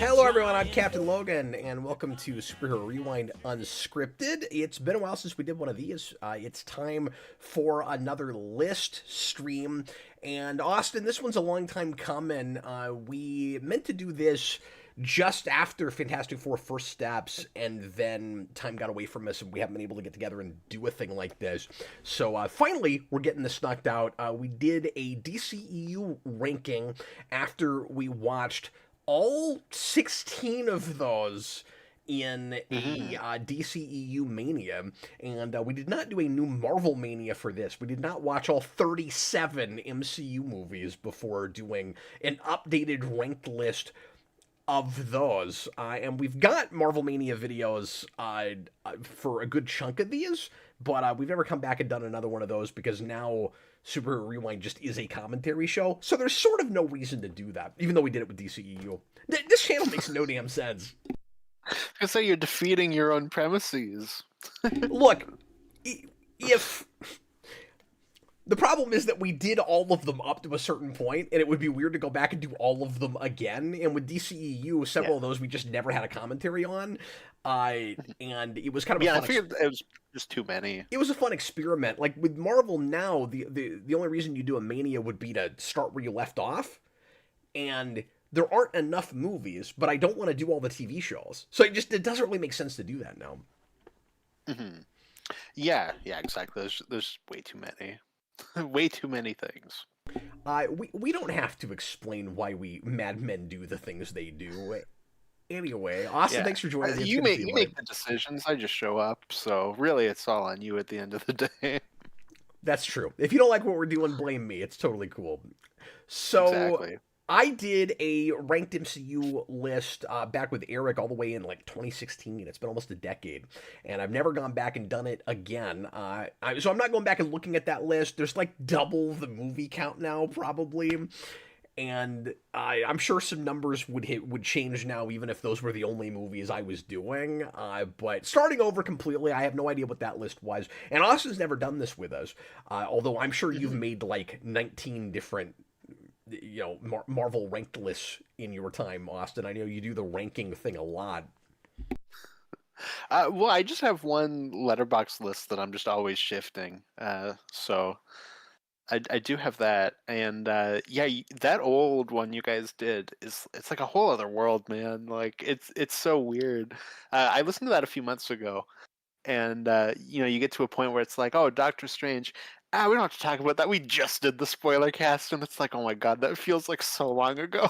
Hello everyone, I'm Captain Logan, and welcome to Superhero Rewind Unscripted. It's been a while since we did one of these. It's time for another list stream. And Austin, this one's a long time coming. We meant to do this just after Fantastic Four First Steps, and then time got away from us, and we haven't been able to get together and do a thing like this. So finally, we're getting this knocked out. We did a DCEU ranking after we watched all 16 of those in a DCEU Mania, and we did not do a new Marvel Mania for this. We did not watch all 37 MCU movies before doing an updated ranked list of those. And we've got Marvel Mania videos for a good chunk of these, but we've never come back and done another one of those because now Super Rewind just is a commentary show, so there's sort of no reason to do that, even though we did it with DCEU. This channel makes no damn sense. I say you're defeating your own premises. Look, if... The problem is that we did all of them up to a certain point, and it would be weird to go back and do all of them again. And with DCEU, several of those we just never had a commentary on. And it was kind of a fun I figured it was just too many. It was a fun experiment. Like with Marvel now, the only reason you do a Mania would be to start where you left off. And there aren't enough movies, but I don't want to do all the TV shows. So it doesn't really make sense to do that now. Mm-hmm. Yeah, exactly. There's way too many. Way too many things. We don't have to explain why we madmen do the things they do. Anyway, Austin, thanks for joining us. You make the decisions. I just show up. So really, it's all on you at the end of the day. That's true. If you don't like what we're doing, blame me. It's totally cool. So exactly. I did a ranked MCU list back with Eric all the way in like 2016. It's been almost a decade, and I've never gone back and done it again. So I'm not going back and looking at that list. There's like double the movie count now, probably, and I'm sure some numbers would change now, even if those were the only movies I was doing. But starting over completely, I have no idea what that list was, and Austin's never done this with us. Although I'm sure you've made like 19 different Marvel ranked lists in your time, Austin. I know you do the ranking thing a lot. Well, I just have one letterbox list that I'm just always shifting. So I do have that, and that old one you guys did it's like a whole other world, man. Like it's so weird. I listened to that a few months ago, and you get to a point where it's like, oh, Doctor Strange. We don't have to talk about that. We just did the spoiler cast, and it's like, oh my god, that feels like so long ago.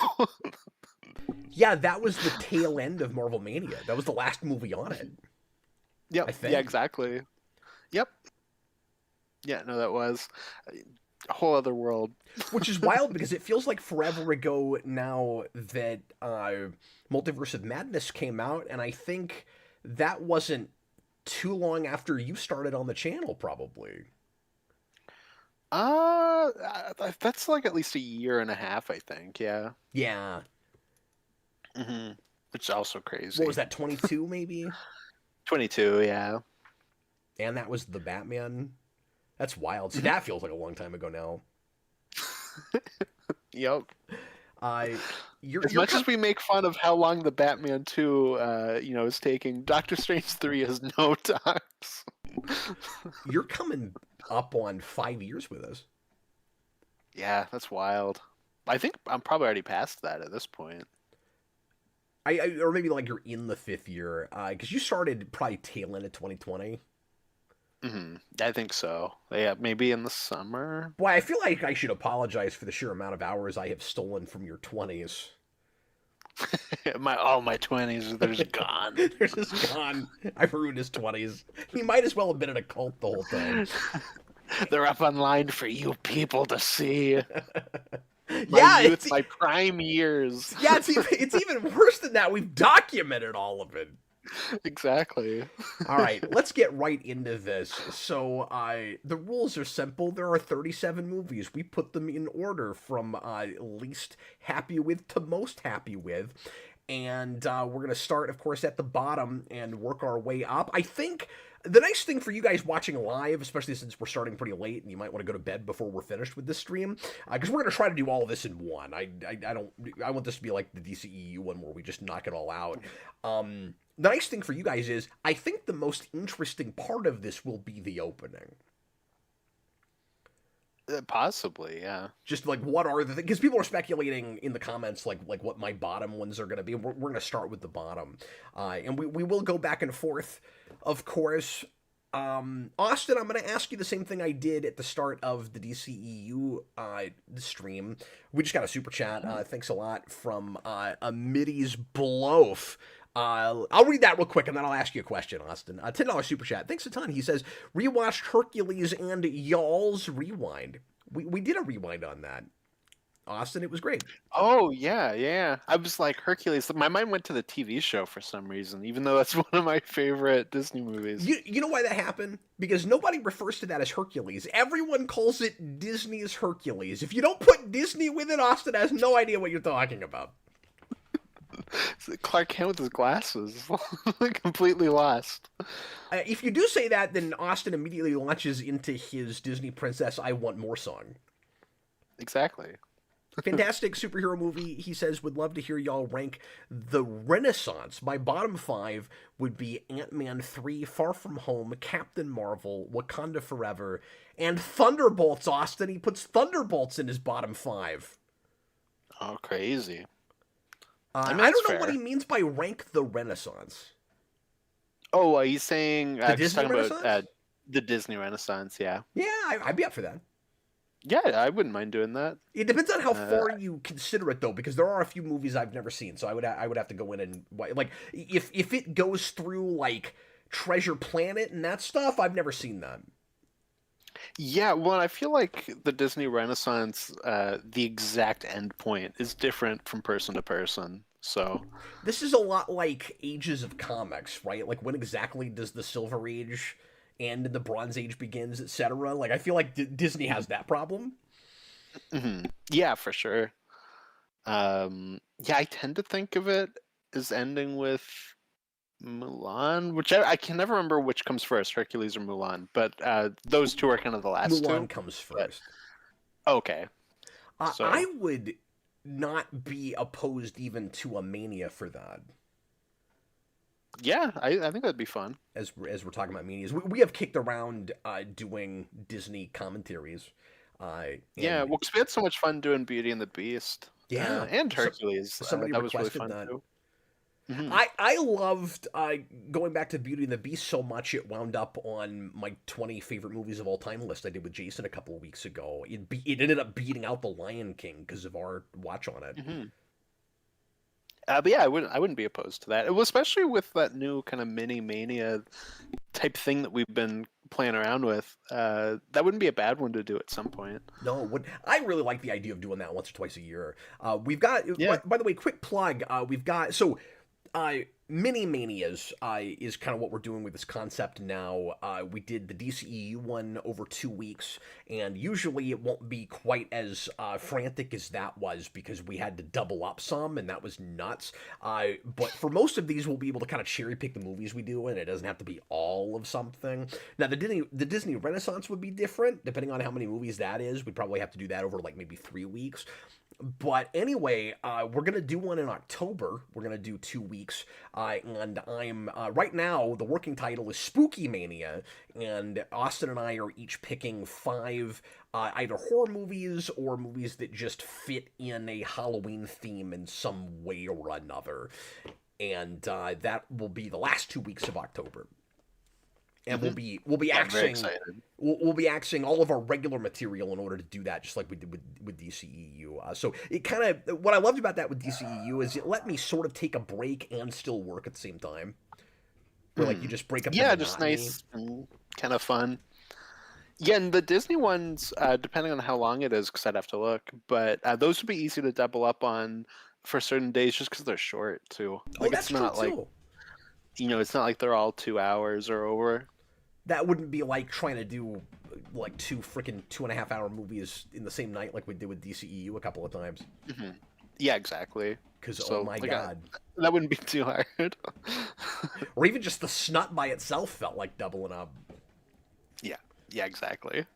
Yeah, that was the tail end of Marvel Mania. That was the last movie on it. Yep. Yeah, exactly. Yep. Yeah, no, that was a whole other world. Which is wild because it feels like forever ago now that Multiverse of Madness came out, and I think that wasn't too long after you started on the channel, probably. That's like at least a year and a half, I think. Yeah. Yeah. Mm-hmm. Which is also crazy. What was that, 22 maybe? 22, yeah. And that was the Batman. That's wild. See, that feels like a long time ago now. Yep. As much as we make fun of how long the Batman 2, is taking, Doctor Strange 3 has no times. You're coming up on 5 years with us. Yeah, that's wild. I think I'm probably already past that at this point. Or maybe like you're in the 5th year, because you started probably tail end of 2020. I think so. Yeah, maybe in the summer. Boy, I feel like I should apologize for the sheer amount of hours I have stolen from your 20s. My 20s, they're just gone. They're just gone. I've ruined his 20s. He might as well have been in a cult the whole time. They're up online for you people to see. My Yeah, youth, my prime years. yeah, it's even worse than that. We've documented all of it. Exactly. All right, let's get right into this. So, the rules are simple. There are 37 movies. We put them in order from least happy with to most happy with. And we're going to start, of course, at the bottom and work our way up. I think the nice thing for you guys watching live, especially since we're starting pretty late and you might want to go to bed before we're finished with this stream, because we're going to try to do all of this in one. I want this to be like the DCEU one where we just knock it all out. The nice thing for you guys is, I think the most interesting part of this will be the opening. Possibly, yeah. Just like what are the things? Because people are speculating in the comments like what my bottom ones are going to be. We're going to start with the bottom, and we will go back and forth, of course. Austin, I'm going to ask you the same thing I did at the start of the DCEU stream. We just got a super chat. Thanks a lot from a Middy's Bloaf. I'll read that real quick and then I'll ask you a question, Austin. $10 super chat. Thanks a ton. He says, rewatched Hercules and Y'all's Rewind. We did a rewind on that. Austin, it was great. Oh, yeah. I was like, Hercules. My mind went to the TV show for some reason, even though that's one of my favorite Disney movies. You know why that happened? Because nobody refers to that as Hercules. Everyone calls it Disney's Hercules. If you don't put Disney with it, Austin has no idea what you're talking about. Clark Kent with his glasses. Completely lost. If you do say that, then Austin immediately launches into his Disney Princess I Want More song. Exactly. Fantastic superhero movie. He says, would love to hear y'all rank the Renaissance. My bottom 5 would be Ant-Man 3, Far From Home, Captain Marvel, Wakanda Forever, and Thunderbolts, Austin. He puts Thunderbolts in his bottom 5. Oh, crazy. I don't know what he means by rank the Renaissance. Oh, he's saying the Disney talking Renaissance? About the Disney Renaissance, yeah. Yeah, I'd be up for that. Yeah, I wouldn't mind doing that. It depends on how far you consider it, though, because there are a few movies I've never seen, so I would have to go in and like if it goes through like Treasure Planet and that stuff, I've never seen that. Yeah, well, I feel like the Disney Renaissance, the exact end point is different from person to person. So this is a lot like Ages of Comics, right? Like when exactly does the Silver Age end and the Bronze Age begins, etc. Like I feel like Disney has that problem. Mm-hmm. Yeah, for sure. Yeah, I tend to think of it as ending with Mulan, which I can never remember which comes first, Hercules or Mulan, but those two are kind of the last two. Mulan comes first. But, okay. So. I would not be opposed even to a Mania for that. Yeah, I think that'd be fun. As we're talking about Manias, we have kicked around doing Disney commentaries. Yeah, well, because we had so much fun doing Beauty and the Beast. Yeah, and Hercules. Somebody that was really requested fun that. Too. Mm-hmm. I loved going back to Beauty and the Beast so much it wound up on my 20 favorite movies of all time list I did with Jason a couple of weeks ago. It ended up beating out The Lion King because of our watch on it. Mm-hmm. But yeah, I wouldn't be opposed to that. Well, especially with that new kind of mini Mania type thing that we've been playing around with. That wouldn't be a bad one to do at some point. No, I really like the idea of doing that once or twice a year. We've got, by the way, quick plug. We've got Mini Manias is kind of what we're doing with this concept now. We did the DCEU one over 2 weeks, and usually it won't be quite as frantic as that was because we had to double up some, and that was nuts. But for most of these, we'll be able to kind of cherry pick the movies we do, and it doesn't have to be all of something. Now, the Disney Renaissance would be different, depending on how many movies that is. We'd probably have to do that over like maybe 3 weeks. But anyway, we're going to do one in October. We're going to do 2 weeks. And I'm, right now, the working title is Spooky Mania. And Austin and I are each picking 5 either horror movies or movies that just fit in a Halloween theme in some way or another. And that will be the last 2 weeks of October. and Mm-hmm. we'll be Yeah, I'm very axing excited. we'll be axing all of our regular material in order to do that, just like we did with DCEU. So it kind of what I loved about that with DCEU is it let me sort of take a break and still work at the same time, where like you Hmm. just break up the Yeah, just monotony. nice and kind of fun. Yeah, and the Disney ones, depending on how long it is, because I'd have to look, but those would be easy to double up on for certain days just because they're short too. Oh, Like that's it's true not like, too. it's not like they're all 2 hours or over. That wouldn't be like trying to do like two freaking 2.5 hour movies in the same night like we did with DCEU a couple of times. Hmm. Yeah, exactly. Because oh So my like god, that wouldn't be too hard. or even just the snot by itself felt like doubling up. Yeah, yeah, exactly.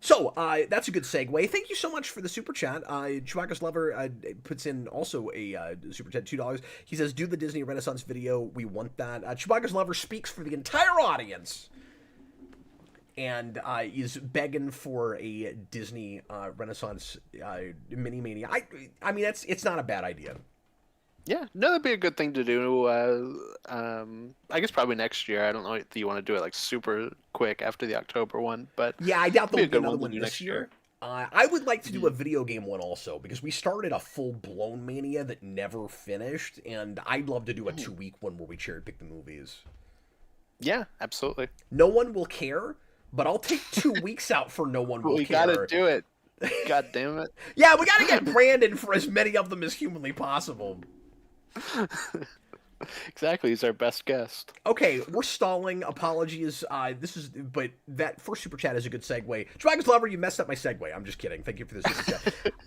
So, that's a good segue. Thank you so much for the super chat. Chewbacca's Lover puts in also a super chat, $2. He says, do the Disney Renaissance video. We want that. Chewbacca's Lover speaks for the entire audience and is begging for a Disney Renaissance mini mania. I mean, it's not a bad idea. Yeah, no, that'd be a good thing to do. I guess probably next year. I don't know if you want to do it like super quick after the October one, but Yeah, I doubt it'd be there'll a be good another one to one do this next year. year. I would like to do a Mhm. video game one also because we started a full blown mania that never finished, and I'd love to do a Mhm. 2 week one where we cherry pick the movies. Yeah, absolutely. No one will care, but I'll take 2 weeks out for no one But will we gotta care. do it. God damn it. Yeah, we gotta get Brandon for as many of them as humanly possible. Exactly, he's our best guest. Okay, we're stalling. Apologies. But that first super chat is a good segue. Dragon's Lover, you messed up my segue. I'm just kidding. Thank you for the super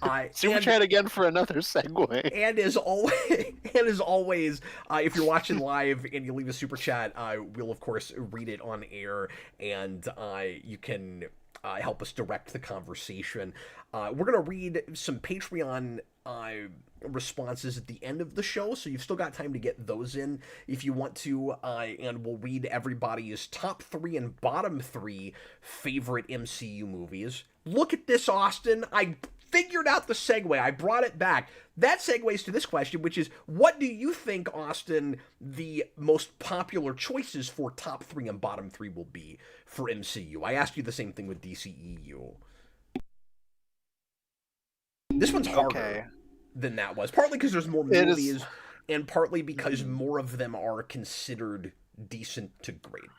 chat. Super chat again for another segue. And as always, if you're watching live and you leave a super chat, we'll of course read it on air, and you can help us direct the conversation. We're gonna read some Patreon responses at the end of the show, so you've still got time to get those in if you want to, and we'll read everybody's top 3 and bottom 3 favorite MCU movies. Look at this, Austin. I figured out the segue. I brought it back. That segues to this question, which is, what do you think, Austin, the most popular choices for top 3 and bottom 3 will be for MCU? I asked you the same thing with DCEU. This one's harder Okay. than that was, partly because there's more It is. movies, and partly because Mhm. more of them are considered decent to great.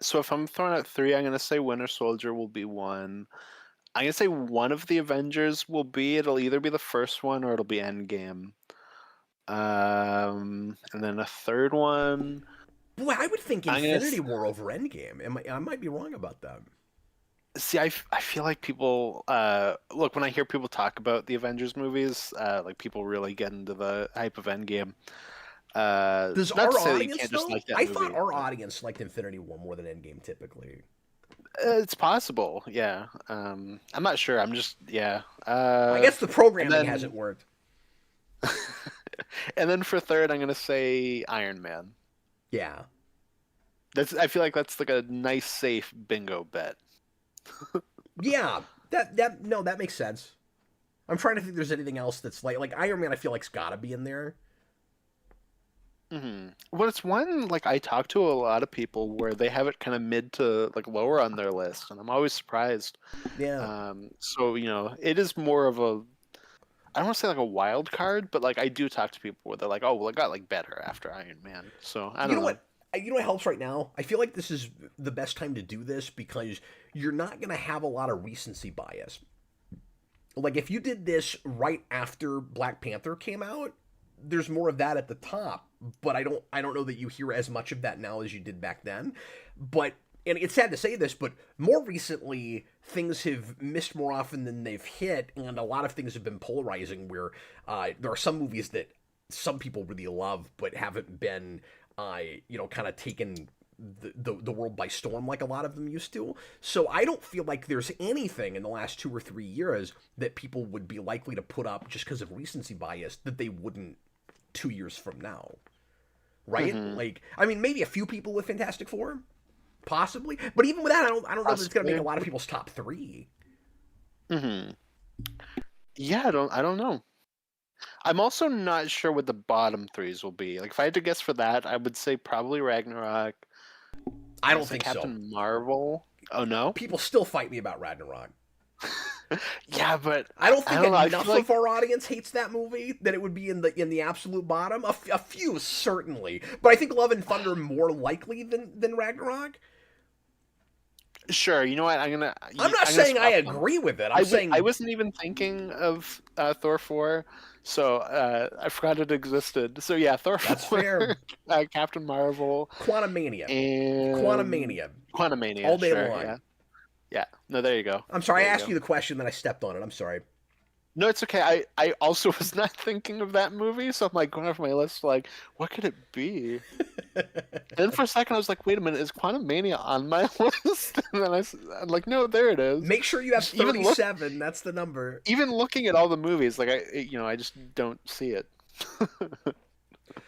So if I'm throwing out 3, I'm gonna say Winter Soldier will be one. I'm gonna say one of the Avengers will be. It'll either be the first one or it'll be Endgame. And then a third one. Boy, I would think I'm gonna Infinity War over Endgame. I might be wrong about that. see. I feel like people. Look, when I hear people talk about the Avengers movies, like people really get into the hype of Endgame. Does Not our to say that you audience can't just though? like that I thought movie. our audience liked Infinity War more than Endgame typically. It's possible, yeah. I'm not sure. I'm just, yeah. I guess the And programming hasn't then, worked. and then for third, I'm gonna say Iron Man. Yeah. I feel like that's like a nice, safe bingo bet. Yeah. That makes sense. I'm trying to think if there's anything else that's like Iron Man I feel like's gotta be in there. Well, it's one like I talk to a lot of people where they have it kind of mid to like lower on their list, and I'm always surprised. Yeah. So it is more of a I don't want to say like a wild card, but like I do talk to people where they're like, oh, well, it got like better after Iron Man. So I You don't know know. what? You know what helps right now? I feel like this is the best time to do this because you're not gonna have a lot of recency bias. Like if you did this right after Black Panther came out, there's more of that at the top, but I don't know that you hear as much of that now as you did back then. But and it's sad to say this, but more recently things have missed more often than they've hit, and a lot of things have been polarizing. Where there are some movies that some people really love, but haven't been, kind of taken the world by storm like a lot of them used to. So I don't feel like there's anything in the last 2 or 3 years that people would be likely to put up just because of recency bias that they wouldn't 2 years from now, right? Hmm. Like, I mean, maybe a few people with Fantastic Four, possibly, but even with that, I don't know that it's gonna make a Possibly. lot of people's top 3. Hmm. Yeah, I don't know. I'm also not sure what the bottom threes will be. Like, if I had to guess for that, I would say probably Ragnarok. I don't Say think so. Captain Marvel. Oh no. People still fight me about Ragnarok. Yeah, but I don't I think don't know. I enough feel like of our audience hates that movie that it would be in the absolute bottom. A few certainly, but I think Love and Thunder more likely than Ragnarok. sure. You know what? I'm not I'm gonna saying I swap them. agree with it. I'm I saying wasn't even thinking of Thor 4, so I forgot it existed. So yeah, Thor that's 4, fair. Captain Marvel, Quantum Mania, Quantum and Mania, Quantumania. all day Sure, long. yeah, yeah. No, there you go. I'm sorry, I There you asked go. you the question, then I stepped on it. I'm sorry. No, it's okay. I also was not thinking of that movie, so I'm like going off my list, like, what could it be? Then for a second, I was like, wait a minute, is Quantum Mania on my list? And then I'm like, no, there it is. Make sure you have Just even look, 37. That's the number. even looking at all the movies, like I just don't see it.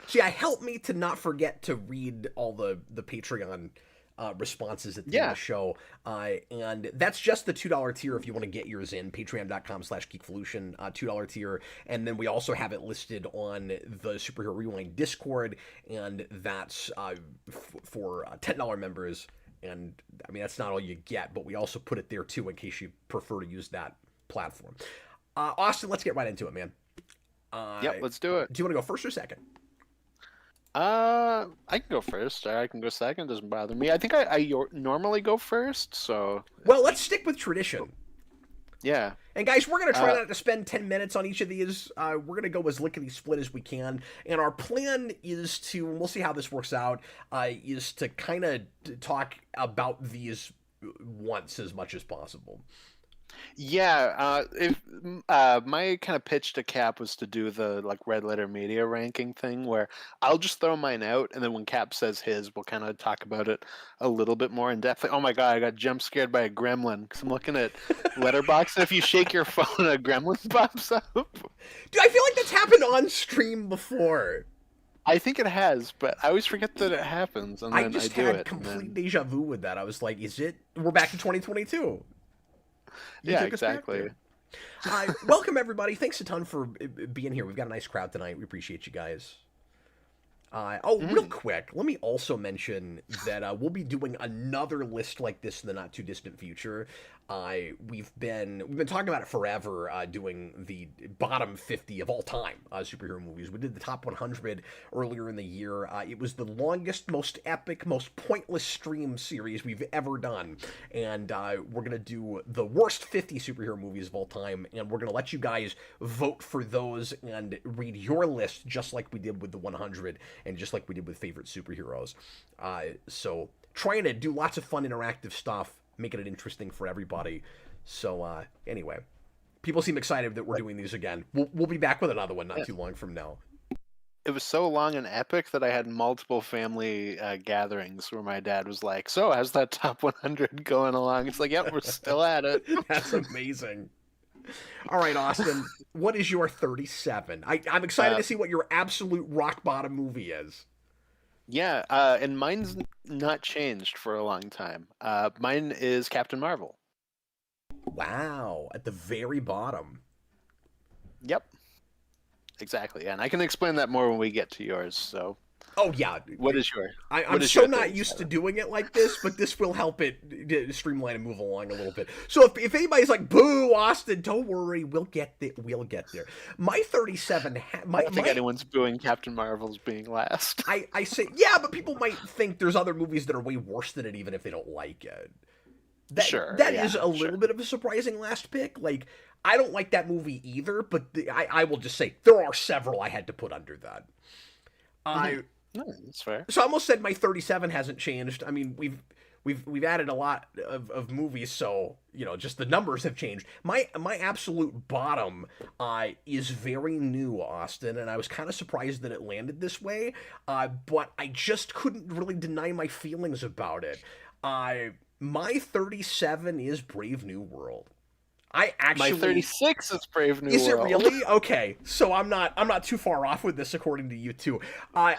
See, I help me to not forget to read all the Patreon responses at the end of Yeah. the show. And that's just the $2 tier if you want to get yours in. Patreon.com/Geekvolution, $2 tier. And then we also have it listed on the Superhero Rewind Discord, and that's for $10 members. And I mean, that's not all you get, but we also put it there too in case you prefer to use that platform. Austin, let's get right into it, man. Yep, let's do it. Do you want to go first or second? I can go first, or I can go second. Doesn't bother me. I think I normally go first, so Well, let's stick with tradition. yeah. And guys, we're going to try Uh, not to spend 10 minutes on each of these. We're going to go as lickety-split as we can. And our plan is to, and we'll see how this works out, is to kind of talk about these once as much as possible. Yeah, if my kind of pitch to Cap was to do the like red letter media ranking thing, where I'll just throw mine out, and then when Cap says his, we'll kind of talk about it a little bit more in depth. Like, oh my god, I got jump scared by a gremlin because I'm looking at Letterboxd, and if you shake your phone, a gremlin pops up. Dude, I feel like that's happened on stream before. I think it has, but I always forget that it happens, and I then just I do had it. and complete then- deja vu with that. I was like, is it? We're back to 2022. You Yeah, took us back exactly. there. Welcome, everybody. Thanks a ton for being here. We've got a nice crowd tonight. We appreciate you guys. Real quick, let me also mention that we'll be doing another list like this in the not too distant future. We've been talking about it forever, doing the bottom 50 of all time superhero movies. We did the top 100 earlier in the year. It was the longest, most epic, most pointless stream series we've ever done, and we're gonna do the worst 50 superhero movies of all time, and we're gonna let you guys vote for those and read your list just like we did with the 100 and just like we did with favorite superheroes. So trying to do lots of fun interactive stuff, making it interesting for everybody. So anyway, people seem excited that we're doing these again. We'll be back with another one not too long from now. It was so long and epic that I had multiple family gatherings where my dad was like, "So, how's that top 100 going along?" It's like, "Yep, we're still at it." That's amazing. All right, Austin, what is your 37? I'm excited to see what your absolute rock bottom movie is. Yeah, and mine's not changed for a long time. Mine is Captain Marvel. Wow, at the very bottom. Yep, exactly. And I can explain that more when we get to yours. So, Oh yeah, what is your? I'm what is so your not used to 37? doing it like this, but this will help it streamline and move along a little bit. So if anybody's like, "Boo, Austin," don't worry, we'll get there. We'll get there. My 37. I don't think anyone's booing Captain Marvel's being last. I say yeah, but people might think there's other movies that are way worse than it, even if they don't like it. Sure, That yeah, is a little sure. bit of a surprising last pick. Like, I don't like that movie either, but I will just say there are several I had to put under that. No, that's fair. So I almost said my 37 hasn't changed. I mean, we've added a lot of movies, so you know, just the numbers have changed. My absolute bottom is very new, Austin, and I was kind of surprised that it landed this way. But I just couldn't really deny my feelings about it. My 37 is Brave New World. I actually My 36 is Brave New is World. it really? Okay, so I'm not too far off with this according to you two. I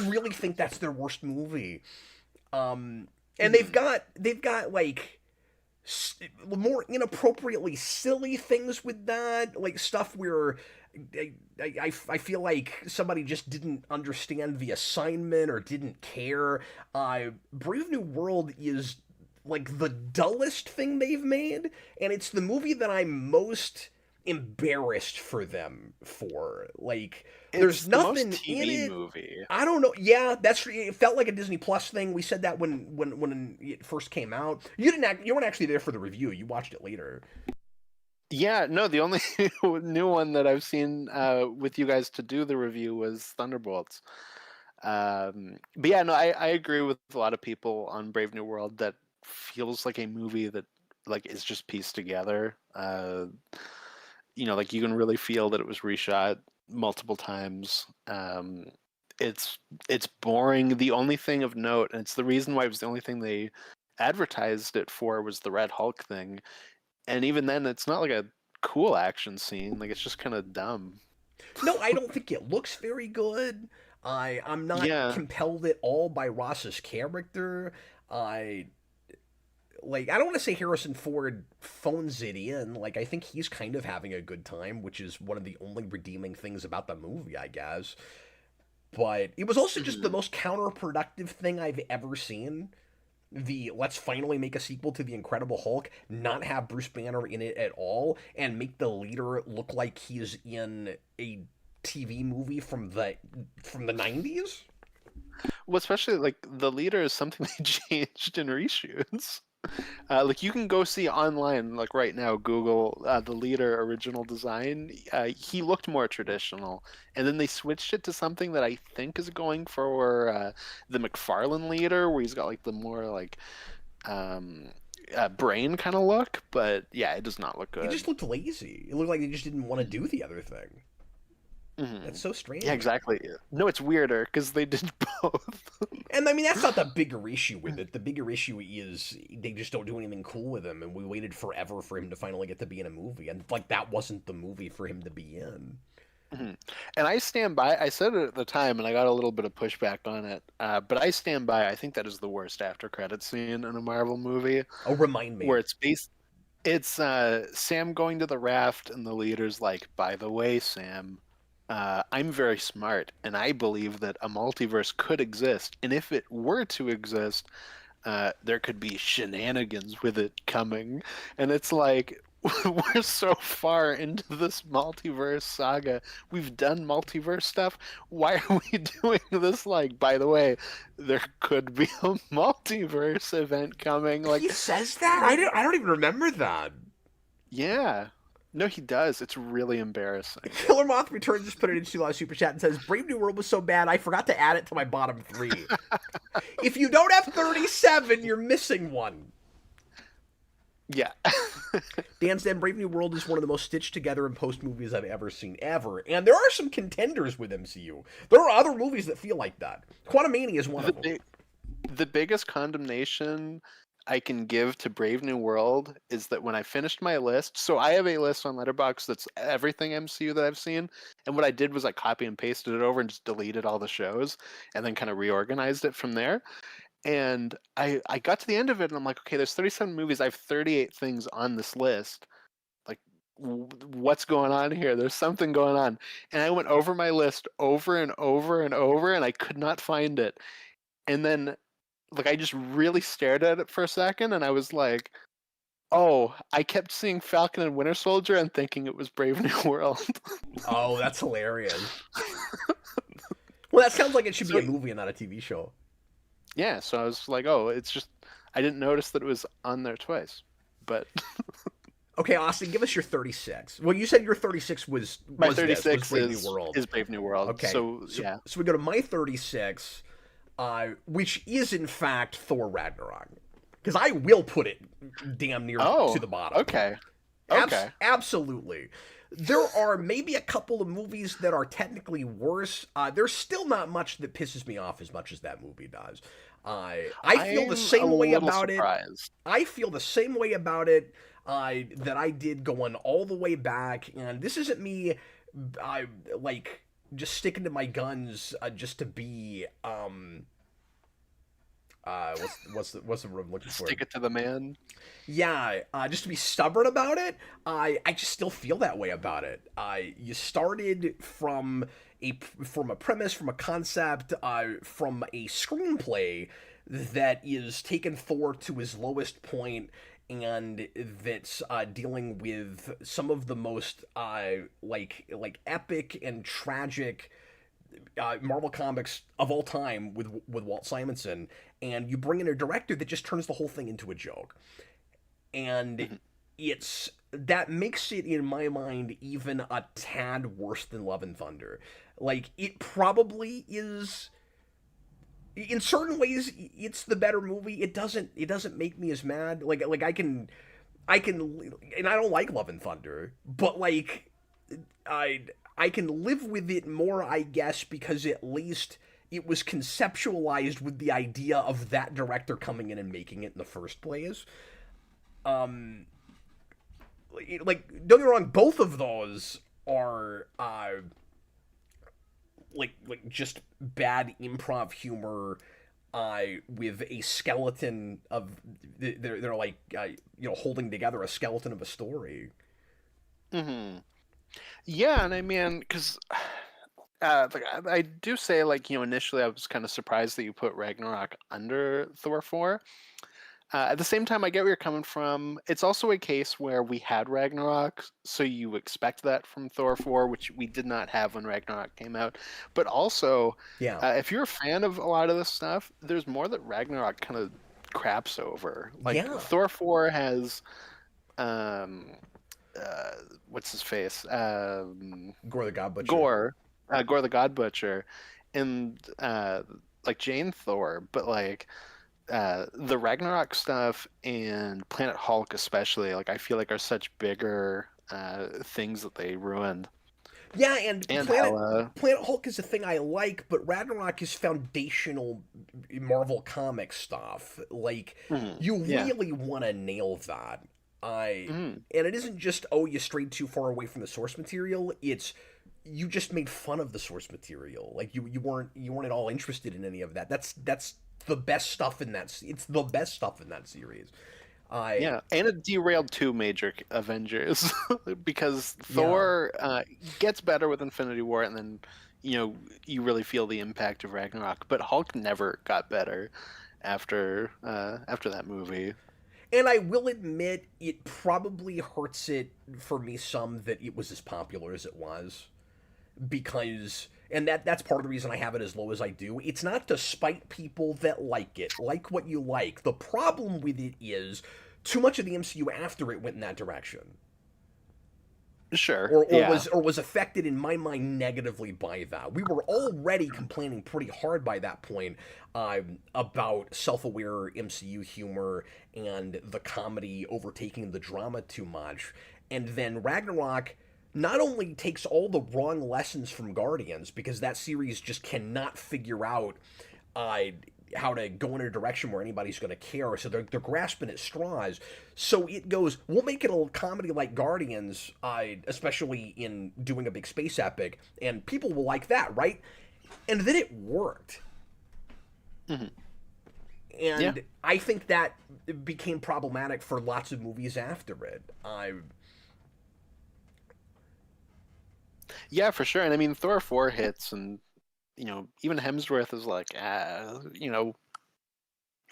really think that's their worst movie. And they've got like more inappropriately silly things with that, like stuff where I feel like somebody just didn't understand the assignment or didn't care. Brave New World is like the dullest thing they've made, and it's the movie that I'm most embarrassed for them for. Like, there's It's the most nothing in TV it. movie. I don't know. Yeah, that's it. Felt like a Disney Plus thing. We said that when it first came out. You weren't actually there for the review. You watched it later. Yeah, no, the only new one that I've seen with you guys to do the review was Thunderbolts. But yeah, no, I agree with a lot of people on Brave New World that feels like a movie that like is just pieced together. Like you can really feel that it was reshot multiple times. It's it's boring. The only thing of note, and it's the reason why it was the only thing they advertised it for, was the Red Hulk thing. And even then, it's not like a cool action scene. Like it's just kind of dumb. No, I don't think it looks very good. I'm not Yeah. compelled at all by Ross's character. I I don't want to say Harrison Ford phones it in. Like, I think he's kind of having a good time, which is one of the only redeeming things about the movie, I guess. But it was also just the Mhm. most counterproductive thing I've ever seen. The let's finally make a sequel to The Incredible Hulk, not have Bruce Banner in it at all, and make the leader look like he's in a TV movie from the 90s. Well, especially like the leader is something they changed in reshoots. Like you can go see online, like right now, Google the leader original design. He looked more traditional, and then they switched it to something that I think is going for the McFarlane leader, where he's got like the more like um, brain kind of look. But yeah, it does not look It good. just looked lazy. It looked like they just didn't want to do the other thing. Hmm. That's so Yeah, strange. exactly. No, it's weirder because they did both. And I mean, that's not the bigger issue with it. The bigger issue is they just don't do anything cool with him, and we waited forever for him to finally get to be in a movie, and like that wasn't the movie for him to be in. Mhm. And I stand by. I said it at the time, and I got a little bit of pushback on it. But I stand by. I think that is the worst after credit scene in a Marvel movie, Oh, remind where me. it's based. It's Sam going to the raft, and the leader's like, "By the way, Sam, I'm very smart, and I believe that a multiverse could exist. And if it were to exist, there could be shenanigans with it coming." And it's like, we're so far into this multiverse saga. We've done multiverse stuff. Why are we doing this? Like, by the way, there could be a multiverse event coming. He Like, says that? I don't even remember that. yeah. No, he does. It's really embarrassing. Killer Moth Returns just put it into a super chat and says, Brave New World was so bad, I forgot to add it to my bottom three. If you don't have 37, you're missing one. Yeah. Dan said Brave New World is one of the most stitched together in post movies I've ever seen, ever. And there are some contenders with MCU. There are other movies that feel like that. Quantumania is one the of them. big, the biggest condemnation I can give to Brave New World is that when I finished my list, so I have a list on Letterboxd that's everything MCU that I've seen, and what I did was I copy and pasted it over and just deleted all the shows, and then kind of reorganized it from there. And I got to the end of it, and I'm like, okay, there's 37 movies. I have 38 things on this list. Like, what's going on here? There's something going on. And I went over my list over and over and over, and I could not find it. And then like I just really stared at it for a second, and I was like, "Oh, I kept seeing Falcon and Winter Soldier and thinking it was Brave New World." Oh, that's hilarious. Well, that sounds like it should be So a movie and not a TV show. yeah, so I was like, "Oh, it's just I didn't notice that it was on there twice." But Okay, Austin, give us your 36. Well, you said your 36 my was 36 Brave New World. is Brave New World. Okay, So yeah. so we go to my 36, which is in fact Thor Ragnarok, because I will put it damn near to Oh, the bottom. okay, okay. Absolutely. There are maybe a couple of movies that are technically worse. There's still not much that pisses me off as much as that movie does. I feel the I'm a same way little about it. surprised. I feel the same way about it that I did going all the way back. And this isn't me, I like just sticking to my guns just to be What's the word I'm looking for? Stick it to the man. Yeah, just to be stubborn about it. I just still feel that way about it. You started from a premise, from a concept, from a screenplay that is taking Thor to his lowest point, and that's dealing with some of the most like epic and tragic Marvel Comics of all time with Walt Simonson, and you bring in a director that just turns the whole thing into a joke, and Mhm. it's that makes it in my mind even a tad worse than Love and Thunder. Like it probably is in certain ways it's the better movie. It doesn't make me as mad. Like I can and I don't like Love and Thunder, but like I I can live with it more, I guess, because at least it was conceptualized with the idea of that director coming in and making it in the first place. Um, like don't get me wrong, both of those are like just bad improv humor with a skeleton of they're like holding together a skeleton of a story. Hmm. Yeah, and I mean, because like I do say, like, initially I was kind of surprised that you put Ragnarok under Thor 4. At the same time, I get where you're coming from. It's also a case where we had Ragnarok, so you expect that from Thor 4, which we did not have when Ragnarok came out. But also, Yeah, if you're a fan of a lot of this stuff, there's more that Ragnarok kind of craps over. Like, yeah. Thor 4 has, um, uh, what's his face? Gore the God Butcher. Gore, Gore the God Butcher, and like Jane Thor, but like the Ragnarok stuff and Planet Hulk especially, like I feel like are such bigger things that they ruined. Yeah, and And Planet Hela. Planet Hulk is a thing I like, but Ragnarok is foundational Marvel comic stuff. Like Mhm. you Yeah. really want to nail that. I Mhm. and it isn't just you strayed too far away from the source material. It's you just made fun of the source material. Like you weren't at all interested in any of that. That's the best stuff in that. It's the best stuff in that series. I Yeah, and it derailed two major Avengers because yeah. Thor gets better with Infinity War, and then you really feel the impact of Ragnarok. But Hulk never got better after that movie. And I will admit, it probably hurts it for me some that it was as popular as it was. Because and that's part of the reason I have it as low as I do. It's not to spite people that like it. Like what you like. The problem with it is too much of the MCU after it went in that direction. Sure, Or yeah. was affected in my mind negatively by that. We were already complaining pretty hard by that point about self-aware MCU humor and the comedy overtaking the drama too much, and then Ragnarok not only takes all the wrong lessons from Guardians because that series just cannot figure out uh, how to go in a direction where anybody's going to care. So they're grasping at straws. So it goes, we'll make it a comedy like Guardians, especially in doing a big space epic, and people will like that, right? And then it worked. Hmm. Yeah. And I think that became problematic for lots of movies after it. Yeah, for sure. And I mean, Thor 4 hits, and even Hemsworth is like,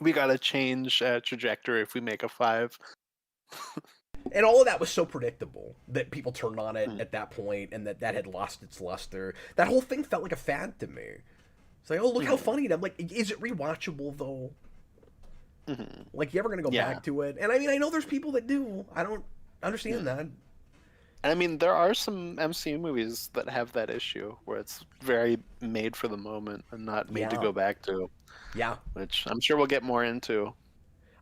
we gotta change trajectory if we make a 5. And all of that was so predictable that people turned on it Mm. at that point, and that had lost its luster. That whole thing felt like a fad to me. It's like, oh, look how Mhm. funny. And I'm like, is it rewatchable though? Mhm. Like, you ever gonna go Yeah. back to it? And I mean, I know there's people that do. I don't Yeah. understand that. And I mean, there are some MCU movies that have that issue where it's very made for the moment and not made to Yeah, go back to, yeah. which I'm sure we'll get more into.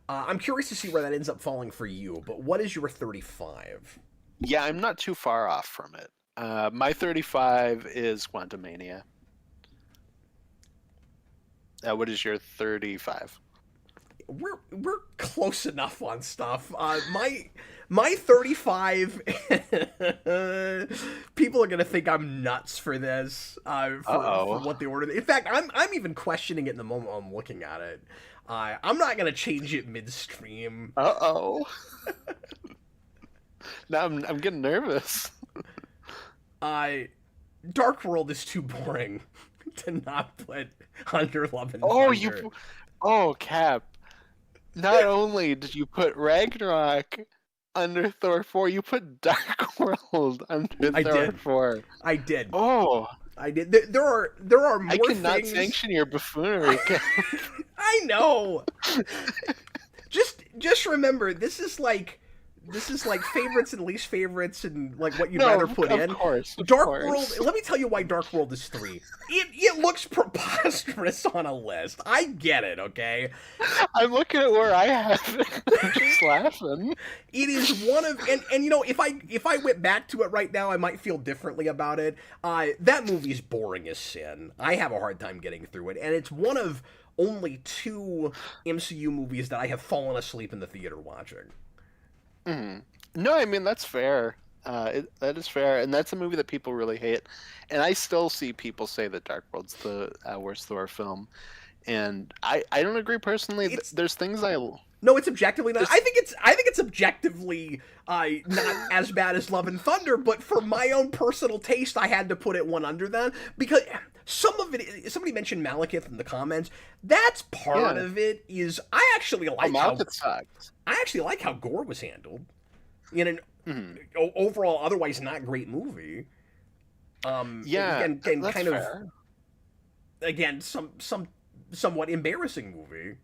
I'm curious to see where that ends up falling for you. But what is your 35? Yeah, I'm not too far off from it. My 35 is Quantumania. What is your 35? We're close enough on stuff. My 35. People are gonna think I'm nuts for this. For Uh-oh. what they ordered. In fact, I'm even questioning it in the moment I'm looking at it. I'm not gonna change it midstream. Uh-oh. Now I'm getting nervous. Dark World is too boring to not put under Love and Oh, Thunder. oh, Cap. Not only did you put Ragnarok under Thor 4, you put Dark World under I Thor did. 4. I did. Oh, I did. There are more I cannot things. sanction your buffoonery, Cap. I know. Just remember, this is like favorites and least favorites and like what you'd rather put in. Of course. Dark World. Let me tell you why Dark World is 3. It looks preposterous on a list. I get it, okay? I'm looking at where I have it. I'm just laughing. It is one of and you know, if I went back to it right now, I might feel differently about it. That movie's boring as sin. I have a hard time getting through it, and it's one of only 2 MCU movies that I have fallen asleep in the theater watching. Mm. No, I mean that's fair. That is fair, and that's a movie that people really hate. And I still see people say that Dark World's the worst Thor film, and I don't agree personally. There's things I No, it's objectively not. I think it's objectively not as bad as Love and Thunder, but for my own personal taste, I had to put it one under that because some of it. Somebody mentioned Malekith in the comments. That's part of it. Is I actually like Malekith sucks. I actually like how Gore was handled in an overall otherwise not great movie. Yeah, and that's kind fair. of again somewhat embarrassing movie.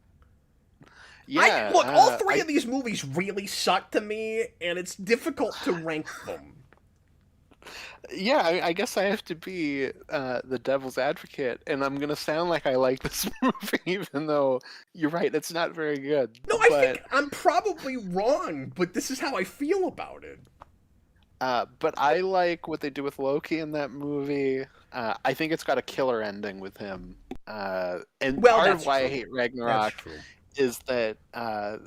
Yeah, look, all 3 of these movies really suck to me, and it's difficult to rank them. Yeah, I guess I have to be the devil's advocate, and I'm gonna sound like I like this movie, even though you're right, it's not very good. No, I think I'm probably wrong, but this is how I feel about it. But I like what they do with Loki in that movie. I think it's got a killer ending with him. And part of why I hate Ragnarok is that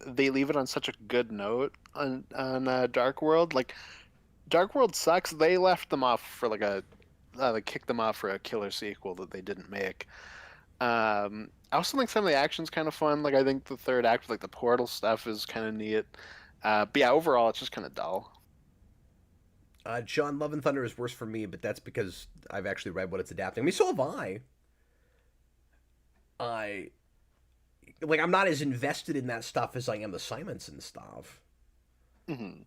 they leave it on such a good note on Dark World. Like, Dark World sucks. They left them off for they kicked them off for a killer sequel that they didn't make. I also think some of the action's kind of fun. Like, I think the third act, like the portal stuff, is kind of neat. But yeah, overall, it's just kind of dull. John, Love and Thunder is worse for me, but that's because I've actually read what it's adapting. I mean, so have I. I'm not as invested in that stuff as I am the Simonson stuff. Mm-hmm.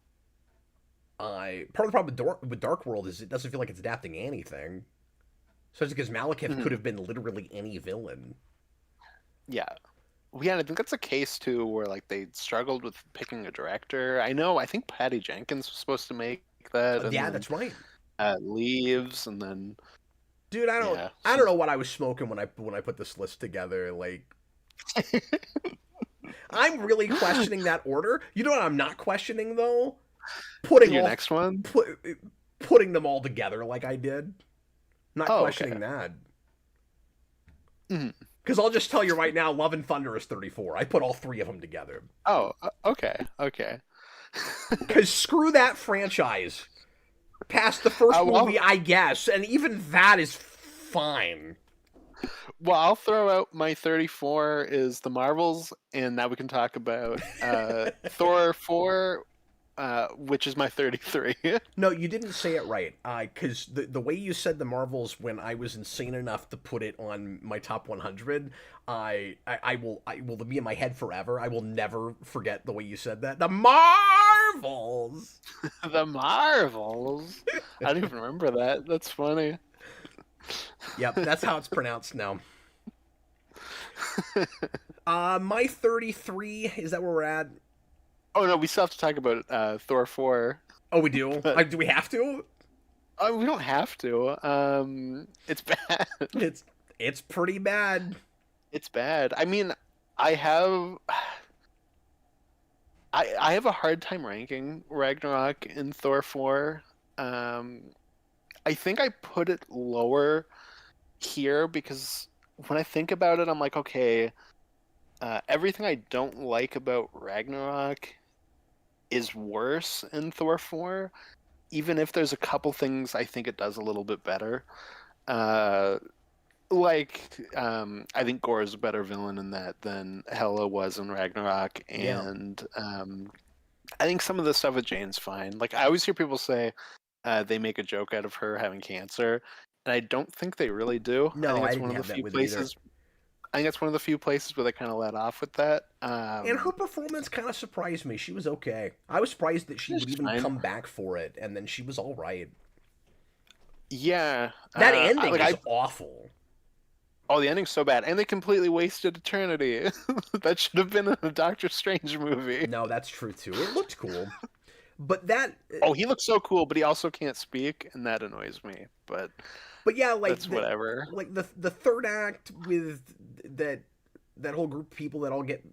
Part of the problem with Dark World is it doesn't feel like it's adapting anything. Especially because Malekith could have been literally any villain. Yeah. Well, yeah, I think that's a case, too, where, like, they struggled with picking a director. I think Patty Jenkins was supposed to make that. And then, that's right. Leaves, and then... Dude, I don't know what I was smoking when I put this list together. Like, I'm really questioning that order. You know what I'm not questioning, though? Putting next one? Putting them all together like I did. Not questioning that. Because I'll just tell you right now, Love and Thunder is 34. I put all 3 of them together. Oh, okay. Because screw that franchise. Past the first movie, I guess, and even that is fine. Well, I'll throw out my 34 is the Marvels, and now we can talk about Thor 4, which is my 33. No, you didn't say it right. Because the way you said the Marvels when I was insane enough to put it on my top 100, I will be in my head forever. I will never forget the way you said that. The Marvels! The Marvels? I don't even remember that. That's funny. Yep, that's how it's pronounced now. My 33, is that where we're at? Oh, no, we still have to talk about Thor 4. Oh, we do? Do we have to? We don't have to. It's bad. It's pretty bad. It's bad. I mean, I have a hard time ranking Ragnarok in Thor 4. I think I put it lower here because when I think about it, I'm like, okay, everything I don't like about Ragnarok is worse in Thor 4, even if there's a couple things I think it does a little bit better. like I think Gore is a better villain in that than Hela was in Ragnarok, Yeah. and I think some of the stuff with Jane's fine. Like I always hear people say they make a joke out of her having cancer, and I don't think they really do. I No, think I it's one didn't of the have that few with it either. places. I think that's one of the few places where they kind of let off with that. And her performance kind of surprised me. She was okay. I was surprised that she would It's even fine. come back for it, and then she was all right. Yeah, That ending like I is awful. oh, the ending's so bad, and they completely wasted eternity. That should have been in a Doctor Strange movie. No, that's true too. It looked cool, but that, Oh, he looks so cool, but he also can't speak, and that annoys me. But but yeah, that's whatever. like the third act with that whole group of people that all get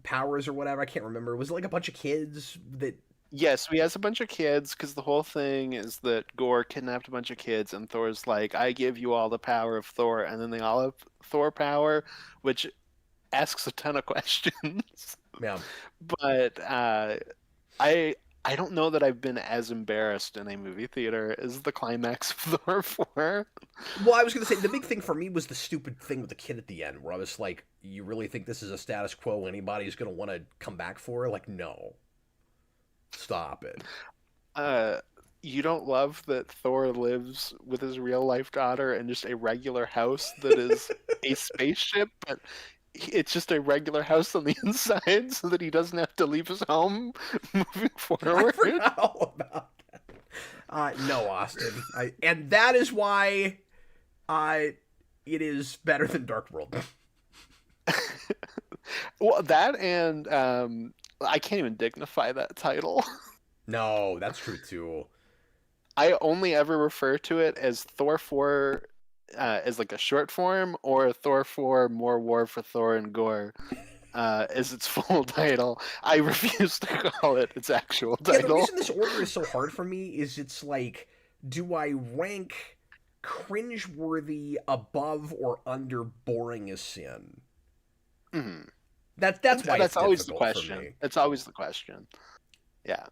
powers or whatever. I can't remember. Was it like a bunch of kids that? Yes, he has a bunch of kids because the whole thing is that Gore kidnapped a bunch of kids, and Thor's like, "I give you all the power of Thor," and then they all have Thor power, which asks a ton of questions. Yeah. But I I don't know that I've been as embarrassed in a movie theater as the climax of Thor 4. Well, I was gonna say the big thing for me was the stupid thing with the kid at the end, where I was like, "You really think this is a status quo anybody's gonna want to come back for?" Like, no, stop it. Uh, you don't love that Thor lives with his real life daughter in just a regular house that is a spaceship, but it's just a regular house on the inside so that he doesn't have to leave his home moving I forward. forgot all about that. No, Austin. And that is why it is better than Dark World. Well, that and I can't even dignify that title. No, that's true too. I only ever refer to it as Thor 4 as like a short form, or Thor 4 More War for Thor and Gore is its full title. I refuse to call it its actual Yeah, the title. reason this order is so hard for me is it's like, do I rank cringeworthy above or under boring as sin? Mhm. That's why it's That's always the difficult for question. me. That's always the question. Yeah.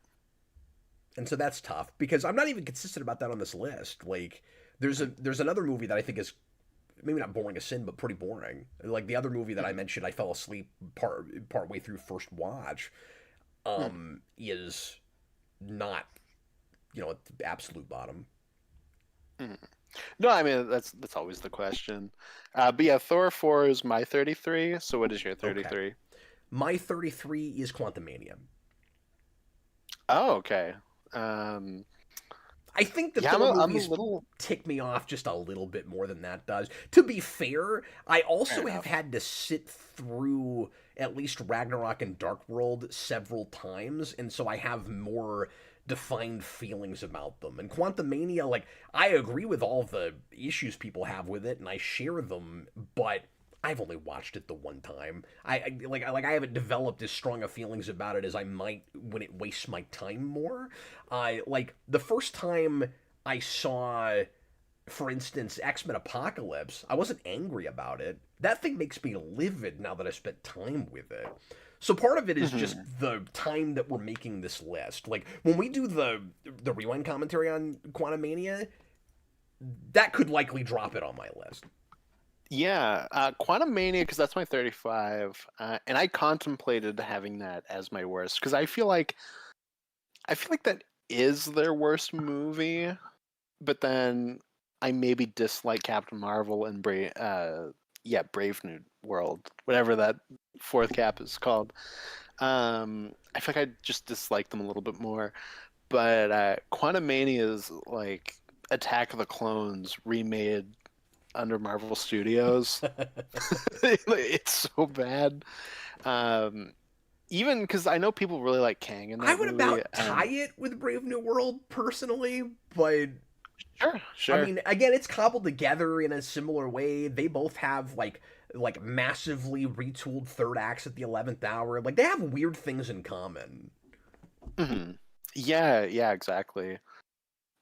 And so that's tough because I'm not even consistent about that on this list. Like there's another movie that I think is maybe not boring as sin, but pretty boring. Like the other movie that I mentioned, I fell asleep part way through first watch. Hmm. Is not at the absolute bottom. Mhm. No, I mean that's always the question. But yeah, Thor 4 is my 33. So what is your Okay, 33? my 33 is Quantumania. Oh, okay. Um, I think the yeah, Thor I'm a movies little tick me off just a little bit more than that does. To be fair, I fair also have enough. had to sit through at least Ragnarok and Dark World several times, and so I have more defined feelings about them. And Quantumania, like, I agree with all the issues people have with it, and I share them, but I've only watched it the one time. I haven't developed as strong of feelings about it as I might when it wastes my time more. I like the first time I saw, for instance, X-Men Apocalypse, I wasn't angry about it. That thing makes me livid now that I spent time with it. So part of it is just Mhm. the time that we're making this list. Like when we do the rewind commentary on Quantumania, that could likely drop it on my list. Yeah, Quantum Mania, because that's my 35, and I contemplated having that as my worst because I feel like that is their worst movie, but then I maybe dislike Captain Marvel and Brave New World, whatever that fourth cap is called. I feel like I just dislike them a little bit more. But Quantum Mania is like Attack of the Clones remade under Marvel Studios. It's so bad. Um, Even because I know people really like Kang in I that would movie, about tie and it with Brave New World personally, but sure, I sure. mean, again, it's cobbled together in a similar way. They both have like massively retooled third acts at the 11th hour. Like they have weird things in common. Hmm. Yeah, yeah, exactly.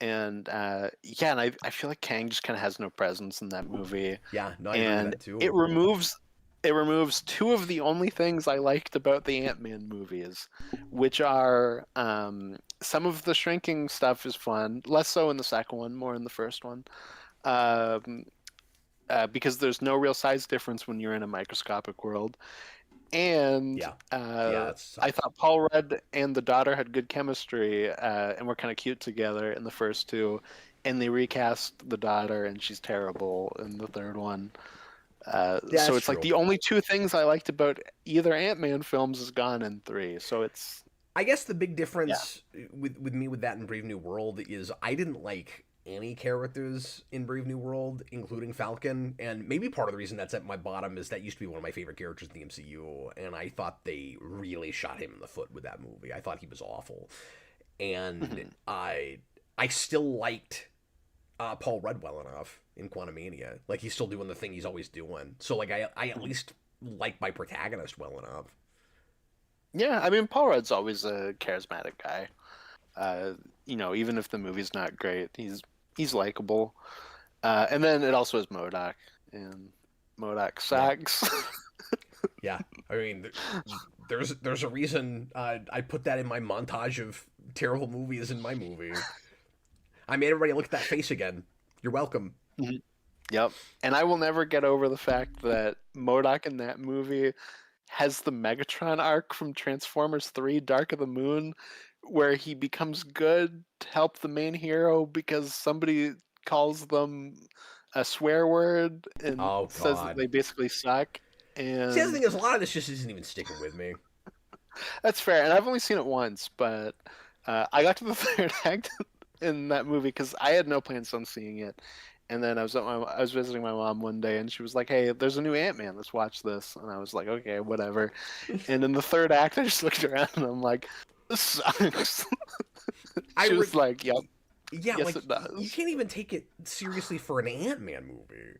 And yeah, and I feel like Kang just kind of has no presence in that movie, Yeah, no, I agree with and that too. it removes two of the only things I liked about the Ant-Man movies, which are some of the shrinking stuff is fun, less so in the second one, more in the first one. Um, because there's no real size difference when you're in a microscopic world. And Yeah, yeah, that's I tough. thought Paul Rudd and the daughter had good chemistry and were kind of cute together in the first two. And they recast the daughter, and she's terrible in the third one. Yeah, So that's it's like true. the only two things I liked about either Ant-Man films is gone in three. So it's I guess the big yeah. difference with me with that in Brave New World is I didn't like any characters in Brave New World, including Falcon, and maybe part of the reason that's at my bottom is that used to be one of my favorite characters in the MCU, and I thought they really shot him in the foot with that movie. I thought he was awful, and Mhm. I still liked Paul Rudd well enough in Quantumania. Like he's still doing the thing he's always doing. So like I at Mhm. least like my protagonist well enough. Yeah, I mean Paul Rudd's always a charismatic guy. Uh, even if the movie's not great, he's likable. And then it also has MODOK, and MODOK Yeah. sucks. Yeah, I mean, there's a reason I put that in my montage of terrible movies in my movie. I made everybody look at that face again. You're welcome. Mhm. Yep. And I will never get over the fact that MODOK in that movie has the Megatron arc from Transformers 3 Dark of the Moon, where he becomes good to help the main hero because somebody calls them a swear word and Oh says that God. they basically suck. See, the thing And is, a lot of this just isn't even sticking with me. that's fair. And I've only seen it once, but I got to the third act in that movie because I had no plans on seeing it. And then I was visiting my mom one day, and she was like, "Hey, there's a new Ant-Man. Let's watch this." And I was like, "Okay, whatever." And in the third act, I just looked around and I'm like, "This sucks." I She re- was like, "Yep, yeah, yes, like it you does." can't even take it seriously for an Ant-Man movie.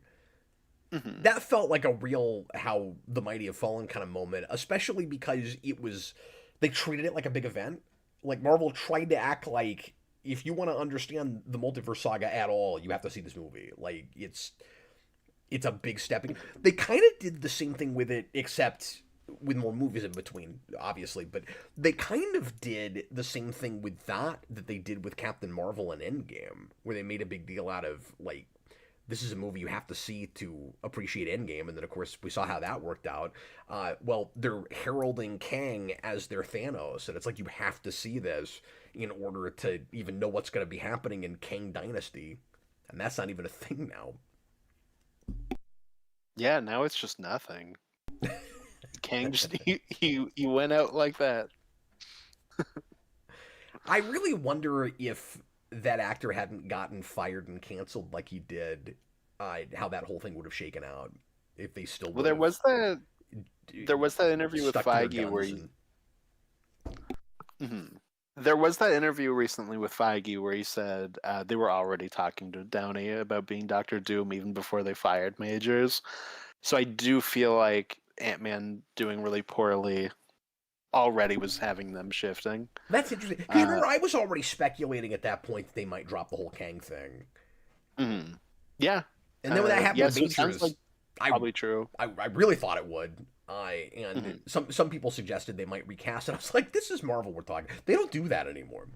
Hmm. That felt like a real how the mighty have fallen kind of moment, especially because they treated it like a big event. Like Marvel tried to act like if you want to understand the multiverse saga at all, you have to see this movie. Like it's a big step. They kind of did the same thing with it, except with more movies in between, obviously. But they kind of did the same thing with that they did with Captain Marvel and Endgame, where they made a big deal out of like this is a movie you have to see to appreciate Endgame, and then of course we saw how that worked out. Well, they're heralding Kang as their Thanos, and it's like you have to see this in order to even know what's going to be happening in Kang Dynasty, and that's not even a thing now. Yeah, now it's just nothing. Kang just he went out like that. I really wonder if that actor hadn't gotten fired and canceled like he did, how that whole thing would have shaken out if they still Well, would have there was that interview with stuck to their Feige where guns he and Mhm. There was that interview recently with Feige where he said they were already talking to Downey about being Doctor Doom even before they fired Majors. So I do feel like Ant-Man doing really poorly already was having them shifting. that's interesting. Because Uh, remember, I was already speculating at that point that they might drop the whole Kang thing, mhm. Yeah, and then when that happened yeah. with So it sounds like Majors, I probably true. I really thought it would. And Mhm. some people suggested they might recast, and I was like, this is Marvel we're talking. They don't do that anymore.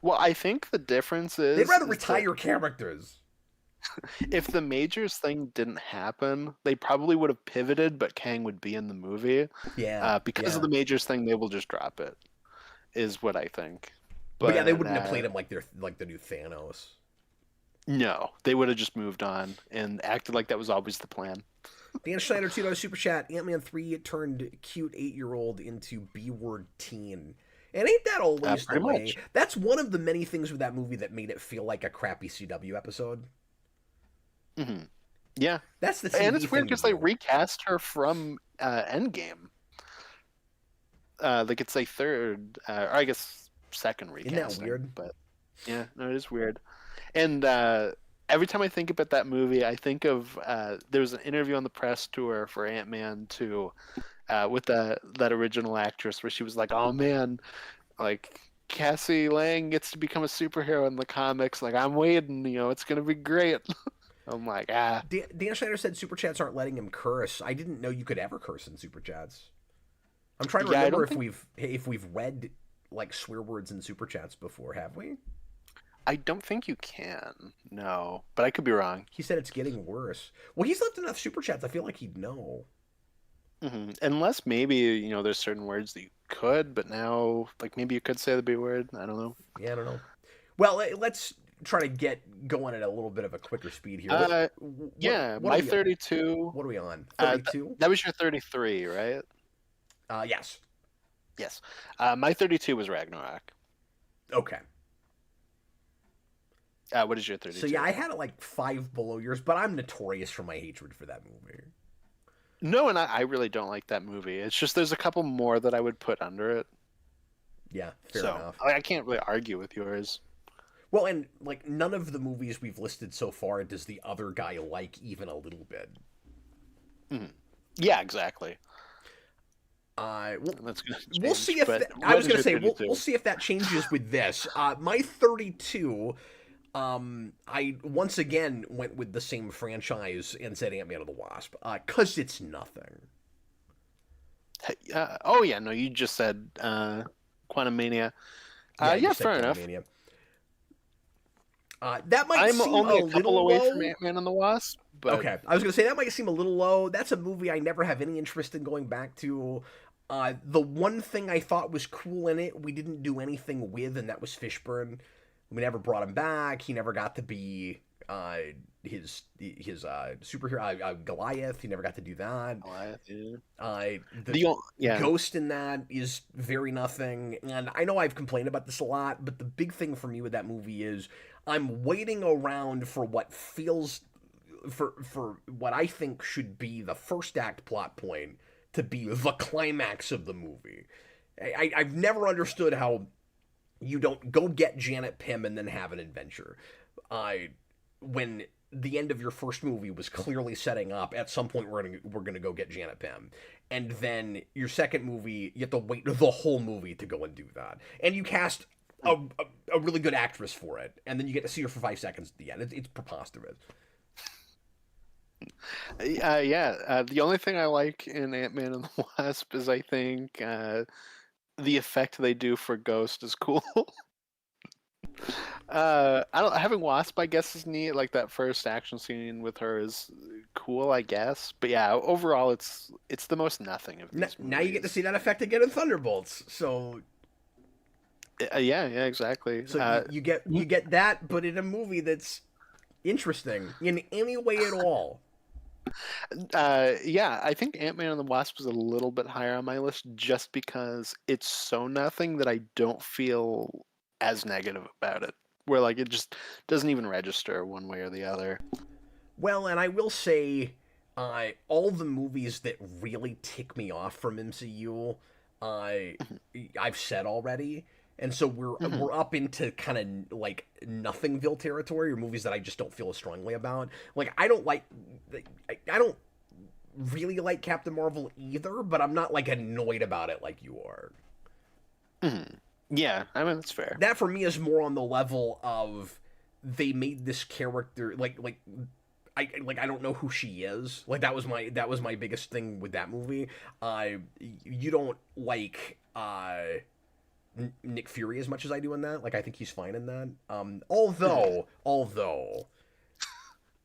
Well, I think the difference They'd is rather is that retire characters. if the Majors thing didn't happen, they probably would have pivoted, but Kang would be in the movie. Yeah, Because of yeah. the Majors thing, they will just drop it. Is what I think. But yeah, they But wouldn't have played him like they're like the new Thanos. no, they would have just moved on and acted like that was always the plan. Dan Schneider, $2 super chat. Ant Man 3 turned cute 8-year-old into B word teen. And ain't that always the Pretty way? much. That's one of the many things with that movie that made it feel like a crappy CW episode. Hmm. Yeah, That's the and TV it's weird thing to because they do. recast her from Endgame. Like it's a third, or I guess second Isn't that recasting. weird? But yeah, no, it is weird. And every time I think about that movie, I think of there was an interview on the press tour for Ant Man 2 with that original actress where she was like, "Oh man, like Cassie Lang gets to become a superhero in the comics. Like I'm waiting, it's gonna be great." I'm like, ah, Dan Schneider said super chats aren't letting him curse. I didn't know you could ever curse in super chats. I'm trying to yeah, I remember don't if think we've read like swear words in super chats before, have we? I don't think you can. No, but I could be wrong. He said it's getting worse. Well, he's left enough super chats. I feel like he'd know. Unless maybe, there's certain words that you could, but now, like, maybe you could say the B word. I don't know. Yeah, I don't know. Well, let's try to get going at a little bit of a quicker speed here. Yeah, what my are we, 32. what are we on? 32? That was your 33, right? Yes. Yes. My 32 was Ragnarok. Okay. What is your 32? So yeah, I had it like 5 below yours, but I'm notorious for my hatred for that movie. No, and I really don't like that movie. It's just there's a couple more that I would put under it. Yeah, fair enough. I can't really argue with yours. Well, and like none of the movies we've listed so far does the other guy like even a little bit. Yeah, exactly. That's gonna change, we'll see if I was going to say we'll see if that changes with this. My 32. I once again went with the same franchise and said Ant-Man and the Wasp, cause it's nothing. Oh yeah, no, you just said Quantum Mania. Yeah, fair enough. That might I'm seem only a a couple little away low. from Ant-Man and the Wasp. But... Okay, I was gonna say that might seem a little low. That's a movie I never have any interest in going back to. The one thing I thought was cool in it, we didn't do anything with, and that was Fishburne. We never brought him back. He never got to be his superhero Goliath. He never got to do that. Goliath, The ghost in that is very nothing. And I know I've complained about this a lot, but the big thing for me with that movie is I'm waiting around for what feels for what I think should be the first act plot point to be the climax of the movie. I've never understood how you don't go get Janet Pym and then have an adventure. When the end of your first movie was clearly setting up, at some point we're gonna go get Janet Pym, and then your second movie you have to wait the whole movie to go and do that, and you cast a really good actress for it, and then you get to see her for 5 seconds at the end. It's preposterous. The only thing I like in Ant-Man and the Wasp is I think the effect they do for Ghost is cool. Having Wasp, I guess, is neat. Like that first action scene with her is cool, I guess. But yeah, overall, it's the most nothing of these movies. Now you get to see that effect again in Thunderbolts. So yeah, exactly. So you get that, but in a movie that's interesting in any way at all. Yeah, I think Ant-Man and the Wasp is a little bit higher on my list just because it's so nothing that I don't feel as negative about it. Where like it just doesn't even register one way or the other. Well, and I will say, all the movies that really tick me off from MCU, I've said already. And so we're up into kind of like Nothingville territory, or movies that I just don't feel as strongly about. Like I don't really like Captain Marvel either, but I'm not like annoyed about it like you are. Yeah, I mean that's fair. That for me is more on the level of they made this character like I don't know who she is. Like that was my biggest thing with that movie. You don't like Nick Fury as much as I do in that. Like I think he's fine in that. Although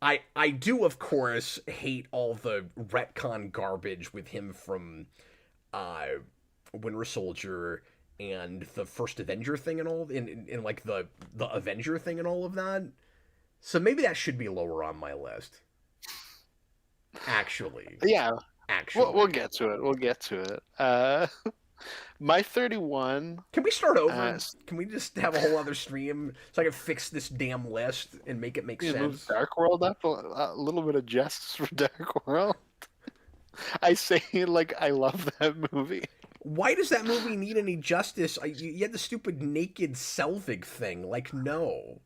I do of course hate all the retcon garbage with him from Winter Soldier and the first Avenger thing and all in like the Avenger thing and all of that. So maybe that should be lower on my list. Actually. Yeah. Actually. We'll get to it. We'll get to it. My 31. Can we start over? Can we just have a whole other stream so I can fix this damn list and make it make sense? Move Dark World up a little bit of justice for Dark World. I say like I love that movie. Why does that movie need any justice? You had the stupid naked Selvig thing. Like no.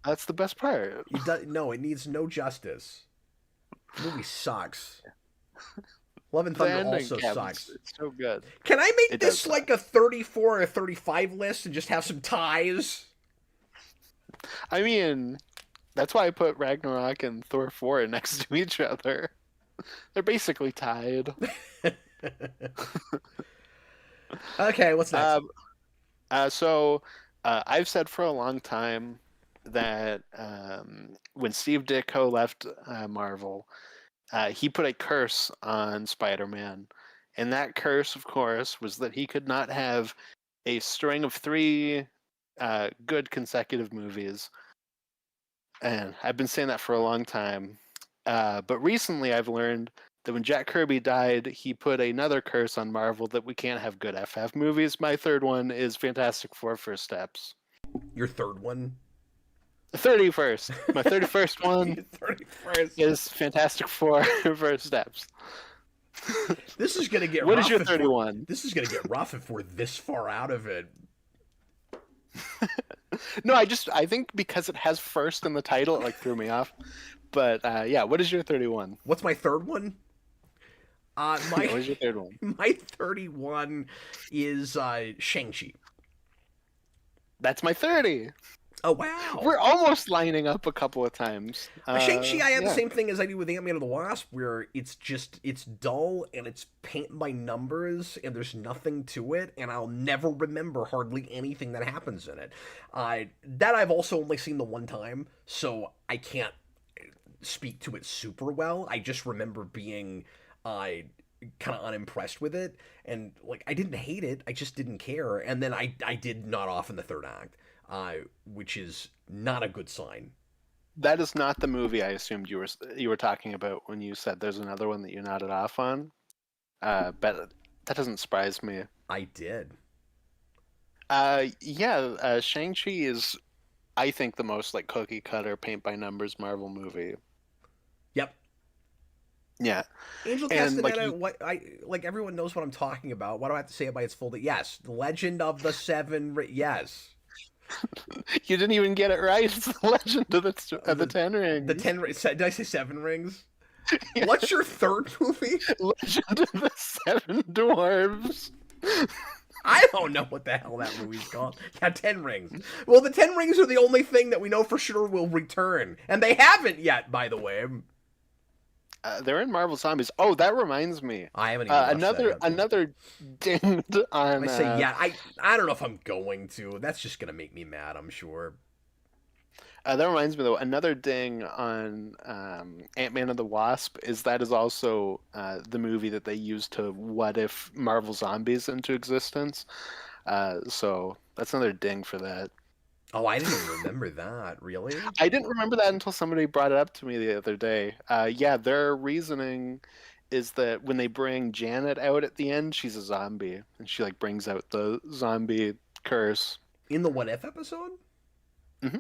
That's the best part. No, it needs no justice. The movie sucks. Love and Thunder also sucks. It's so good. Can I make this like a 34 or 35 list and just have some ties? I mean, that's why I put Ragnarok and Thor 4 next to each other. They're basically tied. Okay, what's next? So I've said for a long time that when Steve Ditko left Marvel, he put a curse on Spider-Man. And that curse, of course, was that he could not have a string of 3 good consecutive movies. And I've been saying that for a long time. But recently I've learned that when Jack Kirby died, he put another curse on Marvel that we can't have good FF movies. My third one is Fantastic Four First Steps. Your third one? 31st. My 31st one 31st. is Fantastic Four First Steps. This is gonna get What rough. Is your 31? This is gonna get rough if we're this far out of it. No, I think because it has first in the title, it like threw me off. But yeah, what is your 31? What's my third one? What is your third one? My 31 is Shang-Chi. That's my 30. Oh wow! We're almost lining up a couple of times. Shang-Chi, I have the same thing as I do with Ant-Man and the Wasp, where it's dull and it's paint by numbers and there's nothing to it, and I'll never remember hardly anything that happens in it. That I've also only seen the one time, so I can't speak to it super well. I just remember being kind of unimpressed with it, and like I didn't hate it, I just didn't care, and then I did nod off in the third act. Which is not a good sign. That is not the movie I assumed you were talking about when you said there's another one that you nodded off on. But that doesn't surprise me. I did. Yeah, Shang-Chi is, I think, the most like cookie cutter, paint by numbers Marvel movie. Yep. Yeah. Angel Castaneda, like everyone knows what I'm talking about. Why do I have to say it by its full name? Yes, The Legend of the Seven. Yes. You didn't even get it right. It's The Legend of the Ten Rings. The 10 rings. Did I say 7 rings? Yeah. What's your third movie? Legend of the Seven Dwarves. I don't know what the hell that movie's called. Yeah, 10 rings. Well, the 10 rings are the only thing that we know for sure will return. And they haven't yet, by the way. They're in Marvel Zombies. Oh, that reminds me. I haven't even another dinged on. I say yeah. I don't know if I'm going to. That's just gonna make me mad, I'm sure. That reminds me though. Another ding on Ant-Man and the Wasp is also the movie that they used to what if Marvel Zombies into existence. So that's another ding for that. Oh, I didn't even remember that. Really? I didn't remember that until somebody brought it up to me the other day. Yeah, their reasoning is that when they bring Janet out at the end, she's a zombie, and she like brings out the zombie curse. In the What If episode? Mm-hmm.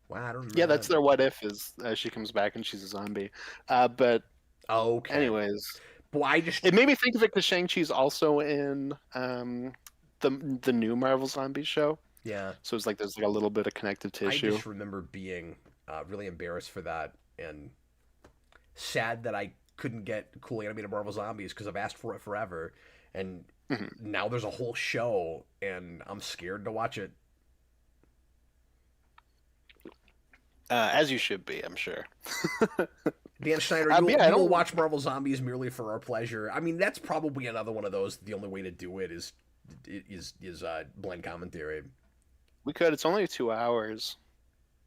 Wow, I don't remember. Yeah, that's their what if is she comes back and she's a zombie. But okay. Anyways, boy, it made me think of it because Shang-Chi's also in the new Marvel Zombies show. Yeah. So it's like there's like a little bit of connective tissue. I just remember being really embarrassed for that and sad that I couldn't get cool animated Marvel Zombies because I've asked for it forever, and now there's a whole show and I'm scared to watch it. As you should be, I'm sure. Dan Schneider, you'll watch Marvel Zombies merely for our pleasure. I mean, that's probably another one of those. The only way to do it is blind commentary. We could. It's only 2 hours.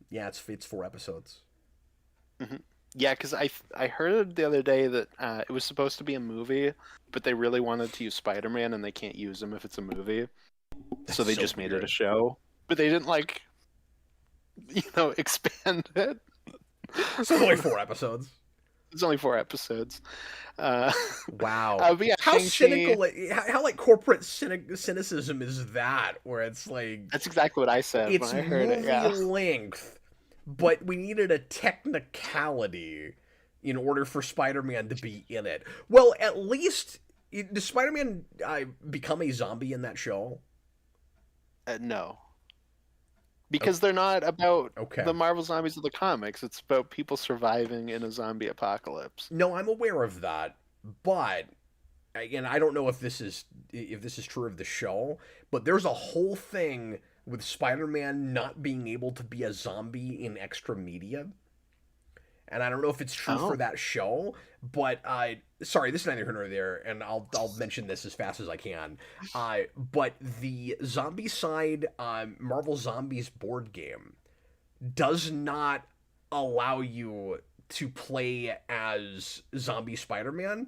Yeah, it's 4 episodes. Mm-hmm. Yeah, because I heard the other day that it was supposed to be a movie, but they really wanted to use Spider-Man, and they can't use him if it's a movie. So they just made it a show. But they didn't, expand it. So it's only 4 episodes. It's only 4 episodes. Wow. But yeah, how cynical, how corporate cynicism is that? Where it's like... That's exactly what I said when I heard it, yeah. It's movie length, but we needed a technicality in order for Spider-Man to be in it. Well, at least... Does Spider-Man become a zombie in that show? No. Because they're not about the Marvel Zombies of the comics. It's about people surviving in a zombie apocalypse. No, I'm aware of that, but again, I don't know if this is true of the show, but there's a whole thing with Spider-Man not being able to be a zombie in extra media. And I don't know if it's true for that show, but sorry, this is neither here nor there, and I'll mention this as fast as I can. But the Zombie Side Marvel Zombies board game does not allow you to play as zombie Spider-Man,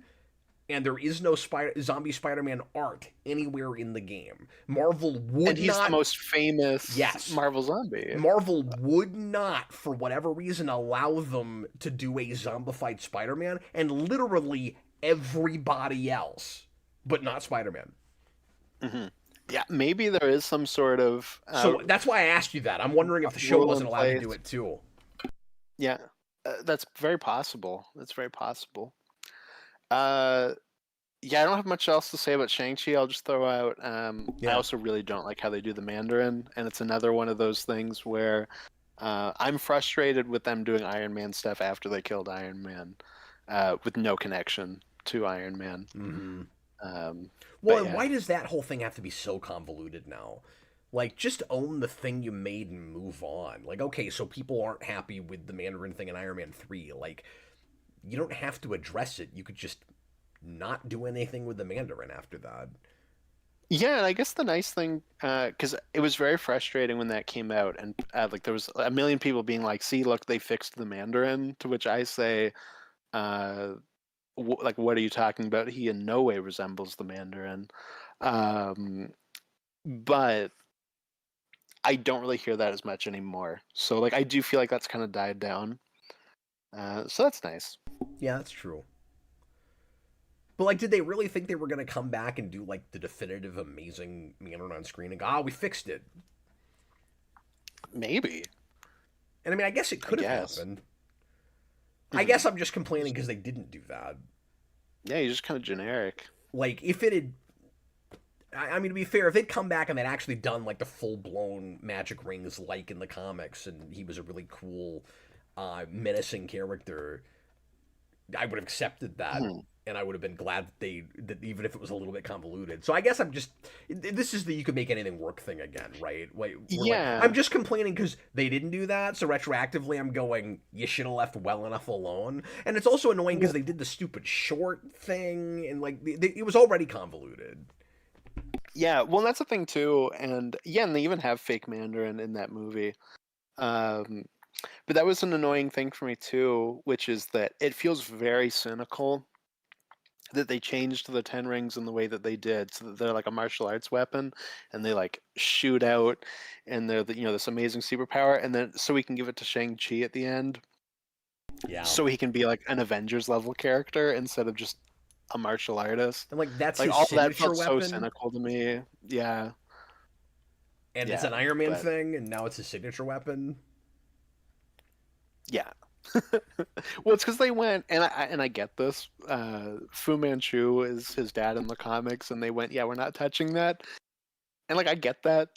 and there is no zombie Spider-Man art anywhere in the game. Marvel And would he's the not. most famous Yes, Marvel zombie. Marvel would not, for whatever reason, allow them to do a zombified Spider-Man, and literally everybody else, but not Spider-Man. Hmm. Yeah, maybe there is some sort of So that's why I asked you that. I'm wondering if the show rule in wasn't allowed to place. do it too. Yeah, that's very possible. That's very possible. Uh, yeah, I don't have much else to say about Shang-Chi. I'll just throw out. I Yeah. also really don't like how they do the Mandarin, and it's another one of those things where I'm frustrated with them doing Iron Man stuff after they killed Iron Man, with no connection to Iron Man. Mm-hmm. Um, Well, but and yeah, why does that whole thing have to be so convoluted now? Like, just own the thing you made and move on. Like, okay, so people aren't happy with the Mandarin thing in Iron Man 3. Like, you don't have to address it. You could just not do anything with the Mandarin after that. yeah, and I guess the nice thing, because it was very frustrating when that came out, and like there was a million people being like, "See, look, they fixed the Mandarin," to which I say, uh, like, what are you talking about? He in no way resembles the Mandarin. Um, but I don't really hear that as much anymore. So like I do feel like that's kind of died down. So that's nice. Yeah, that's true. But, like, did they really think they were going to come back and do, like, the definitive amazing Mandarin on screen and go, we fixed it? Maybe, And I mean, I guess it I could have guess. happened. I Mhm. guess I'm just complaining because they didn't do that. Yeah, he's just kind of generic. Like, if it had, I mean, to be fair, if they'd come back and they'd actually done like the full blown magic rings like in the comics, and he was a really cool, menacing character, I would have accepted that, Mhm. and I would have been glad that even if it was a little bit convoluted. So I guess I'm just this is the you could make anything work thing again, right? Wait, we're like I'm Yeah. just complaining because they didn't do that. So retroactively, I'm going, you should have left well enough alone. And it's also annoying because Well, they did the stupid short thing, and like it was already convoluted. yeah. Well, that's the thing too. And yeah, and they even have fake Mandarin in that movie. Um, but that was an annoying thing for me too, which is that it feels very cynical that they changed the Ten Rings in the way that they did, so that they're like a martial arts weapon, and they like shoot out, and they're this amazing superpower, and then so we can give it to Shang-Chi at the end, Yeah, so he can be like an Avengers level character instead of just a martial artist. and like that's Like his all that signature felt so weapon, cynical to me. Yeah, and it's yeah, an Iron Man but thing, and now it's his signature weapon. yeah. Well, it's because they went, and I get this. Fu Manchu is his dad in the comics, and they went, yeah, we're not touching that. And like I get that,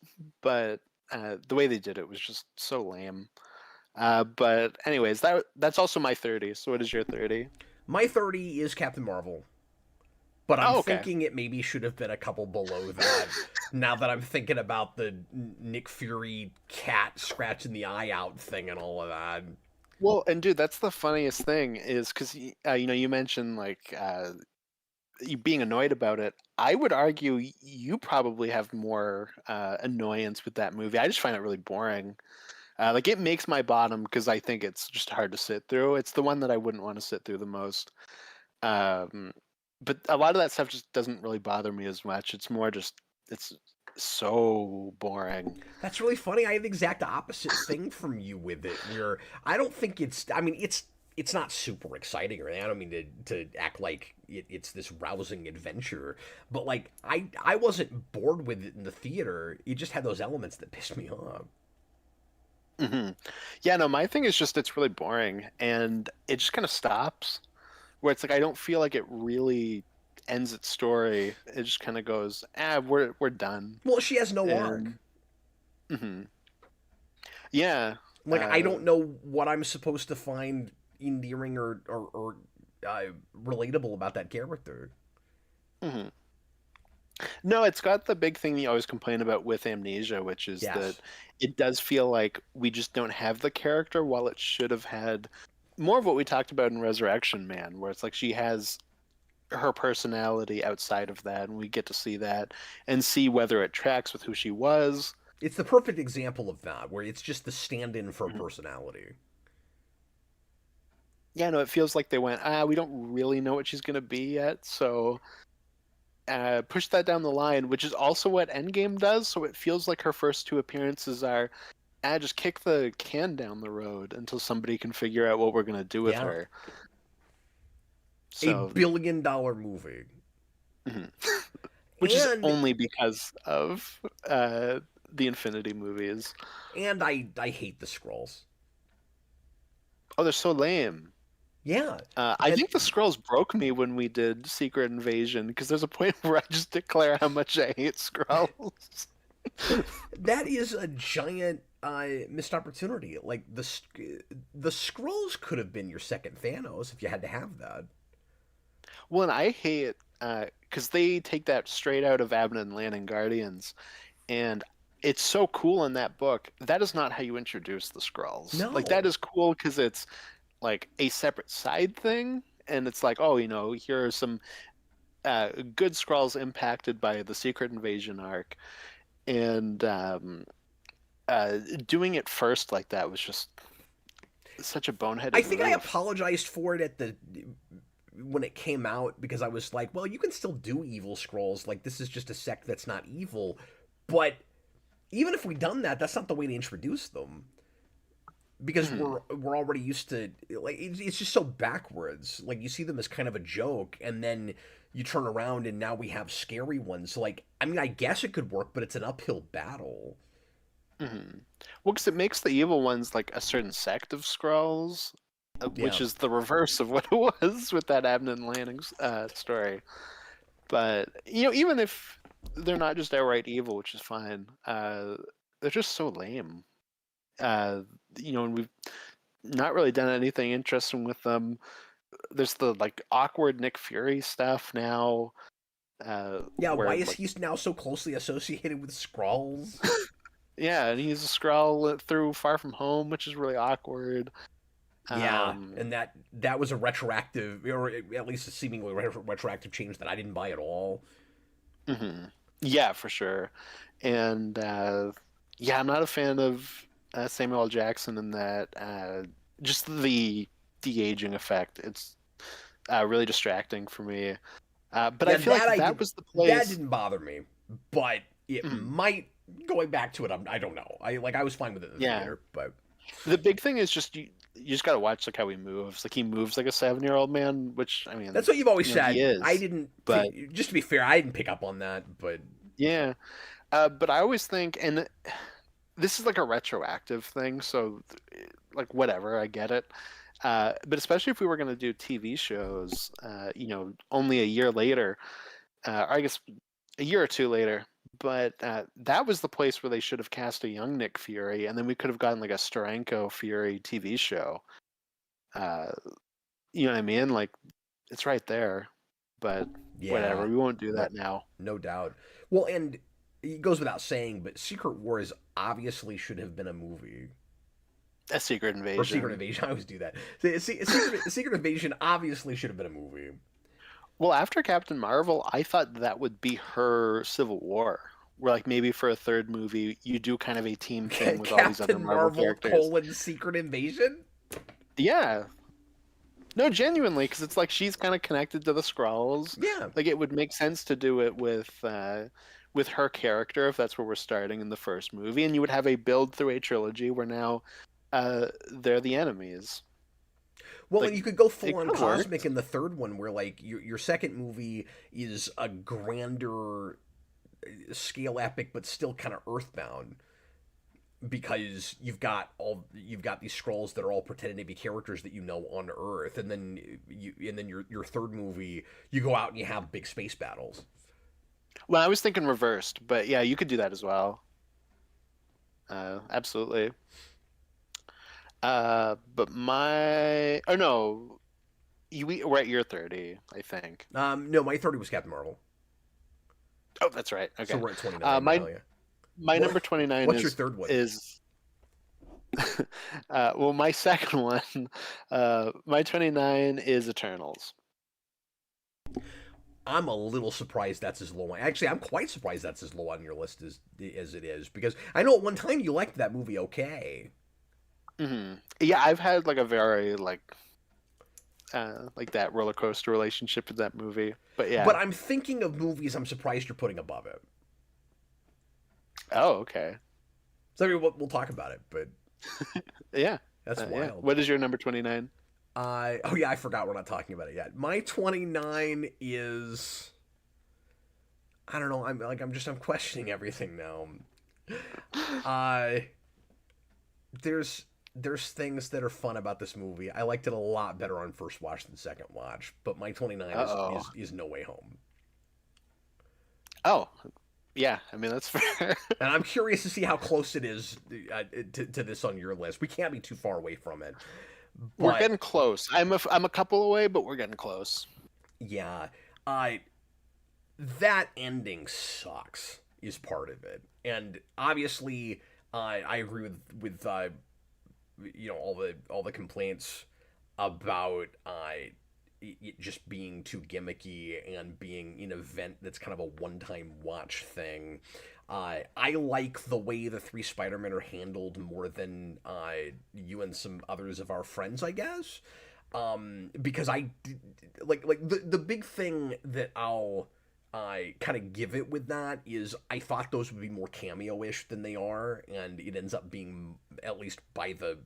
but the way they did it was just so lame. But anyways, that's also my 30. So what is your 30? My 30 is Captain Marvel, but I'm Oh, okay. thinking it maybe should have been a couple below that. Now that I'm thinking about the Nick Fury cat scratching the eye out thing and all of that. Well, and dude, that's the funniest thing is because you mentioned like you being annoyed about it. I would argue you probably have more annoyance with that movie. I just find it really boring. Like it makes my bottom because I think it's just hard to sit through. It's the one that I wouldn't want to sit through the most. Um, but a lot of that stuff just doesn't really bother me as much. It's more just it's so boring. That's really funny. I have the exact opposite thing from you with it, where I don't think it's. I mean, it's not super exciting or anything. I don't mean to act like it's this rousing adventure, but like I wasn't bored with it in the theater. It just had those elements that pissed me off. Hmm. Yeah, no, my thing is just it's really boring and it just kind of stops where it's like I don't feel like it really ends its story. It just kind of goes, we're done. Well, she has no arc. And mhm. Yeah, Like I uh, don't know what I'm supposed to find endearing or relatable about that character. mhm. No, it's got the big thing you always complain about with Amnesia, which is that Yes. it does feel like we just don't have the character while it should have had more of what we talked about in Resurrection Man, where it's like she has her personality outside of that, and we get to see that and see whether it tracks with who she was, It's the perfect example of that, where it's just the stand-in for Mhm. personality. Yeah, no, it feels like they went, we don't really know what she's gonna be yet, so push that down the line, which is also what Endgame does. So it feels like her first two appearances are, just kick the can down the road until somebody can figure out what we're gonna do with Yeah. her. A So, billion-dollar movie. mhm. Which is And only because of the Infinity movies. I hate the scrolls. Oh, they're so lame. Yeah. I And think the Skrulls broke me when we did Secret Invasion, because there's a point where I just declare how much I hate Skrulls. that is a giant missed opportunity. Like the scrolls could have been your second Thanos if you had to have that. Well, and I hate because they take that straight out of Abnett and Lanning Guardians, and it's so cool in that book. That is not how you introduce the Skrulls. Like that No. is cool because it's like a separate side thing, and it's like, oh, here are some good Skrulls impacted by the Secret Invasion arc, and doing it first like that was just such a I boneheaded think I move. apologized for it at the when it came out because I was like, well, you can still do evil scrolls. Like this is just a sect that's not evil. But even if we done that, that's not the way to introduce them. Because Mhm. we're already used to like it's just so backwards. Like you see them as kind of a joke, and then you turn around and now we have scary ones. Like I mean, I guess it could work, but it's an uphill battle. Mhm. Well, because it makes the evil ones like a certain sect of Skrulls, which Yeah, is the reverse of what it was with that Abnett and Lanning story. But even if they're not just outright evil, which is fine, they're just so lame. Uh, and we've not really done anything interesting with them. There's the like awkward Nick Fury stuff now, yeah. Why where is like he now so closely associated with scrolls? yeah, and he's a Skrull through Far From Home, which is really awkward. Yeah, Um, and that was a retroactive, or at least a seemingly retroactive change that I didn't buy at all. mhm. Yeah, for sure. And yeah, I'm not a fan of Samuel L. Jackson in that. Just the de-aging effect. It's really distracting for me. But I Yeah, feel like that I that did. was the That place. didn't bother me, but it Mhm. might going back to it. I don't know. I was fine with it in the Yeah, theater, but the big thing is just you just gotta watch like how he moves. Like he moves like a 7-year-old man, which I that's mean, what you've always he said. I is. didn't. But Just to be fair, I didn't pick up on that, but yeah, but I always think, and this is like a retroactive thing, so like whatever, I get it. But especially if we were going to do TV shows, only a year later, or I guess a year or two later. But that was the place where they should have cast a young Nick Fury, and then we could have gotten like a Steranko Fury TV show. Uh, you know what I mean? Like it's right there. But yeah, whatever, we won't do no, that now. no doubt. Well, and it goes without saying, but Secret Wars obviously should have been a movie. A Secret Or Secret Invasion. Invasion. I always do that. Secret Invasion obviously should have been a movie. Well, after Captain Marvel, I thought that would be her Civil War, where like maybe for a third movie you do kind of a team thing with all these other Captain Marvel Marvel characters. colon Secret Invasion. Yeah, no, genuinely, because it's like she's kind of connected to the Skrulls. Yeah. Like it would make sense to do it with her character if that's where we're starting in the first movie, and you would have a build through a trilogy where now they're the enemies. Well, and Like you could go full it on could have cosmic worked. in the third one, where like your second movie is a grander scale epic, but still kind of earthbound because you've got these scrolls that are all pretending to be characters that you know on Earth, and then your third movie you go out and you have big space battles. Well, I was thinking reversed, but yeah, you could do that as well. Absolutely. But oh no, we're at year 30, I think. No, my 30 was Captain Marvel, Oh, that's right. so Okay. we're at Uh, 29 now. my Yeah. my What number 29 what's your third one? is well, my second one, my 29 is Eternals. I'm a little surprised that's as low. Actually, I'm quite surprised that's as low on your list as it is, because I know at one time you liked that movie. Okay. Yeah, I've had like a very like that roller coaster relationship with that movie. But But yeah. I'm thinking of movies I'm surprised you're putting above it. Oh, okay. So I mean, we'll talk about it, but Yeah. that's Yeah. wild. What is your number 29? Oh yeah, I forgot we're not talking about it yet. My 29 is, I don't know. I'm questioning everything now. Uh there's things that are fun about this movie. I liked it a lot better on first watch than second watch, but my 29 Uh-oh. is No Way Home. Oh, yeah. I mean, that's fair. And I'm curious to see how close it is to this on your list. We can't be too far away from it. We're But getting close. I'm a couple away, but we're getting close. yeah, I that ending sucks is part of it. And obviously I agree with all the complaints about it just being too gimmicky and being an event that's kind of a one-time watch thing. I like the way the three Spider-Men are handled more than you and some others of our friends, I guess. Because I like the big thing that I kind of give it with that is I thought those would be more cameo-ish than they are, and it ends up being, at least by the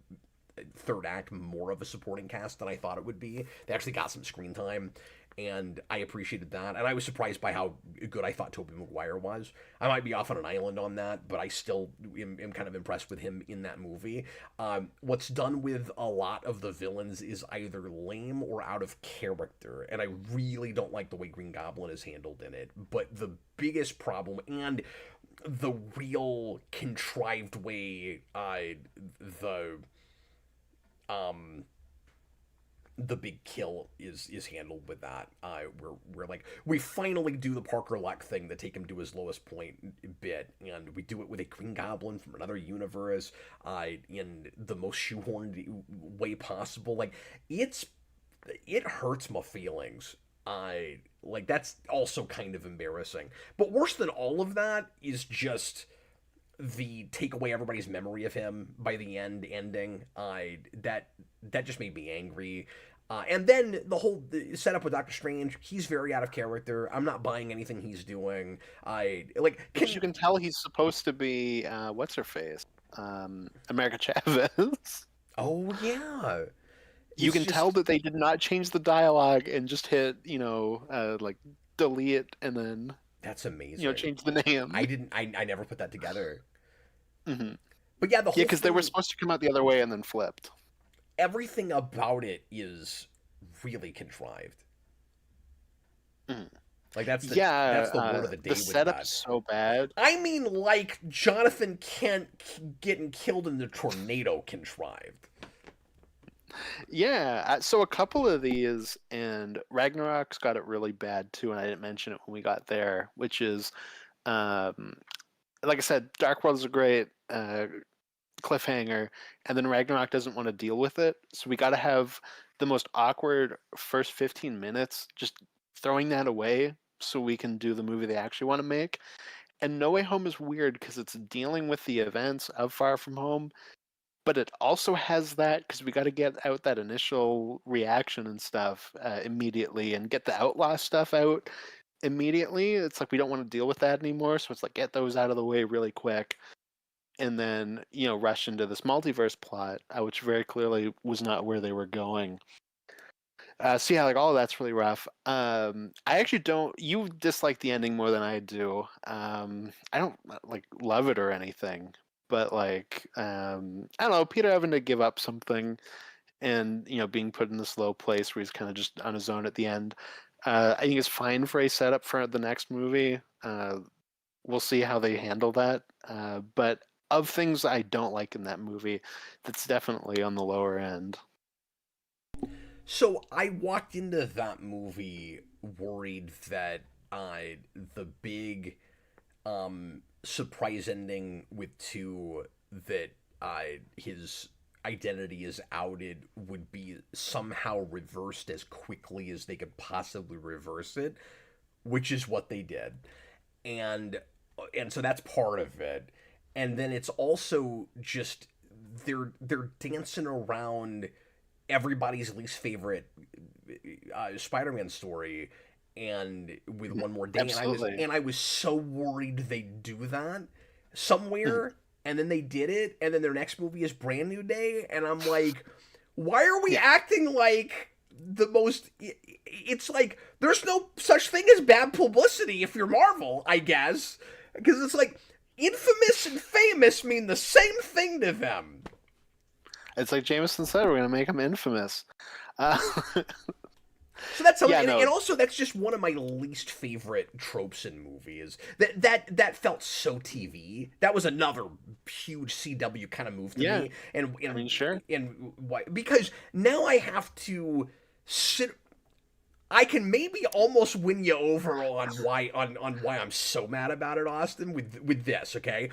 third act, more of a supporting cast than I thought it would be. They actually got some screen time, and I appreciated that. And I was surprised by how good I thought Tobey Maguire was. I might be off on an island on that, but I still am kind of impressed with him in that movie. What's done with a lot of the villains is either lame or out of character, and I really don't like the way Green Goblin is handled in it. But the biggest problem, and the real contrived way um the big kill is handled with that. We're like, we finally do the Parker Luck thing, to take him to his lowest point bit, and we do it with a Green Goblin from another universe, in the most shoehorned way possible. Like, it hurts my feelings. That's also kind of embarrassing. But worse than all of that is just the take away everybody's memory of him by the ending. That just made me angry. And then the whole setup with Doctor Strange, he's very out of character. I'm not buying anything he's doing. Because you can tell he's supposed to be what's her face, America Chavez. Oh yeah, You it's can tell just that they did not change the dialogue and just hit like delete and then that's amazing. change the name. I never put that together. Hmm. But yeah, the Yeah, whole because they were thing, supposed to come out the other way and then flipped. everything about it is really contrived. Mhm. Like that's Yeah, the word of the day the with setup that. is so bad. I mean, like Jonathan Kent getting killed in the tornado contrived. Yeah, so a couple of these, and Ragnarok's got it really bad too, and I didn't mention it when we got there, which is, um, like I said, Dark World is a great cliffhanger, and then Ragnarok doesn't want to deal with it, so we got to have the most awkward first 15 minutes, just throwing that away so we can do the movie they actually want to make. And No Way Home is weird because it's dealing with the events of Far From Home, but it also has that because we got to get out that initial reaction and stuff immediately and get the outlaw stuff out immediately. It's like we don't want to deal with that anymore, so it's like get those out of the way really quick and then rush into this multiverse plot, which very clearly was not where they were going. So yeah, like all of that's really rough. I actually don't. You dislike the ending more than I do. I don't like love it or anything, but I don't know. Peter having to give up something and being put in this low place where he's kind of just on his own at the end. I think it's fine for a setup for the next movie. We'll see how they handle that. But of things I don't like in that movie, that's definitely on the lower end. So I walked into that movie worried that the big surprise ending with two, that his identity is outed, would be somehow reversed as quickly as they could possibly reverse it, which is what they did, and and so that's part of it, and then it's also just they're dancing around everybody's least favorite Spider-Man story, and with one more day, Absolutely. and I was so worried they'd do that Mhm. somewhere, and then they did it, and then their next movie is Brand New Day, and I'm like, why are we Yeah. acting like the most? It's like there's no such thing as bad publicity if you're Marvel, I guess, because it's like infamous and famous mean the same thing to them. It's like Jameson said, we're gonna make him infamous. Uh, So that's something, yeah, no, and also that's just one of my least favorite tropes in movies. That felt so TV. That was another huge CW kind of move to yeah. me, and I mean, sure. why? Because now I have to sit. I can maybe almost win you over on why I'm so mad about it, Austin. With this, okay,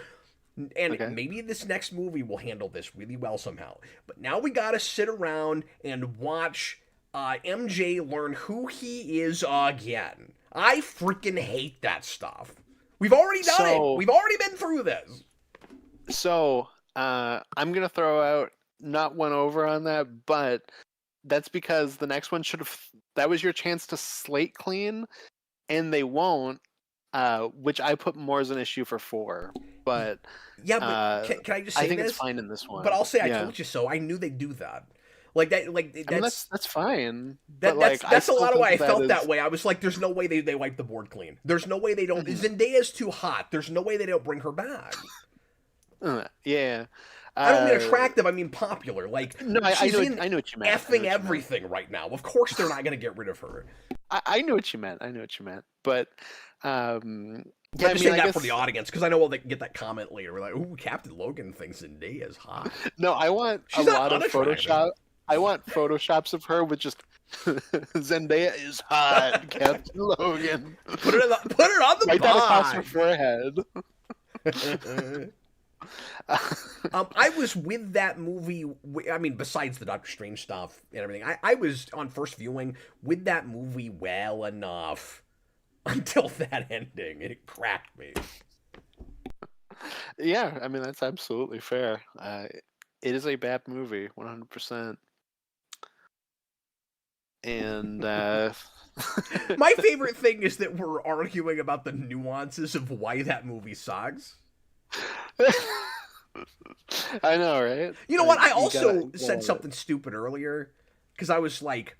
and Okay. maybe this next movie will handle this really well somehow. But now we gotta sit around and watch MJ learn who he is again. I freaking hate that stuff. We've already done it. So, We've already been through this. I'm gonna throw out not one over on that, but that's because the next one should have. That was your chance to slate clean, and they won't. Which I put more as an issue for 4, but Yeah, but uh, can I just I say think it's this? fine in this But one. I'll say I Yeah, told you so. I knew they'd do that. Like that. Like I mean that's fine, but that's like I that's a still lot of why think I of that felt that as way. I was like, there's no way they wipe the board clean. There's no way they don't. Mhm. Zendaya's too hot. There's no way they don't bring her back. Yeah. I don't mean Uh, attractive. I mean popular. Like no, she's in I know what you meant. I know effing what you meant. everything right now. Of course they're not gonna get rid of her. I know what you meant. I know what you meant. But yeah, I'm I just mean, saying I that for the guess audience because I know we'll get that comment later. We're like, "Ooh, Captain Logan thinks Zendaya is hot. no. I want a She's not lot of unattractive." Photoshop. I want photoshops of her with just Zendaya is hot, Captain Logan, Put it on the right that across her bond. forehead. I was with that movie. I mean, besides the Doctor Strange stuff and everything, I was on first viewing with that movie well enough until that ending. It cracked me. Yeah, I mean that's absolutely fair. It is a bad movie, 100%. And My favorite thing is that we're arguing about the nuances of why that movie sucks. I know, right? You know what? I You also gotta said love it. something stupid earlier because I was like,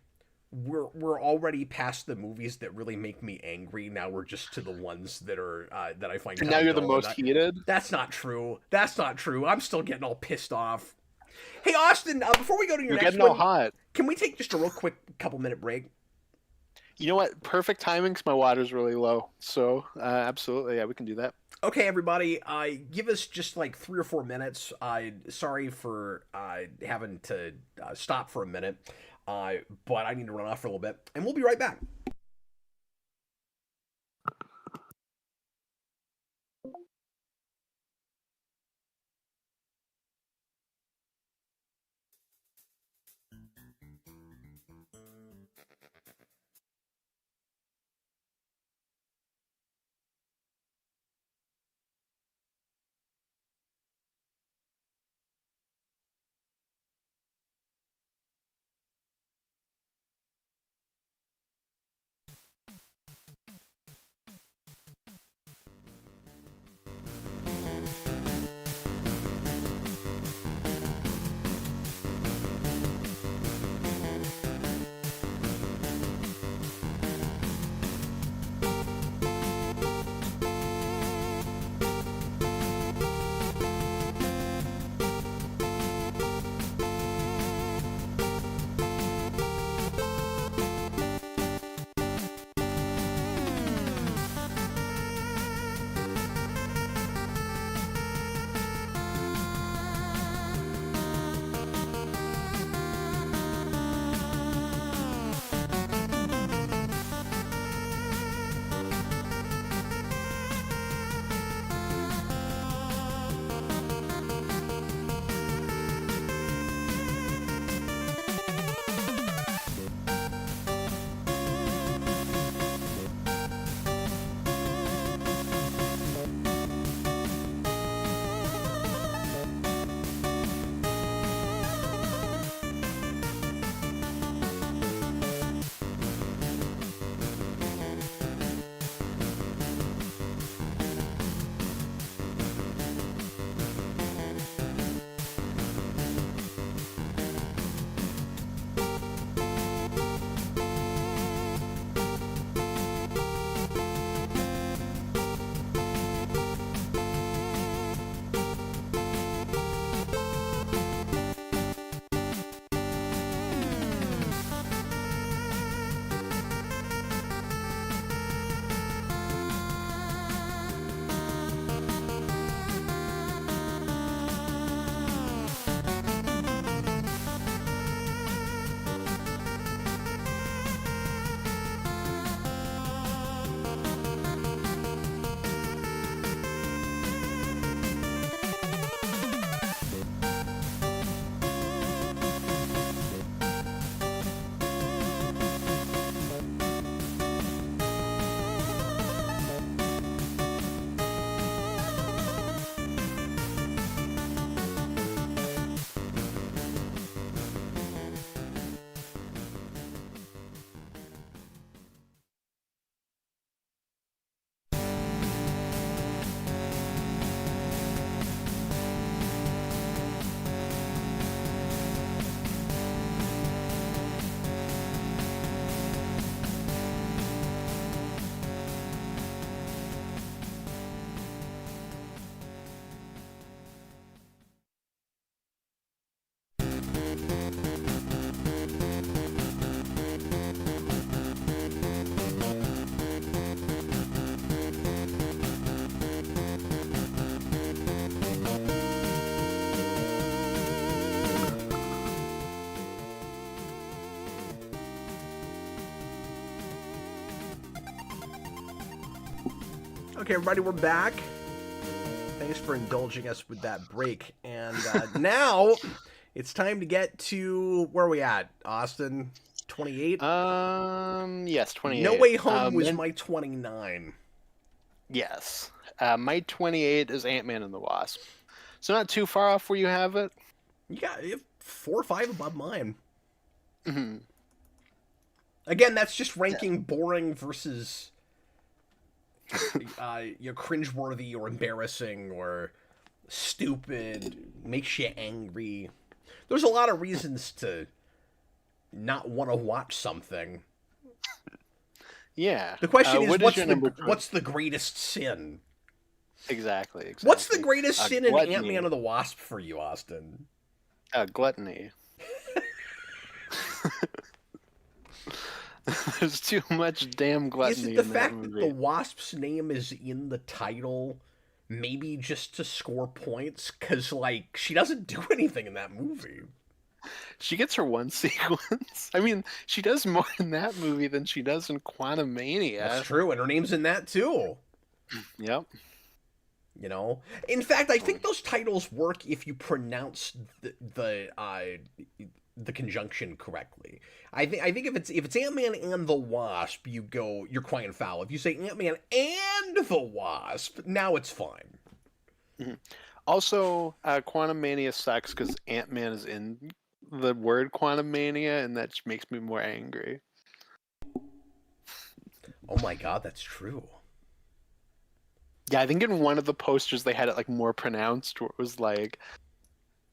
we're already past the movies that really make me angry. Now we're just to the ones that are that I find And kind now of you're the dull. And most heated. that's not true. That's not true. I'm still getting all pissed off. Hey Austin, before we go to your You're next getting all one, hot. can we take just a real quick couple minute break? You know what? Perfect timing 'cause my water's really low. So absolutely, yeah, we can do that. Okay, everybody, give us just like 3 or 4 minutes. Sorry for having to stop for a minute, but I need to run off for a little bit, and we'll be right back. Okay, everybody, we're back. Thanks for indulging us with that break. And now it's time to get to where are we at, Austin? 28? Yes, No 28. Way Home was my 29. Yes. My 28 is Ant-Man and the Wasp. So not too far off where you have it. You got 4 or 5 above mine. Mm-hmm. Again, that's just ranking boring versus cringeworthy or embarrassing or stupid, makes you angry. There's a lot of reasons to not want to watch something. Yeah. The question is, your what's the greatest sin? Exactly. What's the greatest sin in gluttony. Ant-Man and the Wasp for you, Austin? Gluttony. There's too much damn gluttony Is it the in fact that that the Wasp's name is in the title maybe just to score points? Because, like, she doesn't do anything in that movie. She gets her one sequence. I mean, she does more in that movie than she does in Quantumania. That's true, and her name's in that, too. Yep. You know? In fact, I think those titles work if you pronounce the conjunction correctly. I think if it's Ant-Man and the Wasp, you're crying foul. If you say Ant-Man and the Wasp, now it's fine. Mm-hmm. Also, Quantumania sucks because Ant-Man is in the word Quantumania, and that just makes me more angry. Oh my god, that's true. Yeah, I think in one of the posters they had it like more pronounced, where it was like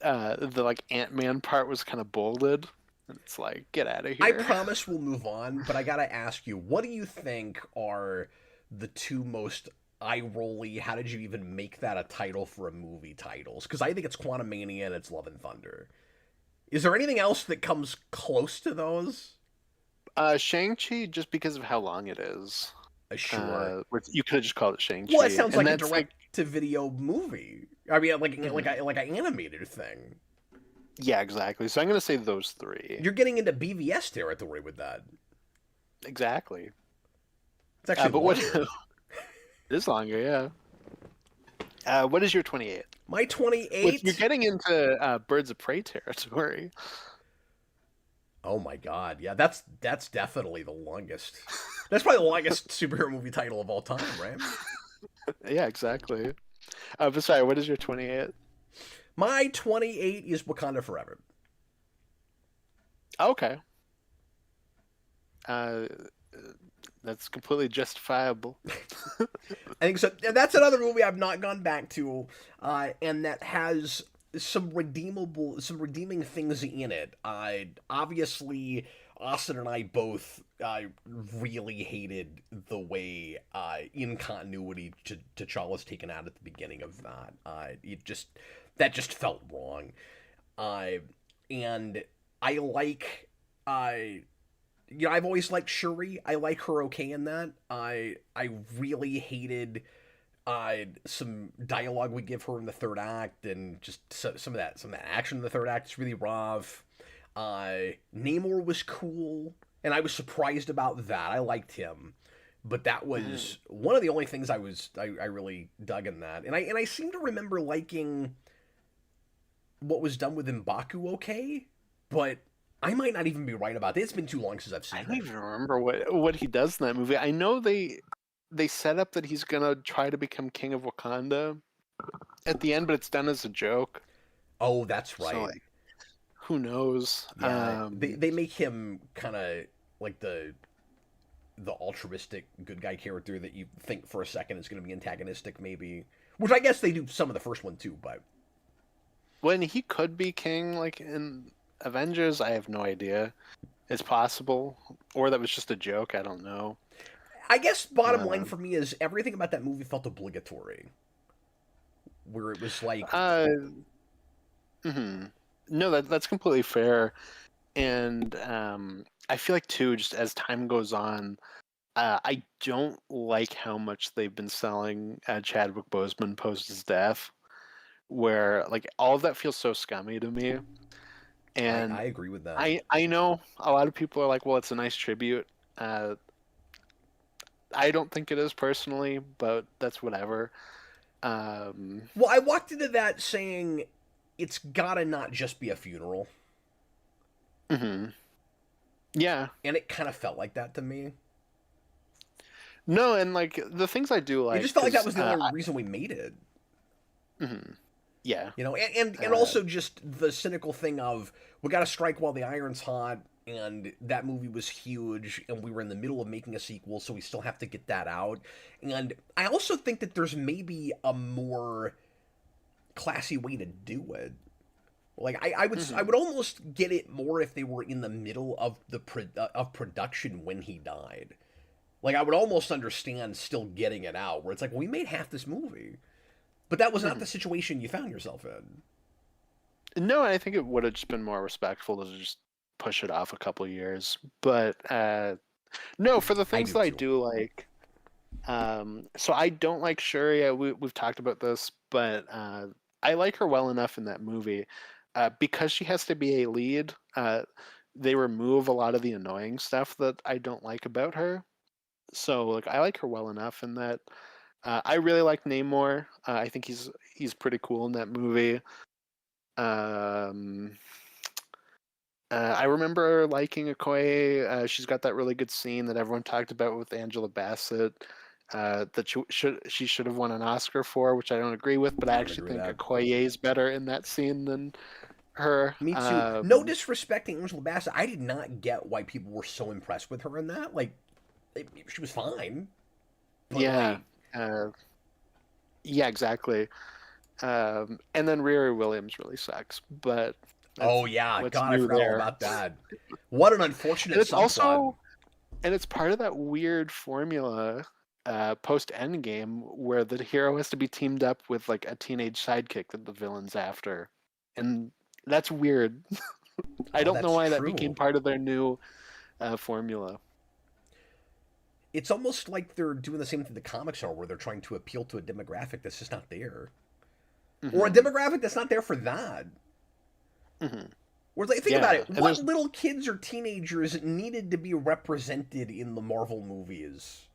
the like Ant-Man part was kind of bolded. And it's like, get out of here. I promise we'll move on, but I gotta ask you, what do you think are the two most eye-rolly, how did you even make that a title for a movie titles? Because I think it's Quantumania and it's Love and Thunder. Is there anything else that comes close to those? Shang-Chi, just because of how long it is. Sure. You could have just called it Shang-Chi. Well, it sounds like a direct-to-video movie. I mean, like an animated thing. Yeah, exactly. So I'm going to say those three. You're getting into BVS territory with that. Exactly. It's actually but longer. It is longer, yeah. What is your 28? My 28? You're getting into Birds of Prey territory. Oh my god, yeah, that's definitely the longest. That's probably the longest superhero movie title of all time, right? Yeah, exactly. But sorry, what is your 28? My 28 is Wakanda Forever. Okay. That's completely justifiable. I think so. That's another movie I've not gone back to, and that has some redeeming things in it. Obviously, Austin and I both really hated the way in continuity T'Challa's taken out at the beginning of that. That just felt wrong. And I like I've always liked Shuri. I like her okay in that. I really hated some dialogue we give her in the third act, and just some of that action in the third act is really rough. Namor was cool, and I was surprised about that. I liked him, but that was one of the only things I really dug in that. And I seem to remember liking what was done with M'Baku okay, but I might not even be right about it. It's been too long since I've seen it. I don't even remember what he does in that movie. I know they set up that he's gonna try to become king of Wakanda at the end, but it's done as a joke. Oh, that's right. So, like, who knows? Yeah, they make him kind of like the altruistic good guy character that you think for a second is going to be antagonistic, maybe. Which I guess they do some of the first one too, but when he could be king, like in Avengers, I have no idea. It's possible, or that was just a joke. I don't know. I guess bottom line for me is everything about that movie felt obligatory, where it was like, no, that's completely fair, and I feel like too, just as time goes on, I don't like how much they've been selling Chadwick Boseman post his death, where like all of that feels so scummy to me. And I agree with that. I know a lot of people are like, well, it's a nice tribute. I don't think it is personally, but that's whatever. Well, I walked into that saying it's gotta not just be a funeral. hmm Yeah. And it kind of felt like that to me. No, and like the things I do It like, just felt like that because was the only reason we made it. yeah, You know, and also just the cynical thing of we got to strike while the iron's hot, and that movie was huge, and we were in the middle of making a sequel, so we still have to get that out. And I also think that there's maybe a more classy way to do it. Like I would almost get it more if they were in the middle of of production when he died. Like I would almost understand still getting it out, where it's like, well, we made half this movie. But that was not the situation you found yourself in. No, I think it would have just been more respectful to just push it off a couple years. But no, for the things that I do like, so I don't like Shuri. We've talked about this, but I like her well enough in that movie because she has to be a lead. They remove a lot of the annoying stuff that I don't like about her. So like I like her well enough in that. I really like Namor. I think he's pretty cool in that movie. Um, I remember liking Okoye. She's got that really good scene that everyone talked about with Angela Bassett. That she should have won an Oscar for, which I don't agree with, but I actually think Okoye is better in that scene than her. Me too. No disrespecting Angela Bassett. I did not get why people were so impressed with her in that. Like, she was fine. Yeah. Like... yeah, exactly. And then Riri Williams really sucks, but oh yeah, God, I forgot all about that. What an unfortunate. And it's also, and it's part of that weird formula post Endgame where the hero has to be teamed up with like a teenage sidekick that the villain's after, and that's weird. I don't know why that became part of their new formula. It's almost like they're doing the same thing the comics are, where they're trying to appeal to a demographic that's just not there, or a demographic that's not there for that. Where like, think about it. What little kids or teenagers needed to be represented in the Marvel movies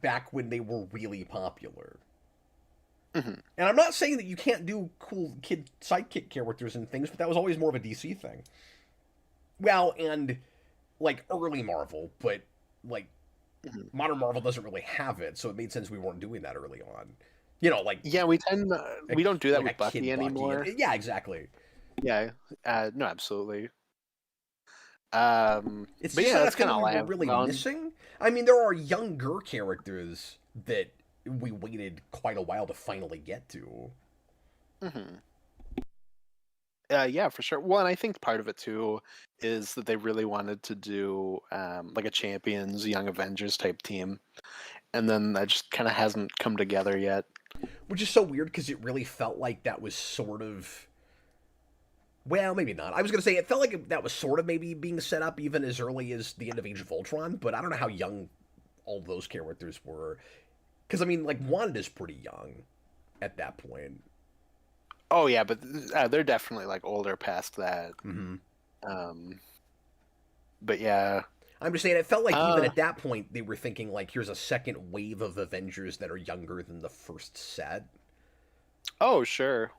back when they were really popular? And I'm not saying that you can't do cool kid sidekick characters and things, but that was always more of a DC thing. Well, and like early Marvel, but like modern Marvel doesn't really have it, so it made sense we weren't doing that early on. You know, like we don't do that with Bucky anymore. Yeah, exactly. Yeah, no, absolutely. It's just that's kind of we're really missing. I mean, there are younger characters that we waited quite a while to finally get to. Yeah, for sure. Well, and I think part of it too is that they really wanted to do like a Champions, Young Avengers type team, and then that just kind of hasn't come together yet. Which is so weird because it really felt like that was sort of. Well, maybe not. I was going to say it felt like that was sort of maybe being set up even as early as the end of Age of Ultron, but I don't know how young all those characters were. Because, I mean, like, Wanda's pretty young at that point. Oh, yeah, but they're definitely, like, older past that. But, yeah. I'm just saying, it felt like even at that point, they were thinking, like, here's a second wave of Avengers that are younger than the first set. Oh, sure.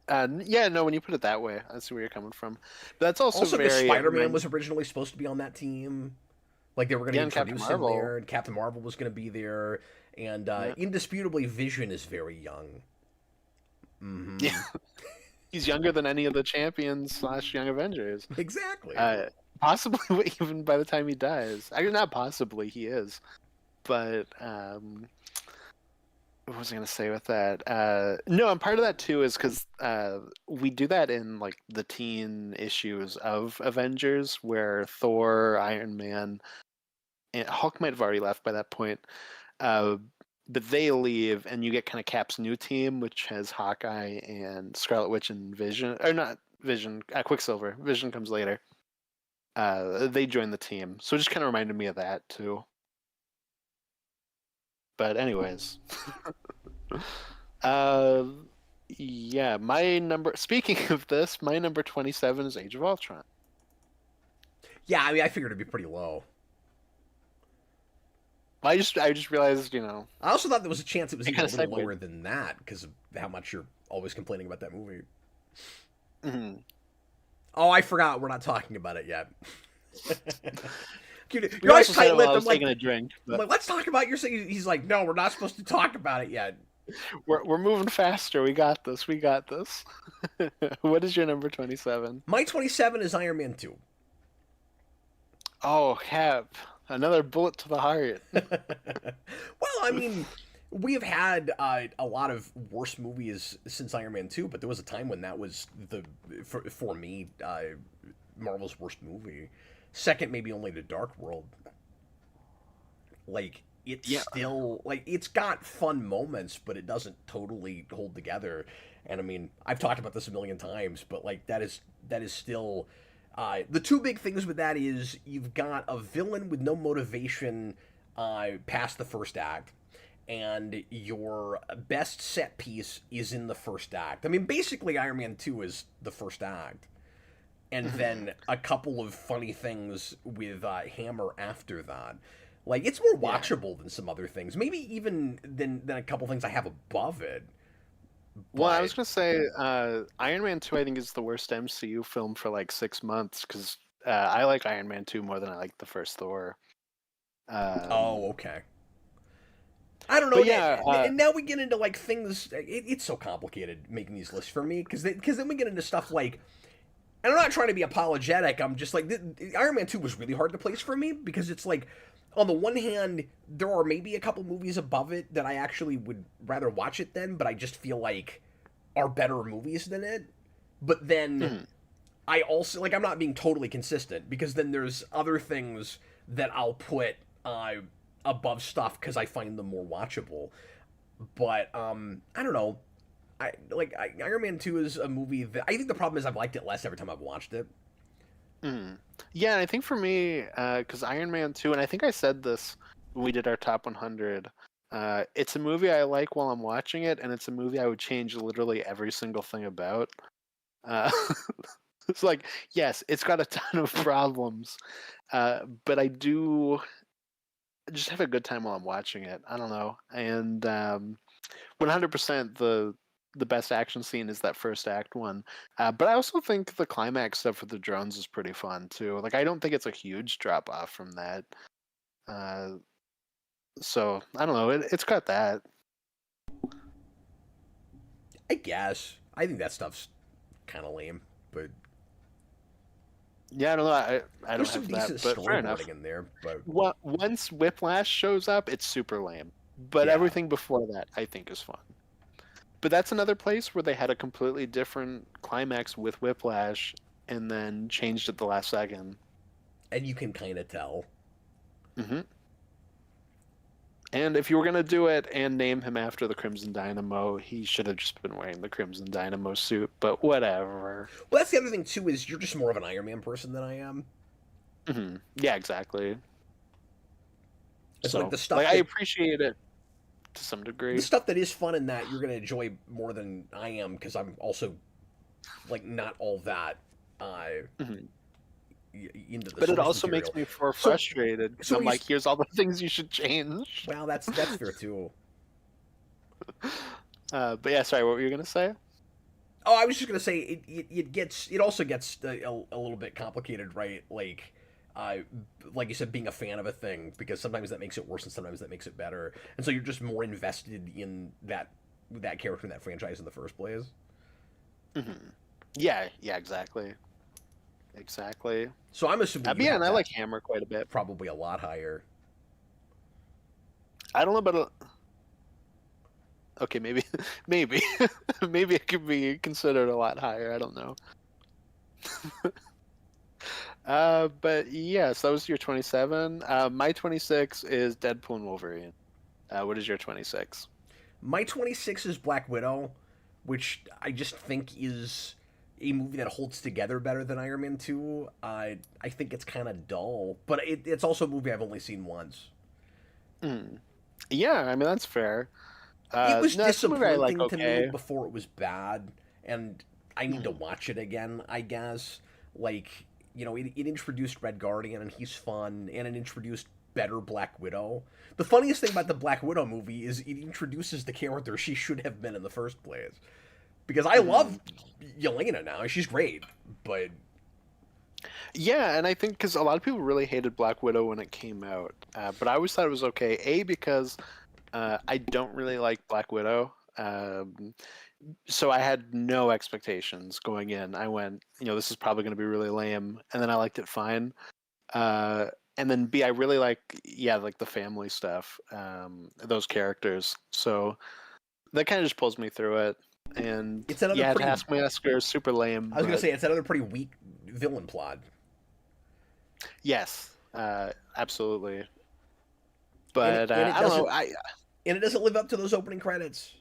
Yeah, no, when you put it that way, I see where you're coming from. But that's also because Spider-Man was originally supposed to be on that team. Like, they were going to introduce him there, and Captain Marvel was going to be there, and indisputably, Vision is very young. Yeah. He's younger than any of the Champions / Young Avengers. Exactly. Possibly even by the time he dies. I mean, not possibly, he is. But, what was I going to say with that? No, and part of that too is because we do that in like the teen issues of Avengers, where Thor, Iron Man, and Hulk might have already left by that point, but they leave, and you get kind of Cap's new team, which has Hawkeye and Scarlet Witch and Vision, or not Vision, Quicksilver. Vision comes later. They join the team, so it just kind of reminded me of that too. But anyways, yeah, my number. Speaking of this, my number 27 is Age of Ultron. Yeah, I mean, I figured it'd be pretty low. I just realized, I also thought there was a chance it was it even a kind of little segued. lower than that because of how much you're always complaining about that movie. Mhm. Oh, I forgot. We're not talking about it yet. We You're always also said it while tight-lipped. I was taking a drink, I'm but like, let's talk about your. He's like, no, we're not supposed to talk about it yet. we're moving faster. We got this. We got this. What is your number 27? My 27 is Iron Man 2. Oh, Cap. Another bullet to the heart. Well, I mean, we have had a lot of worse movies since Iron Man 2, but there was a time when that was for me Marvel's worst movie. Second, maybe only The Dark World. Like it's Yeah. still like it's got fun moments, but it doesn't totally hold together. And I mean, I've talked about this a million times, but like that is still the two big things with that is you've got a villain with no motivation past the first act, and your best set piece is in the first act. I mean, basically, Iron Man 2 is the first act, and then a couple of funny things with Hammer after that. Like, it's more Yeah. watchable than some other things. Maybe even than a couple things I have above it. Well, I But was gonna say, Iron Man 2, I think, is the worst MCU film for like 6 months because I like Iron Man 2 more than I like the first Thor. oh, okay. I don't know. But yeah, And now we get into like things. It's so complicated making these lists for me because then we get into stuff like. And I'm not trying to be apologetic. I'm just like Iron Man 2 was really hard to place for me because it's like on the one hand there are maybe a couple movies above it that I actually would rather watch it than, but I just feel like are better movies than it. But then mhm. I also like I'm not being totally consistent because then there's other things that I'll put above stuff because I find them more watchable. But I don't know. Iron Man 2 is a movie that I think the problem is I've liked it less every time I've watched it. Mhm. Yeah, and I think for me, because Iron Man 2, and I think I said this when we did our top 100, it's a movie I like while I'm watching it, and it's a movie I would change literally every single thing about. Uh, it's like, yes, it's got a ton of problems, but I do just have a good time while I'm watching it. I don't know, and 100% the best action scene is that first act one. But I also think the climax stuff with the drones is pretty fun too. Like I don't think it's a huge drop off from that. Uh, so I don't know. It's got that. I guess. I think that stuff's kind of lame, but Yeah, I don't know. I there's don't some have that, decent but fair enough. storyboarding in there. But Once Whiplash shows up, it's super lame. But yeah, everything before that, I think, is fun. But that's another place where they had a completely different climax with Whiplash and then changed it the last second. and you can kind of tell. hmm And if you were gonna do it and name him after the Crimson Dynamo, he should have just been wearing the Crimson Dynamo suit. But whatever. Well, that's the other thing too is you're just more of an Iron Man person than I am. Yeah, exactly. It's like So, like, I that appreciate it to some the degree. stuff that is fun in that you're gonna enjoy more than I am because I'm also like not all that uh, hmm into the But it source also material. makes me more So frustrated because so I'm when you like, here's all the things you should change. well, that's fair too. But yeah, sorry, what were you gonna say? Oh, I was just gonna say it also gets a little bit complicated, right? Uh, like you said, being a fan of a thing because sometimes that makes it worse and sometimes that makes it better, and so you're just more invested in that character in that franchise in the first place. hmm Yeah, exactly, exactly. So I'm assuming But you yeah, have and I that like Hammer quite a bit. probably a lot higher. I don't know about okay, maybe, maybe, maybe it could be considered a lot higher. I don't know. But yes, that was your 27. My 26 is Deadpool and Wolverine. What is your 26? My 26 is Black Widow, which I just think is a movie that holds together better than Iron Man 2. I think it's kind of dull, but it's also a movie I've only seen once. Mm. Yeah, I mean that's fair. It was No, that's a movie I like. disappointing to me Okay. before it was bad, and I need to Mhm. watch it again, I guess. Like, it introduced Red Guardian, and he's fun, and it introduced better Black Widow. The funniest thing about the Black Widow movie is it introduces the character she should have been in the first place. Because I love Yelena now. She's great. But Yeah, and I think because a lot of people really hated Black Widow when it came out, but I always thought it was okay. A, because I don't really like Black Widow, so I had no expectations going in. I went, this is probably going to be really lame, and then I liked it fine. And then B, I really like the family stuff, those characters. So that kind of just pulls me through it. And it's another Taskmaster is super lame. I was gonna say it's another pretty weak villain plot. Yes, absolutely. But I don't know. And it doesn't live up to those opening credits.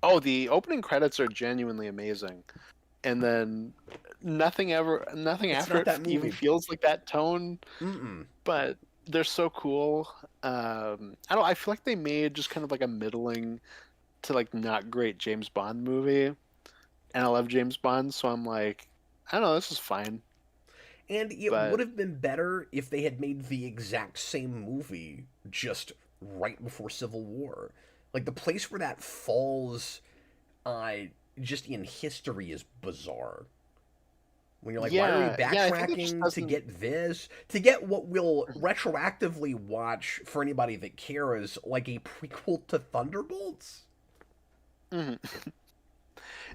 Oh, the opening credits are genuinely amazing, and then nothing after it even feels like that tone. But they're so cool. I don't. I feel like they made just kind of like a middling to like not great James Bond movie, and I love James Bond, so I'm like, I don't know, this is fine. And it would have been better if they had made the exact same movie just right before Civil War. Like, the place where that falls just in history is bizarre. When you're like, why are we backtracking to get this? To get what we'll retroactively watch for anybody that cares, like a prequel to Thunderbolts?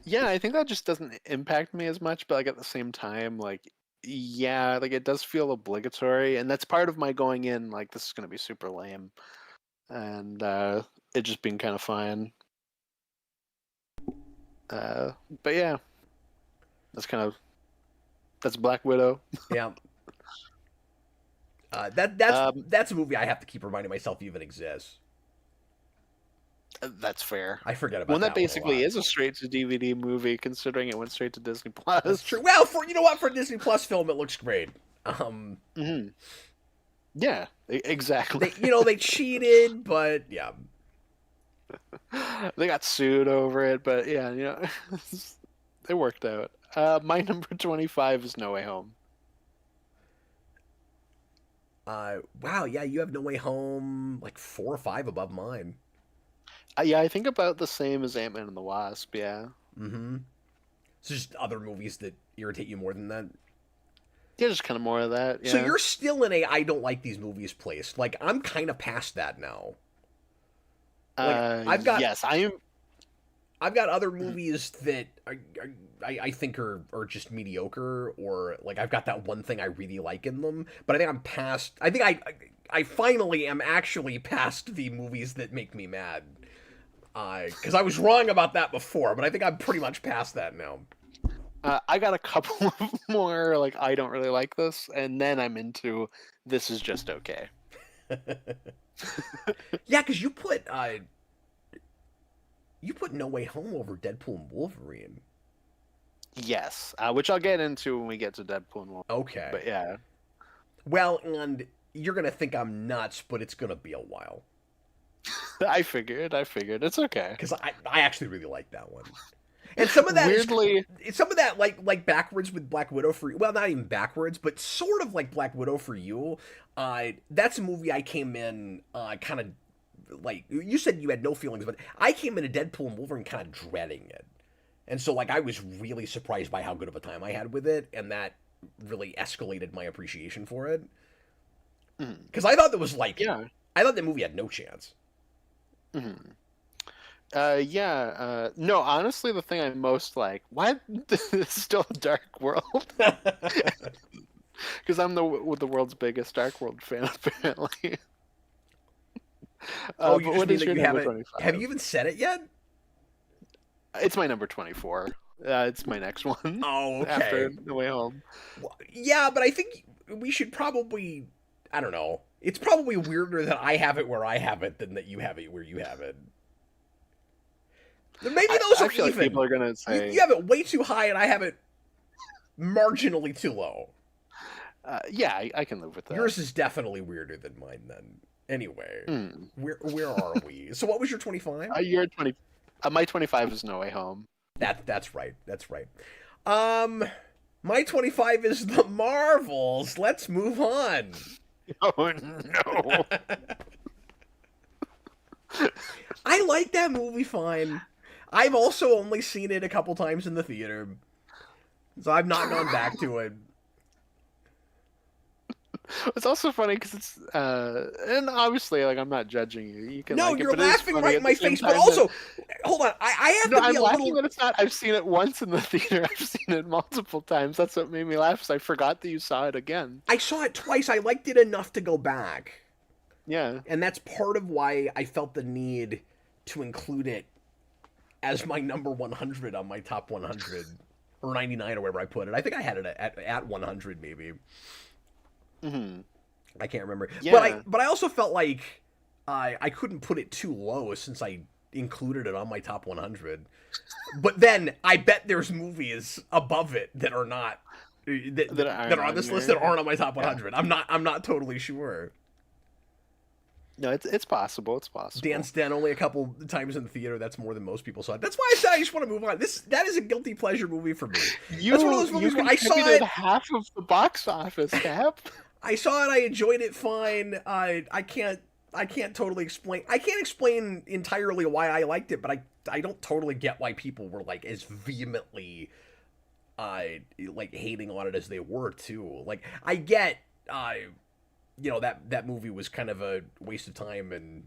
Yeah, I think that just doesn't impact me as much, but like at the same time, like, yeah, like it does feel obligatory, and that's part of my going in like this is gonna be super lame, and it just being kind of fine. But yeah, that's Black Widow. Yeah. That's a movie I have to keep reminding myself even exists. That's fair. I forget about that basically is a straight to DVD movie, considering it went straight to Disney Plus. That's true. Well, for a Disney Plus film, it looks great. Yeah, exactly. They cheated, but yeah, they got sued over it. But yeah, it worked out. My number 25 is No Way Home. Wow, yeah, you have No Way Home like 4 or 5 above mine. Yeah, I think about the same as Ant-Man and the Wasp, yeah. So just other movies that irritate you more than that? Yeah, just kind of more of that, yeah. So you're still in a I don't like these movies place. Like, I'm kind of past that now. Like, yes, I am. I've got other movies that I think are just mediocre, or like I've got that one thing I really like in them, but I think I'm past. I think I finally am actually past the movies that make me mad. Because I was wrong about that before, but I think I'm pretty much past that now. I got a couple of more, like, I don't really like this, and then I'm into this is just okay. Yeah, because you put No Way Home over Deadpool and Wolverine. Yes, which I'll get into when we get to Deadpool and Wolverine. Okay. But yeah. Well, and you're going to think I'm nuts, but it's going to be a while. I figured. It's okay. Because I actually really like that one. And some of that weirdly, some of that like backwards with Black Widow for you. Well, not even backwards, but sort of like Black Widow for you. That's a movie I came in kind of like, you said you had no feelings, but I came into Deadpool and Wolverine kind of dreading it. And so like I was really surprised by how good of a time I had with it, and that really escalated my appreciation for it. Because I thought that was like, I thought the movie had no chance. No, honestly, the thing I most like, why this is still a Dark World? Because I'm the world's biggest Dark World fan, apparently. Oh, you just mean that you haven't? Have you even said it yet? It's my number 24. It's my next one. Oh, okay. After No Way Home. Well, yeah, but I think we should probably, I don't know. It's probably weirder that I have it where I have it than that you have it where you have it. Maybe those are even. Like people are gonna say you have it way too high, and I have it marginally too low. Yeah, I can live with that. Yours is definitely weirder than mine. Then, anyway, where are we? So, what was your 25? You're 20. My 25 is No Way Home. That's right. That's right. My 25 is The Marvels. Let's move on. Oh no! I like that movie fine. I've also only seen it a couple times in the theater, so I've not gone back to it. It's also funny because it's and obviously, like, I'm not judging you. You can No, like it, you're but it is laughing funny right in at the my same face, but time that also, hold on, I have no, to be I'm a laughing little. that it's not. I've seen it once in the theater. I've seen it multiple times. That's what made me laugh. Is I forgot that you saw it again. I saw it twice. I liked it enough to go back, Yeah. and that's part of why I felt the need to include it as my number 100 on my top 100 or 99 or wherever I put it. I think I had it at 100 maybe. Hmm. I can't remember. Yeah. But I also felt like I couldn't put it too low since I included it on my top 100. But then I bet there's movies above it that are not That that aren't are on on this list your. that aren't on my top Yeah. 100. I'm not totally sure. No, it's possible. It's possible. Dan's Den only a couple times in the theater. That's more than most people saw it. That's why I said I just want to move on. That is a guilty pleasure movie for me. That's one of those You movies where I saw contributed it. half of the box office, Cap. I saw it. I enjoyed it fine. I can't totally explain. I can't explain entirely why I liked it, but I don't totally get why people were like as vehemently like hating on it as they were too. Like I get that movie was kind of a waste of time and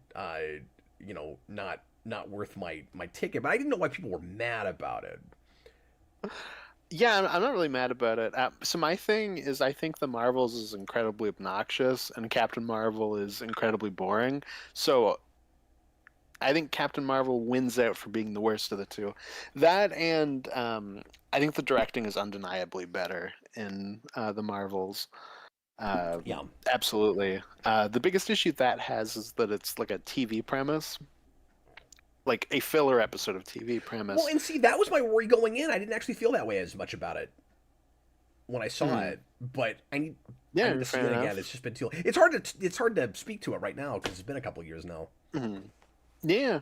not worth my ticket, but I didn't know why people were mad about it. Yeah, I'm not really mad about it. So my thing is, I think the Marvels is incredibly obnoxious, and Captain Marvel is incredibly boring. So I think Captain Marvel wins out for being the worst of the two. That and I think the directing is undeniably better in the Marvels. Yeah. Absolutely. The biggest issue that has is that it's like a TV premise, like a filler episode of TV Well, premise. and see, that was my worry going in. I didn't actually feel that way as much about it when I saw Mhm. it, but I need Yeah, to see fair it enough. again. It's just been too. It's hard to speak to it right now because it's been a couple years now. Mhm. Yeah.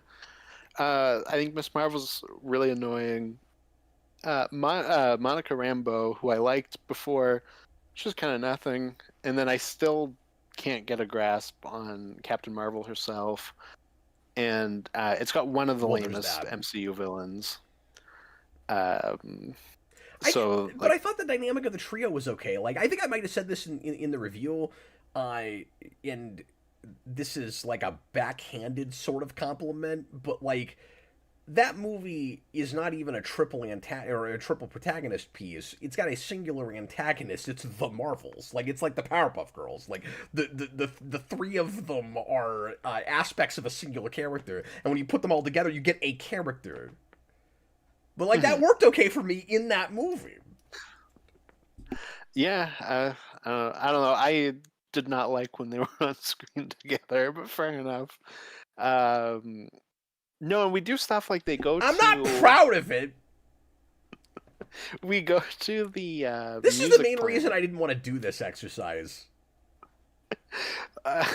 I think Miss Marvel's really annoying. Monica Rambeau, who I liked before, she's kind of nothing, and then I still can't get a grasp on Captain Marvel herself, and it's got one of the Well, there's lamest that. MCU villains. Um, I so but like, I thought the dynamic of the trio was okay. Like I think I might have said this in the review, and this is like a backhanded sort of compliment, but like that movie is not even a or a triple protagonist piece. It's got a singular antagonist. It's the Marvels. Like it's like the Powerpuff Girls. Like the three of them are aspects of a singular character, and when you put them all together, you get a character. But like that mhm. worked okay for me in that movie. Yeah, I don't know. I did not like when they were on screen together, but fair enough. Um, no, and we do stuff like I'm not proud of it. we go to the This is the music main reason planet. I didn't want to do this exercise. Uh,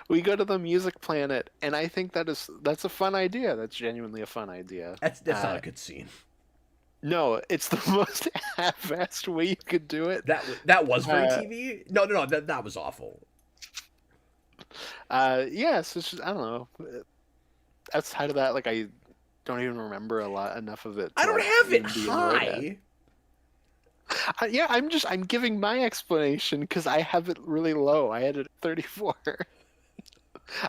we go to the music planet, and I think that's a fun idea. That's genuinely a fun idea. That's not a good scene. No, it's the most half-assed way you could do it. That was very Uh, TV. No, that was awful. yes, it's just, I don't know. Outside of that, like I don't even remember enough of it I to don't like have it even be annoyed at. high. Yeah, I'm giving my explanation because I have it really low. I had it at 34.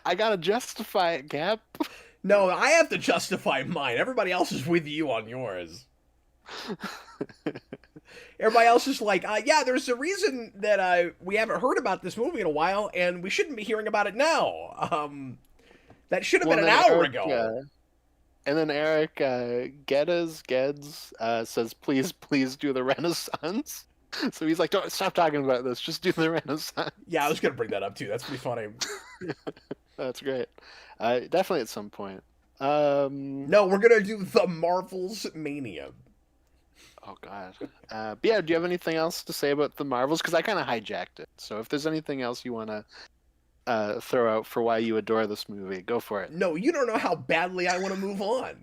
I gotta justify it, Gap. No, I have to justify mine. Everybody else is with you on yours. Everybody else is like, yeah, there's a reason that we haven't heard about this movie in a while, and we shouldn't be hearing about it now. That should have Well, been and an then hour Eric, ago. Geds says, please do the Renaissance. So he's like, don't stop talking about this. Just do the Renaissance. Yeah, I was gonna bring that up too. That's pretty funny. That's great. Definitely at some point. No, we're gonna do the Marvels Mania. Oh God. But yeah, do you have anything else to say about the Marvels? Because I kind of hijacked it. So if there's anything else you want to throw out for why you adore this movie, go for it. No, you don't know how badly I want to move on.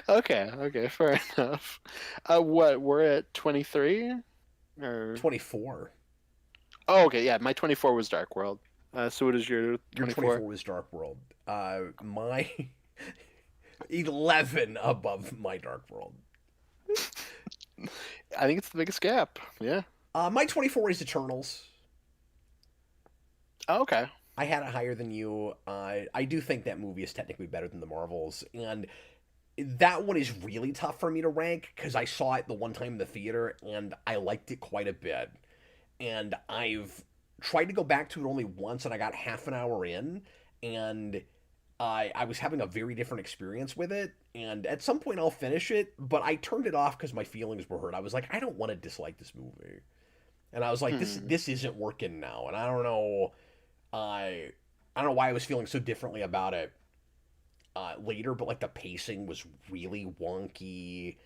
Okay, fair enough. What, we're at 23 or 24. Oh, okay, yeah. My 24 was Dark World. So what is your Your 24? 24 was Dark World. My 11 above my Dark World. I think it's the biggest gap. Yeah. My 24 is Eternals. Oh, okay. I had it higher than you. I do think that movie is technically better than the Marvels, and that one is really tough for me to rank because I saw it the one time in the theater and I liked it quite a bit. And I've tried to go back to it only once, and I got half an hour in, and I was having a very different experience with it. And at some point, I'll finish it, but I turned it off because my feelings were hurt. I was like, I don't want to dislike this movie, and I was like, Hmm. this isn't working now, and I don't know. I don't know why I was feeling so differently about it later, but like the pacing was really wonky.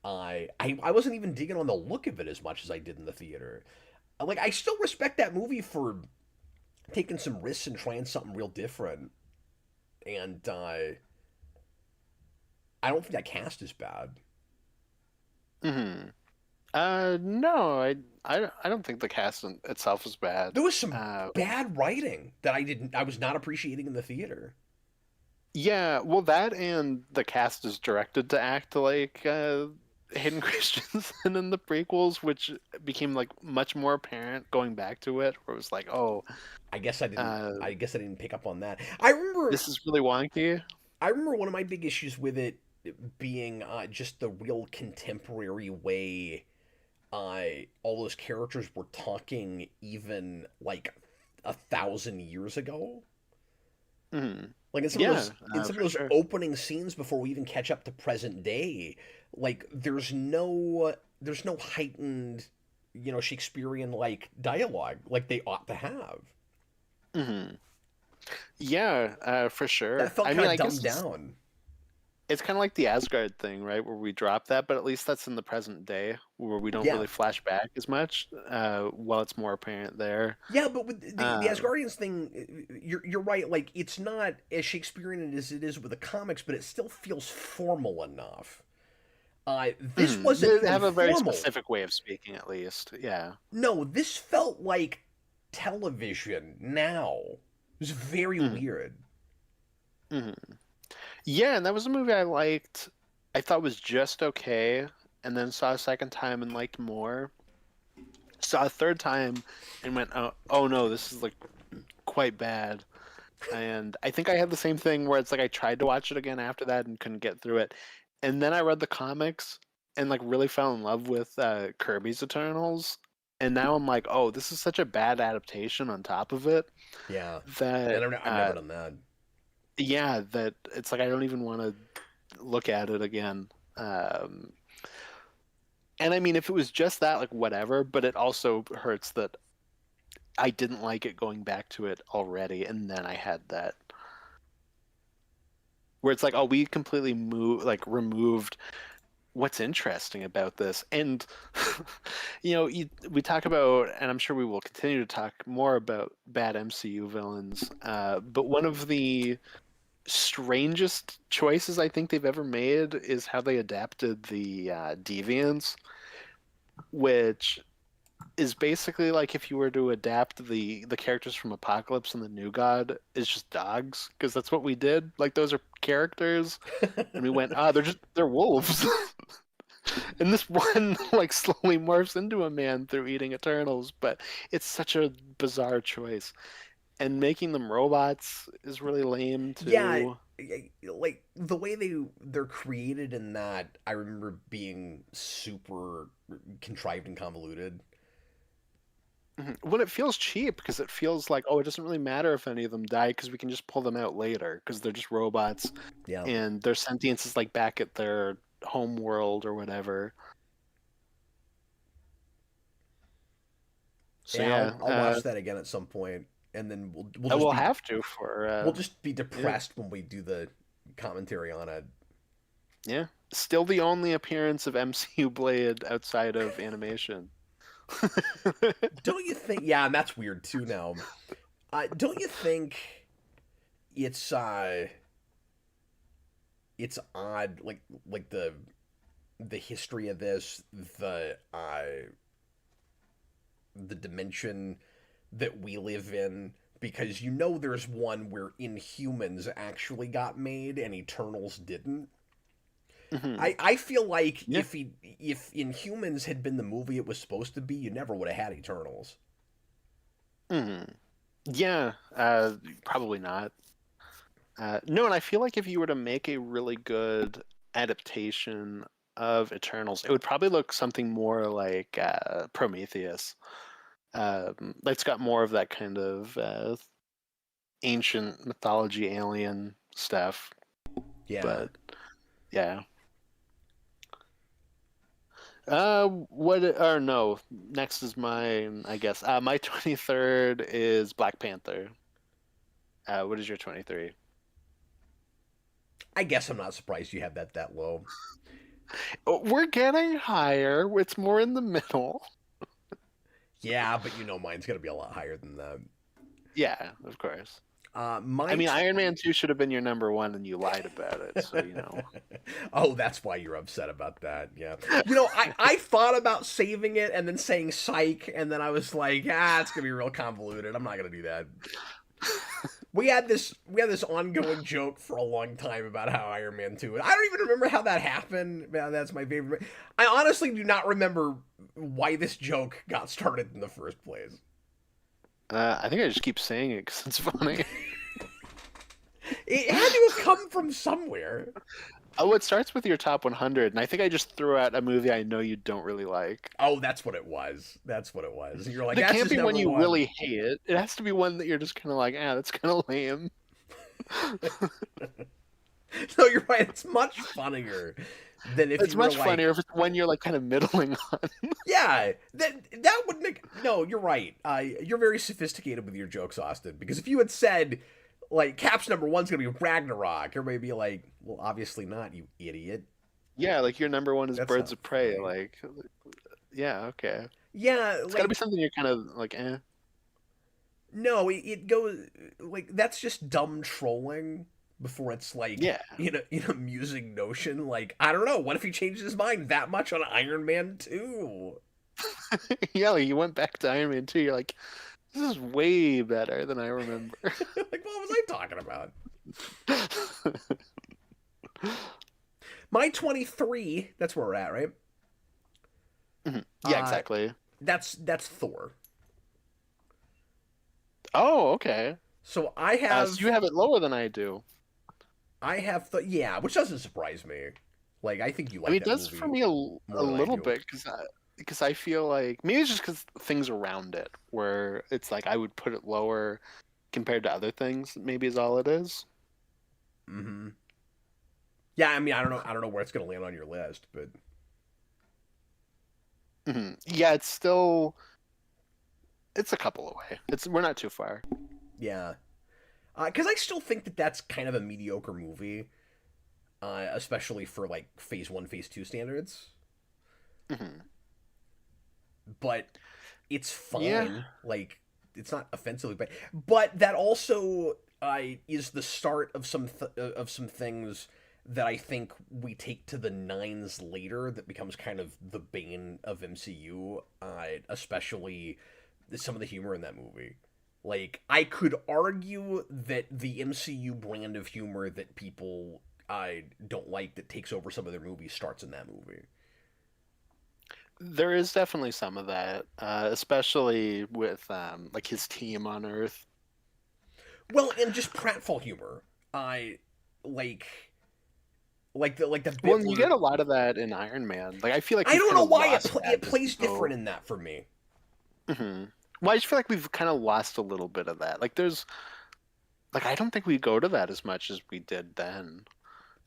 I wasn't even digging on the look of it as much as I did in the theater. Like I still respect that movie for taking some risks and trying something real different. And I don't think that cast is bad. Hmm. No, I don't think the cast itself is bad. There was some Uh, bad writing that I was not appreciating in the theater. yeah, well, that and the cast is directed to act like Hayden Christensen in the prequels, which became like much more apparent going back to it, where it was like, oh, I guess I didn't. uh, I guess I didn't pick up on that. I remember. this is really wonky. I remember one of my big issues with it being just the real contemporary way all those characters were talking, even like 1,000 years ago. Hmm. Like Yeah, in some of for those sure. opening scenes before we even catch up to present day, like there's no heightened, Shakespearean like dialogue like they ought to have. Hmm. Yeah, for That sure. felt I kind mean, of I guess dumbed down. it's kind of like the Asgard thing, right? Where we drop that, but at least that's in the present day, where we don't Yeah, really flash back as much, while it's more apparent there. yeah, but with the Um, Asgardians thing, you're right. Like it's not as Shakespearean as it is with the comics, but it still feels formal enough. This wasn't they even have a very formal. specific way of speaking, at least. Yeah. No, this felt like television now. It was very Hmm. weird. Hmm. Yeah, and that was a movie I liked. I thought was just okay, and then saw a second time and liked more. Saw a third time and went, oh no, this is like quite bad. And I think I had the same thing where it's like I tried to watch it again after that and couldn't get through it. And then I read the comics and like really fell in love with Kirby's Eternals. And now I'm like, oh, this is such a bad adaptation on top of it Yeah, that I've never done that. yeah, that it's like I don't even want to look at it again. Um, and I mean, if it was just that, like whatever, but it also hurts that I didn't like it going back to it already, and then I had that where it's like, oh, we completely removed what's interesting about this. And we talk about, and I'm sure we will continue to talk more about bad MCU villains, but one of the strangest choices I think they've ever made is how they adapted the deviants, which is basically like if you were to adapt the characters from Apocalypse and the New God is just dogs, because that's what we did. Like those are characters, and we went, they're wolves. And this one like slowly morphs into a man through eating Eternals, but it's such a bizarre choice. And making them robots is really lame Yeah, too. like the way they're created in that, I remember being super contrived and convoluted. Mhm. When it feels cheap, because it feels like, oh, it doesn't really matter if any of them die because we can just pull them out later because they're just robots Yeah, and their sentience is like back at their home world or whatever. So yeah, yeah, I'll watch that again at some point, and then we'll I just will be have to for we'll just be yeah, depressed when we do the commentary on it. yeah. Still the only appearance of MCU Blade outside of animation. Don't you think? Yeah, and that's weird too. Now, don't you think it's it's odd, like the history of this, the dimension. that we live in, because you know there's one where Inhumans actually got made and Eternals didn't. Hmm. I feel like Yeah. if Inhumans had been the movie it was supposed to be, you never would have had Eternals. Hmm. Yeah. Probably not. No, and I feel like if you were to make a really good adaptation of Eternals, it would probably look something more like Prometheus. It's got more of that kind of ancient mythology alien stuff. Yeah. But yeah. What? Or no. Next is mine, I guess. My 23rd is Black Panther. What is your 23? I guess I'm not surprised you have that low. Oh, we're getting higher. It's more in the middle. Yeah, but you know mine's gonna be a lot higher than that. Yeah, of course. I My mean, Iron Man 2 should have been your number one, and you lied about it. So Oh, that's why you're upset about that. Yeah. You know, I thought about saving it and then saying psych, and then I was like, it's gonna be real convoluted. I'm not gonna do that. We had this ongoing joke for a long time about how Iron Man 2. I don't even remember how that happened. Man, that's my favorite. I honestly do not remember why this joke got started in the first place. I think I just keep saying it because it's funny. It had to have come from somewhere. Oh, it starts with your top 100, and I think I just threw out a movie I know you don't really like. Oh, that's what it was. That's what it was. And you're like, But it that's can't his be one number you one. really hate. It has to be one that you're just kind of like, that's kind of lame. No, you're right. It's much funnier than if It's you were much like, funnier if it's one you're like kind of middling on. yeah, that would make. No, you're right. You're very sophisticated with your jokes, Austin. Because if you had said, like, Cap's number one's gonna be Ragnarok, everybody would be like, well, obviously not, you idiot. Yeah, like your number one is That's Birds not of Prey. funny. Like, yeah, okay. Yeah, It's got to be like, something you're kind of like, eh. no, it goes like that's just dumb trolling. Before it's like Yeah. in a musing notion, like I don't know, what if he changed his mind that much on Iron Man 2? Yeah, like you went back to Iron Man 2, you're like, this is way better than I remember. Like what was I talking about? My 23, that's where we're at, right? Mhm. Yeah, Uh exactly. that's Thor. Oh, okay. So I So you have have it lower than I do. yeah, which doesn't surprise me. Like I think you I mean, like it that does for movie me a more than I little do. bit because I feel like maybe it's just because things around it where it's like I would put it lower compared to other things. Maybe is all it is. Mhm. Yeah, I mean, I don't know where it's going to land on your list, but Yeah, it's a couple away. We're not too far. yeah. Cuz I still think that that's kind of a mediocre movie, especially for like phase 1, phase 2 standards. Hmm. But it's Yeah, fine. Like it's not offensively bad. But that also is the start of some things that I think we take to the nines later. That becomes kind of the bane of MCU, especially some of the humor in that movie. Like I could argue that the MCU brand of humor that people I don't like that takes over some of their movies starts in that movie. there is definitely some of that, especially with like his team on Earth. Well, and just pratfall humor. I like like the Well, bit and you where get a lot of that in Iron Man. Like I feel like I we've don't kind know of why lost that it just plays different so. in that for me. Hmm. Well, I just feel like we've kind of lost a little bit of that. Like there's like I don't think we go to that as much as we did then.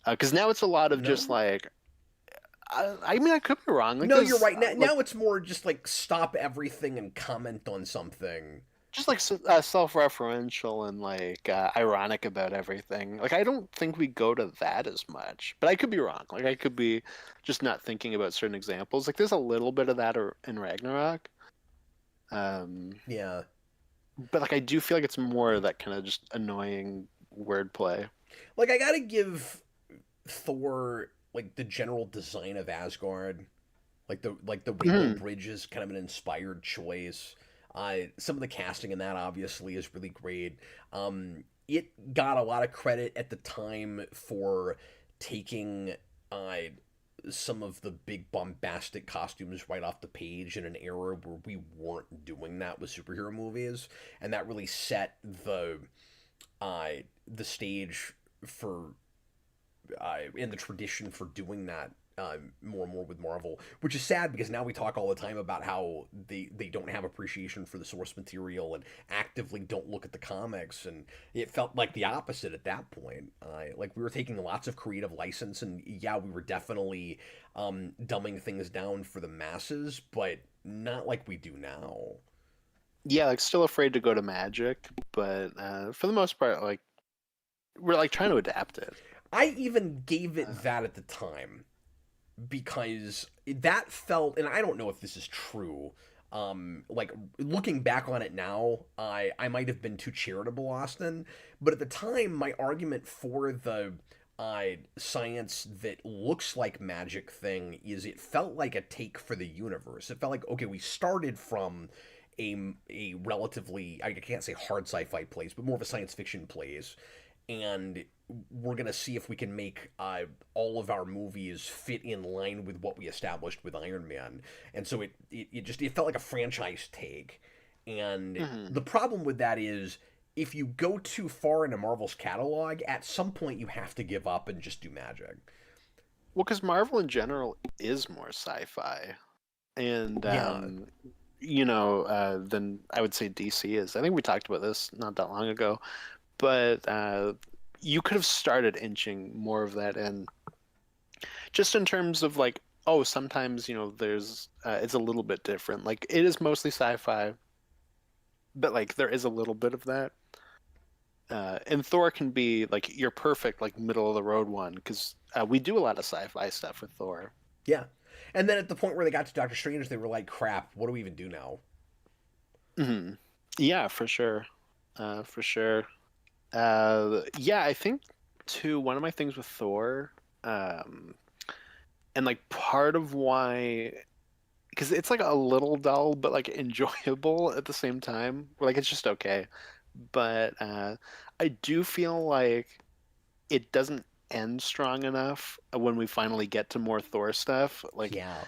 Because now it's a lot of just No, like I mean I could be wrong. Like no, you're there's right. Now, like now it's more just like stop everything and comment on something. just like self-referential and like ironic about everything. Like I don't think we go to that as much, but I could be wrong. Like I could be just not thinking about certain examples. Like there's a little bit of that in Ragnarok, um, Yeah, but like I do feel like it's more that kind of just annoying wordplay. like I gotta give Thor like the general design of Asgard, like the Rainbow Mhm. Bridge is kind of an inspired choice. Some of the casting in that obviously is really great. It got a lot of credit at the time for taking uh, some of the big bombastic costumes right off the page in an era where we weren't doing that with superhero movies, and that really set uh, the stage for in the tradition for doing that more and more with Marvel, which is sad because now we talk all the time about how they don't have appreciation for the source material and actively don't look at the comics, and it felt like the opposite at that point. Like we were taking lots of creative license, and yeah, we were definitely dumbing things down for the masses, but not like we do now. Yeah, like still afraid to go to magic, but for the most part, like we're like trying to adapt it. I even gave it that at the time because that felt, and I don't know if this is true. Like looking back on it now, I might have been too charitable, Austin. But at the time, my argument for the science that looks like magic thing is it felt like a take for the universe. It felt like okay, we started from a relatively I can't say hard sci-fi place, but more of a science fiction place, and we're gonna see if we can make all of our movies fit in line with what we established with Iron Man. And so it felt like a franchise take. And Hmm. the problem with that is if you go too far into Marvel's catalog, at some point you have to give up and just do magic. Well, because Marvel in general is more sci-fi, and Yeah, than I would say DC is. I think we talked about this not that long ago, but you could have started inching more of that in, just in terms of like, oh, sometimes there's it's a little bit different. Like it is mostly sci-fi, but like there is a little bit of that. And Thor can be like your perfect like middle of the road one because we do a lot of sci-fi stuff with Thor. yeah. And then at the point where they got to Doctor Strange, they were like, crap, what do we even do now? Hmm. Yeah, for sure, for sure. Yeah, I think too. One of my things with Thor, um, and like part of why, because it's like a little dull but like enjoyable at the same time. Like it's just okay, but I do feel like it doesn't end strong enough when we finally get to more Thor stuff. Like Yeah.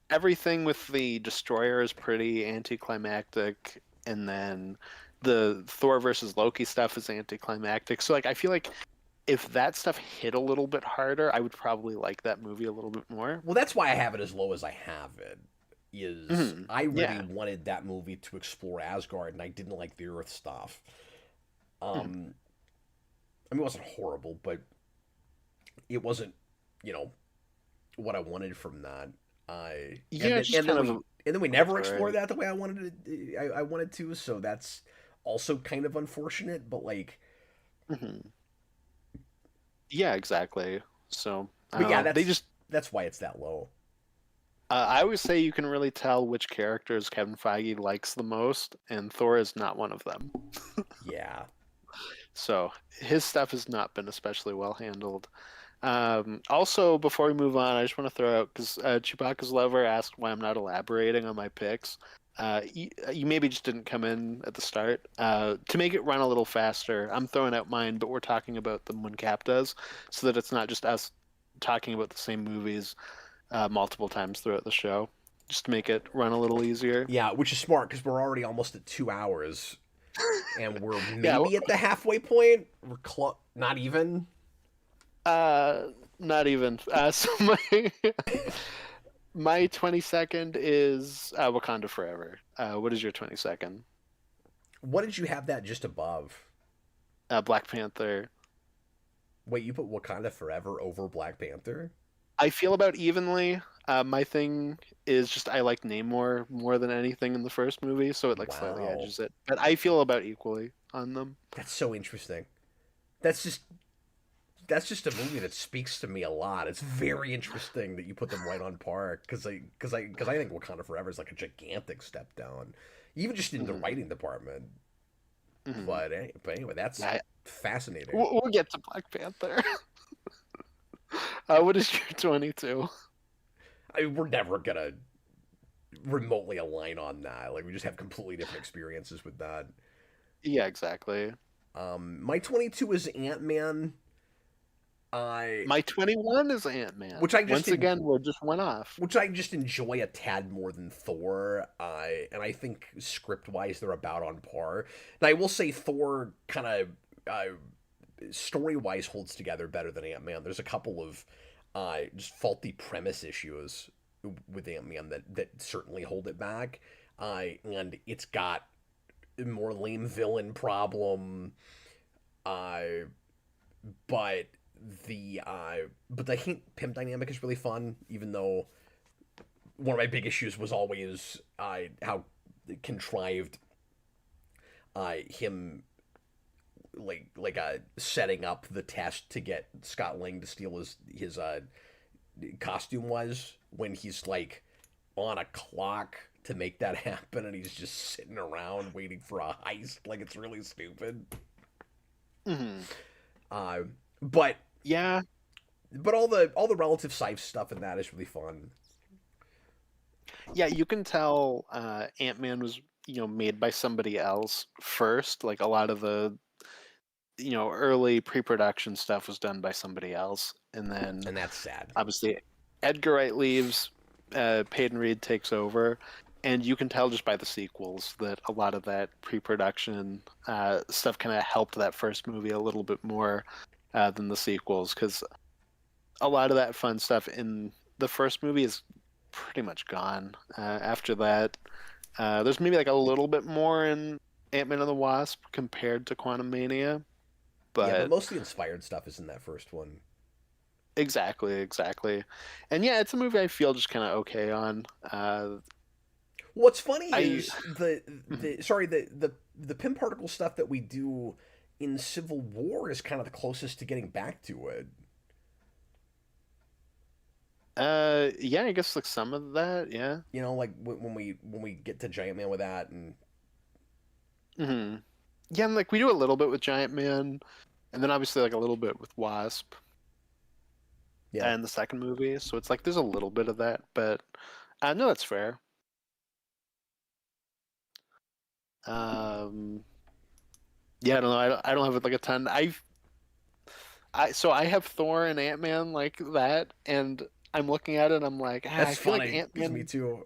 everything with the Destroyer is pretty anticlimactic, and then the Thor versus Loki stuff is anticlimactic. So like I feel like if that stuff hit a little bit harder, I would probably like that movie a little bit more. Well, that's why I have it as low as I have it. Is Hmm. I really Yeah. wanted that movie to explore Asgard, and I didn't like the Earth stuff. Mhm. Um, I mean, it wasn't horrible, but it wasn't, you know, what I wanted from that. I and Yeah, then it's just kind of a, and then we it's never all explored right. that the way I wanted to. I wanted to, so that's also kind of unfortunate. But like, Hmm. Yeah, exactly. So I but don't yeah, know. They just that's why it's that low. I always say you can really tell which characters Kevin Feige likes the most, and Thor is not one of them. Yeah, So his stuff has not been especially well handled. Also, before we move on, I just want to throw out because Chewbacca's lover asked why I'm not elaborating on my picks. You maybe just didn't come in at the start. To make it run a little faster, I'm throwing out mine, but we're talking about them when Cap does, so that it's not just us talking about the same movies multiple times throughout the show, just to make it run a little easier. yeah, which is smart because we're already almost at 2 hours, and we're Yeah, maybe at the halfway point. We're not even. not even. So my 22nd is Wakanda Forever. What is your 22nd? What did you have that just above? Black Panther. Wait, you put Wakanda Forever over Black Panther? I feel about evenly. My thing is just I like Namor more than anything in the first movie, so it like slightly Wow, edges it. But I feel about equally on them. that's so interesting. That's just that's just a movie that speaks to me a lot. It's very interesting that you put them right on par because I think Wakanda Forever is like a gigantic step down, even just in the Hmm. writing department. Hmm. But anyway, that's Yeah, fascinating. we'll get to Black Panther. What is your 22? I mean, we're never gonna remotely align on that. Like we just have completely different experiences with that. Yeah, exactly. My 22 is Ant-Man. I My 21 is Ant-Man. which I just Once in, again, we just went off. which I just enjoy a tad more than Thor. And I think script wise they're about on par. And I will say Thor kind of story wise holds together better than Ant Man. There's a couple of just faulty premise issues with Ant Man that certainly hold it back. And it's got a more lame villain problem. Uh, but the Hank Pym dynamic is really fun, even though one of my big issues was always how contrived him setting up the test to get Scott Lang to steal his costume was, when he's like on a clock to make that happen and he's just sitting around waiting for a heist. Like, it's really stupid. Hmm. uh but Yeah, all the relative size stuff in that is really fun. yeah, you can tell Ant-Man was, made by somebody else first. Like a lot of the, early pre-production stuff was done by somebody else, and then And that's sad. obviously Edgar Wright leaves, Peyton Reed takes over, and you can tell just by the sequels that a lot of that pre-production stuff kind of helped that first movie a little bit more than the sequels, because a lot of that fun stuff in the first movie is pretty much gone. After that, there's maybe like a little bit more in Ant-Man and the Wasp compared to Quantum Mania, Yeah, but but most of the inspired stuff is in that first one. exactly. And yeah, it's a movie I feel just kind of okay on. What's funny I is the Pym particle stuff that we do in Civil War is kind of the closest to getting back to it. yeah, I guess like some of that, yeah. You know, like when we get to Giant Man with that, and Hmm. Yeah, and like we do a little bit with Giant Man, and then obviously like a little bit with Wasp yeah, and the second movie. So it's like there's a little bit of that, but no, that's fair. Um, yeah, I don't know. I don't have like a ton. So I have Thor and Ant Man like that, and I'm looking at it. And I'm like, I that's feel like funny Ant because me Man, too.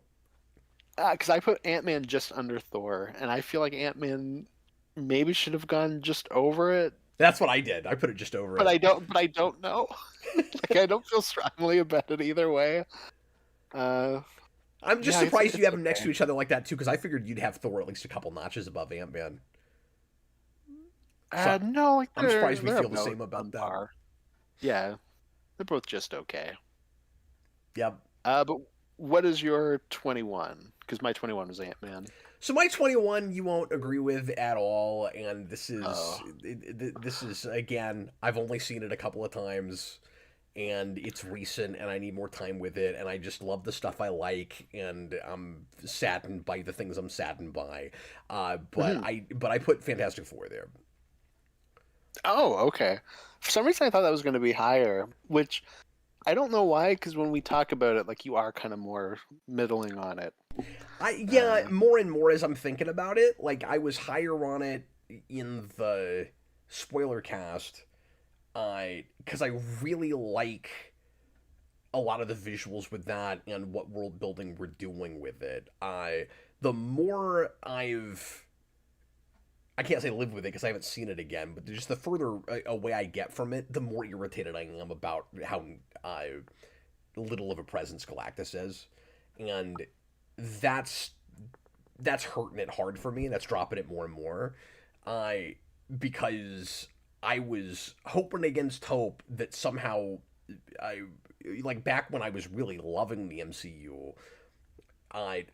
because I put Ant Man just under Thor, and I feel like Ant Man maybe should have gone just over it, That's what I did. I put it just over but it. I don't. But I don't know. Like I don't feel strongly about it either way. Uh, I'm just yeah, surprised you it's have them next okay. to each other like that too, because I figured you'd have Thor at least a couple notches above Ant Man. So No, like I'm surprised we they're feel the about same on about that. par. Yeah, they're both just okay. Yep. But what is your 21? Because my 21 was Ant Man. So my 21 you won't agree with at all, and Oh. this is again, I've only seen it a couple of times, and it's recent, and I need more time with it, and I just love the stuff I like, and I'm saddened by the things I'm saddened by. Mhm. But I put Fantastic Four there. Oh, okay. For some reason, I thought that was going to be higher, which I don't know why. Because when we talk about it, like you are kind of more middling on it. Yeah, Uh, more and more as I'm thinking about it, like I was higher on it in the spoiler cast, because I really like a lot of the visuals with that and what world building we're doing with it. The more I can't say live with it because I haven't seen it again, but just the further away I get from it, the more irritated I am about how little of a presence Galactus is, and that's that's hurting it hard for me, and that's dropping it more and more. I because I was hoping against hope that somehow I like back when I was really loving the MCU,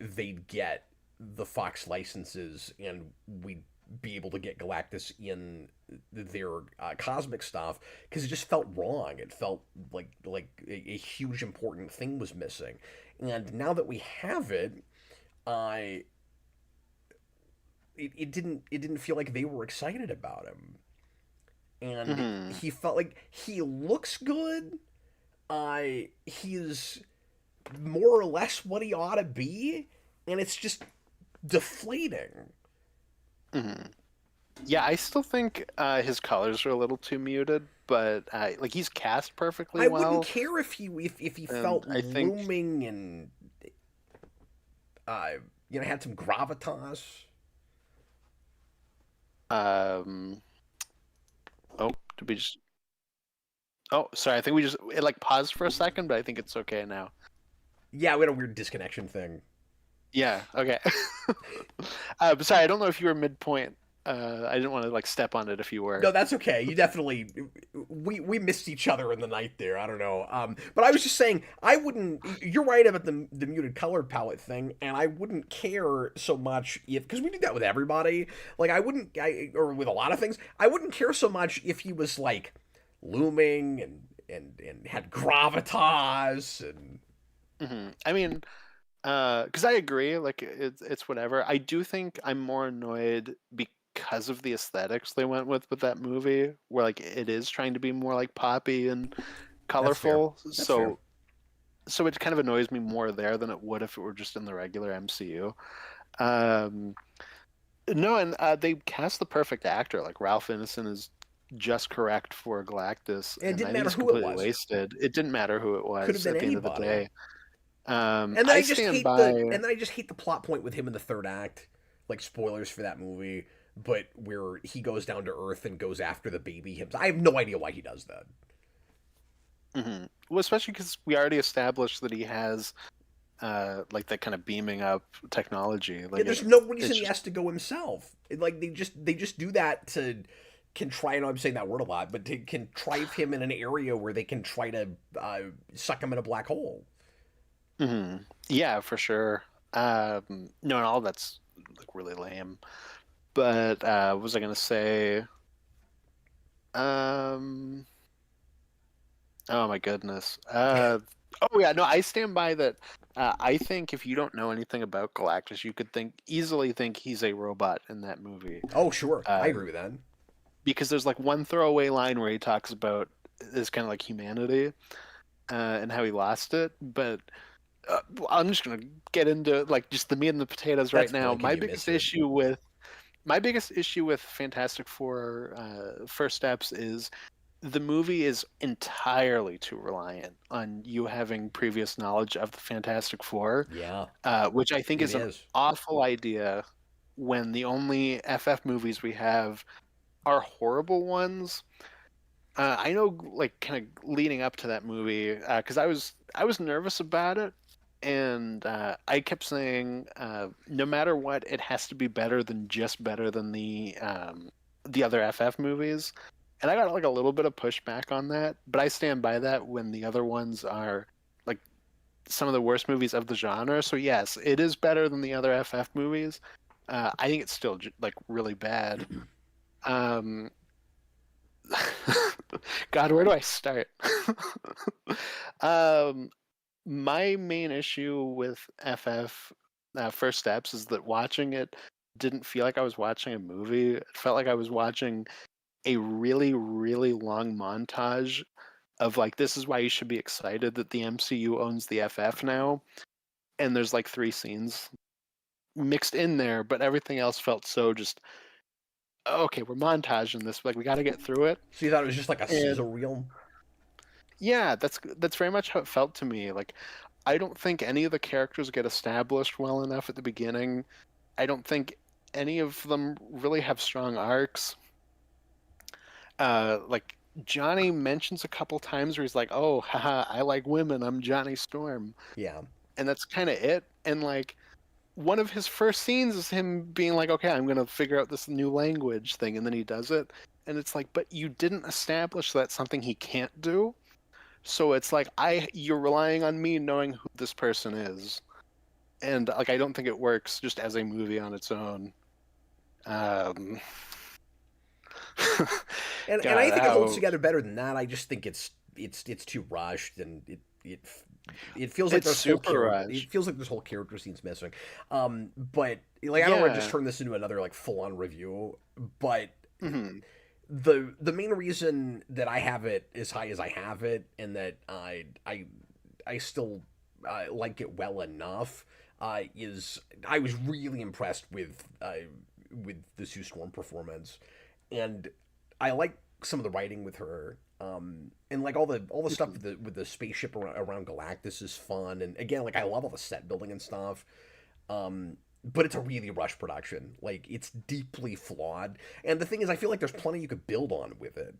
they'd get the Fox licenses and we'd be able to get Galactus in their cosmic stuff because it just felt wrong. It felt like a huge important thing was missing, and now that we have it, I it didn't feel like they were excited about him, and mhm. he felt like he looks good. He's more or less what he ought to be, and it's just deflating. Hmm. Yeah, I still think his colors are a little too muted, but like he's cast perfectly I wouldn't well, care if he and felt I think looming and uh, had some gravitas. um oh, did we just oh, sorry, I think we just it like paused for a second, but I think it's okay now. Yeah, we had a weird disconnection thing. Yeah, okay. But sorry, I don't know if you were midpoint. I didn't want to like step on it if you were. No, that's okay. You definitely we missed each other in the night there. I don't know. But I was just saying I wouldn't. You're right about the muted color palette thing, and I wouldn't care so much if because we do that with everybody. Like I wouldn't, or with a lot of things, I wouldn't care so much if he was like looming and had gravitas and I mean, because I agree, like it's whatever. I do think I'm more annoyed because of the aesthetics they went with that movie, where like it is trying to be more like poppy and that's fair. colorful. That's fair. So it kind of annoys me more there than it would if it were just in the regular MCU. Um, no, and they cast the perfect actor. Like Ralph Ineson is just correct for Galactus, And it and didn't I think matter he's who it completely was. wasted. It didn't matter who it Could have was been at the end of the anybody. day. And then I I just stand hate by. the plot point with him in the third act. Like spoilers for that movie, but where he goes down to Earth and goes after the baby himself. I have no idea why he does that. Well, especially because we already established that he has like that kind of beaming up technology. Yeah, Like there's no it's reason he just has to go himself. Like they just do that to contrive. I know I'm saying that word a lot, but to contrive him in an area where they can try to suck him in a black hole. yeah, for sure. No, and all that's like really lame. But what was I gonna say? Um, oh my goodness. Oh yeah, no, I stand by that. I think if you don't know anything about Galactus, you could easily think he's a robot in that movie. Oh, sure, I Uh, agree with that. because there's like one throwaway line where he talks about his kind of like humanity and how he lost it. But I'm just gonna get into like just the meat and the potatoes That's right now. blank if you missed it. My biggest issue with Fantastic Four First Steps is the movie is entirely too reliant on you having previous knowledge of the Fantastic Four, Yeah, which I think it is an is. awful idea when the only FF movies we have are horrible ones. I know, like, kind of leading up to that movie, because I was nervous about it, and I kept saying, no matter what, it has to be better than just better than the other FF movies, and I got like a little bit of pushback on that, but I stand by that when the other ones are like some of the worst movies of the genre. So yes, it is better than the other FF movies. I think it's still like really bad. Um, God, where do I start? um, my main issue with FF First Steps is that watching it didn't feel like I was watching a movie. It felt like I was watching a really, really long montage of like, this is why you should be excited that the MCU owns the FF now. And there's like 3 scenes mixed in there, but everything else felt so just, okay, we're montaging this. Like, we got to get through it. So you thought it was just like a And sizzle reel? yeah, that's very much how it felt to me. Like, I don't think any of the characters get established well enough at the beginning. I don't think any of them really have strong arcs. Like Johnny mentions a couple times where he's like, "Oh, haha, I like women. I'm Johnny Storm," Yeah. and that's kind of it. And like one of his first scenes is him being like, "Okay, I'm gonna figure out this new language thing," and then he does it, and it's like, but you didn't establish that's something he can't do. So it's like you're relying on me knowing who this person is, and like I don't think it works just as a movie on its own. Um, And I God, think it holds how together better than that. I just think it's too rushed and it feels like it's there's whole super character. It rushed. feels like there's whole character scenes missing. But like I don't want to just Yeah. turn this into another like full on review. But Hmm. the main reason that I have it as high as I have it, and that I still like it well enough, is I was really impressed with the Sue Storm performance, and I like some of the writing with her. And like all the stuff with the spaceship around Galactus is fun, and again, like I love all the set building and stuff. But it's a really rushed production. Like it's deeply flawed, and the thing is, I feel like there's plenty you could build on with it.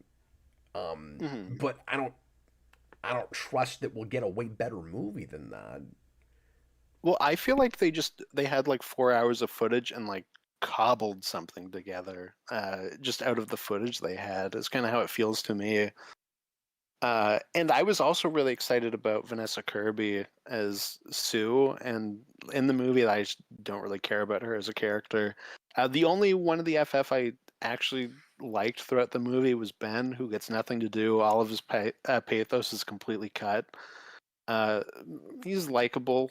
Mhm. But I don't trust that we'll get a way better movie than that. Well, I feel like they had like 4 hours of footage and like cobbled something together, just out of the footage they had. It's kind of how it feels to me. And I was also really excited about Vanessa Kirby as Sue, and in the movie, I just don't really care about her as a character. The only one of the FF I actually liked throughout the movie was Ben, who gets nothing to do. All of his pathos is completely cut. Uh, he's likable.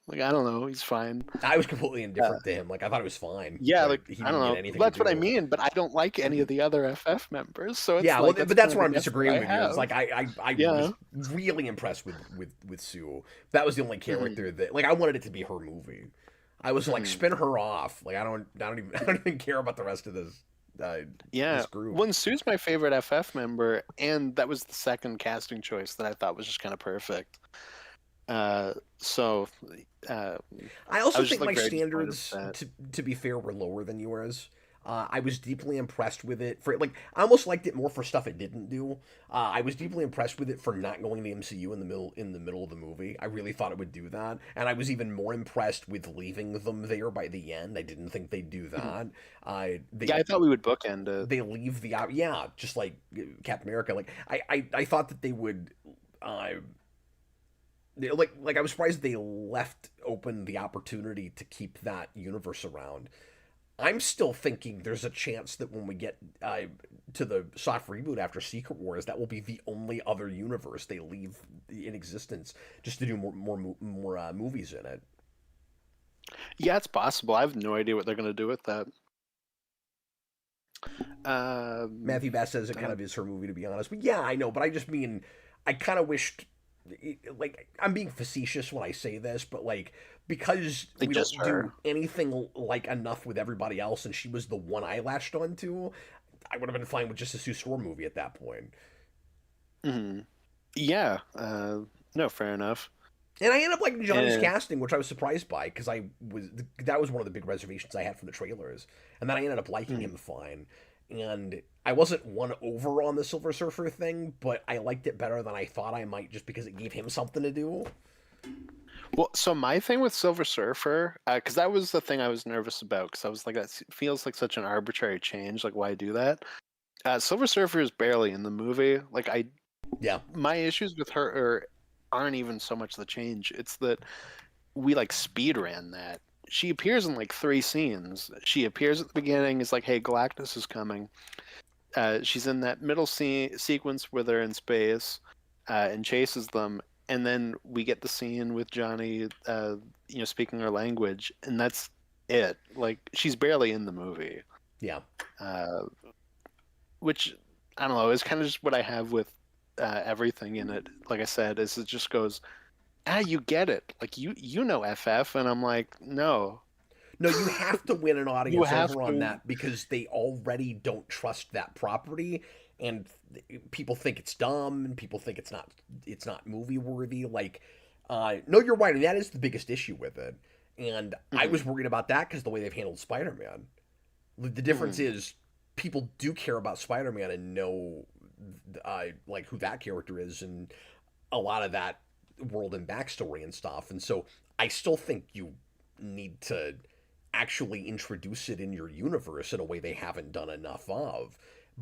Like I don't know, he's fine. I was completely Uh, indifferent to him. Like I thought it was fine, yeah, but like he I don't didn't get know. anything to That's what I do. mean. But I don't like any of the other FF members, so it's Yeah, well, like that's but kind that's of where the I'm guess that disagreeing I with you. It's have. like I Yeah. was really impressed with Sue. That was the only Hmm. character that like I wanted it to be her movie. I was like Hmm. spin her off. Like I don't even care about the rest of Yeah. this group. Well, Sue's my favorite FF member, and that was the second casting choice that I thought was just kind of perfect. So uh, I I also was just think like my very disappointed with standards, that. to be fair, were lower than yours. I was deeply impressed with it for like I almost liked it more for stuff it didn't do. I was deeply impressed with it for not going to MCU in the middle of the movie. I really thought it would do that, and I was even more impressed with leaving them there by the end. I didn't think they'd do Mhm. that. Yeah, I thought we would bookend it. They leave the yeah, just like Captain America. Like I thought that they would. Uh, like I was surprised they left open the opportunity to keep that universe around. I'm still thinking there's a chance that when we get to the soft reboot after Secret Wars, that will be the only other universe they leave in existence, just to do more movies in it. Yeah, it's possible. I have no idea what they're gonna do with that. Um, Matthew Bass says it kind uh, of is her movie, to be honest. But yeah, I know. But I just mean, I kind of wished, like, I'm being facetious when I say this, but like, because like we just don't do her. anything like enough with everybody else, and she was the one I latched onto, I would have been fine with just a Sue Storm movie at that point. Hmm. Yeah. No, fair enough. And I ended up liking Johnny's And casting, which I was surprised by because I was that was one of the big reservations I had from the trailers, and then I ended up liking mhm. him fine. And I wasn't won over on the Silver Surfer thing, but I liked it better than I thought I might, just because it gave him something to do. Well, so my thing with Silver Surfer, because that was the thing I was nervous about, because I was like, that feels like such an arbitrary change. Like, why do that? Silver Surfer is barely in the movie. Like, Yeah, my issues with her aren't even so much the change. It's that we like speed ran that. She appears in like three scenes. She appears at the beginning, is like, "Hey, Galactus is coming." She's in that middle sequence where they're in space, and chases them, and then we get the scene with Johnny, speaking her language, and that's it. Like she's barely in the movie, yeah. uh, which I don't know is kind of just what I have with everything in it. Like I said, is it just goes, you get it, like you know FF, and I'm like, no, No, you have to win an you audience have over on to. that because they already don't trust that property, and people think it's dumb, and people think it's not movie worthy. Like, no, you're right, and that is the biggest issue with it. And I Mhm, was worried about that because the way they've handled Spider-Man. The difference mhm, is people do care about Spider-Man and know like who that character is and a lot of that world and backstory and stuff. And so I still think you need to actually introduce it in your universe in a way they haven't done enough of.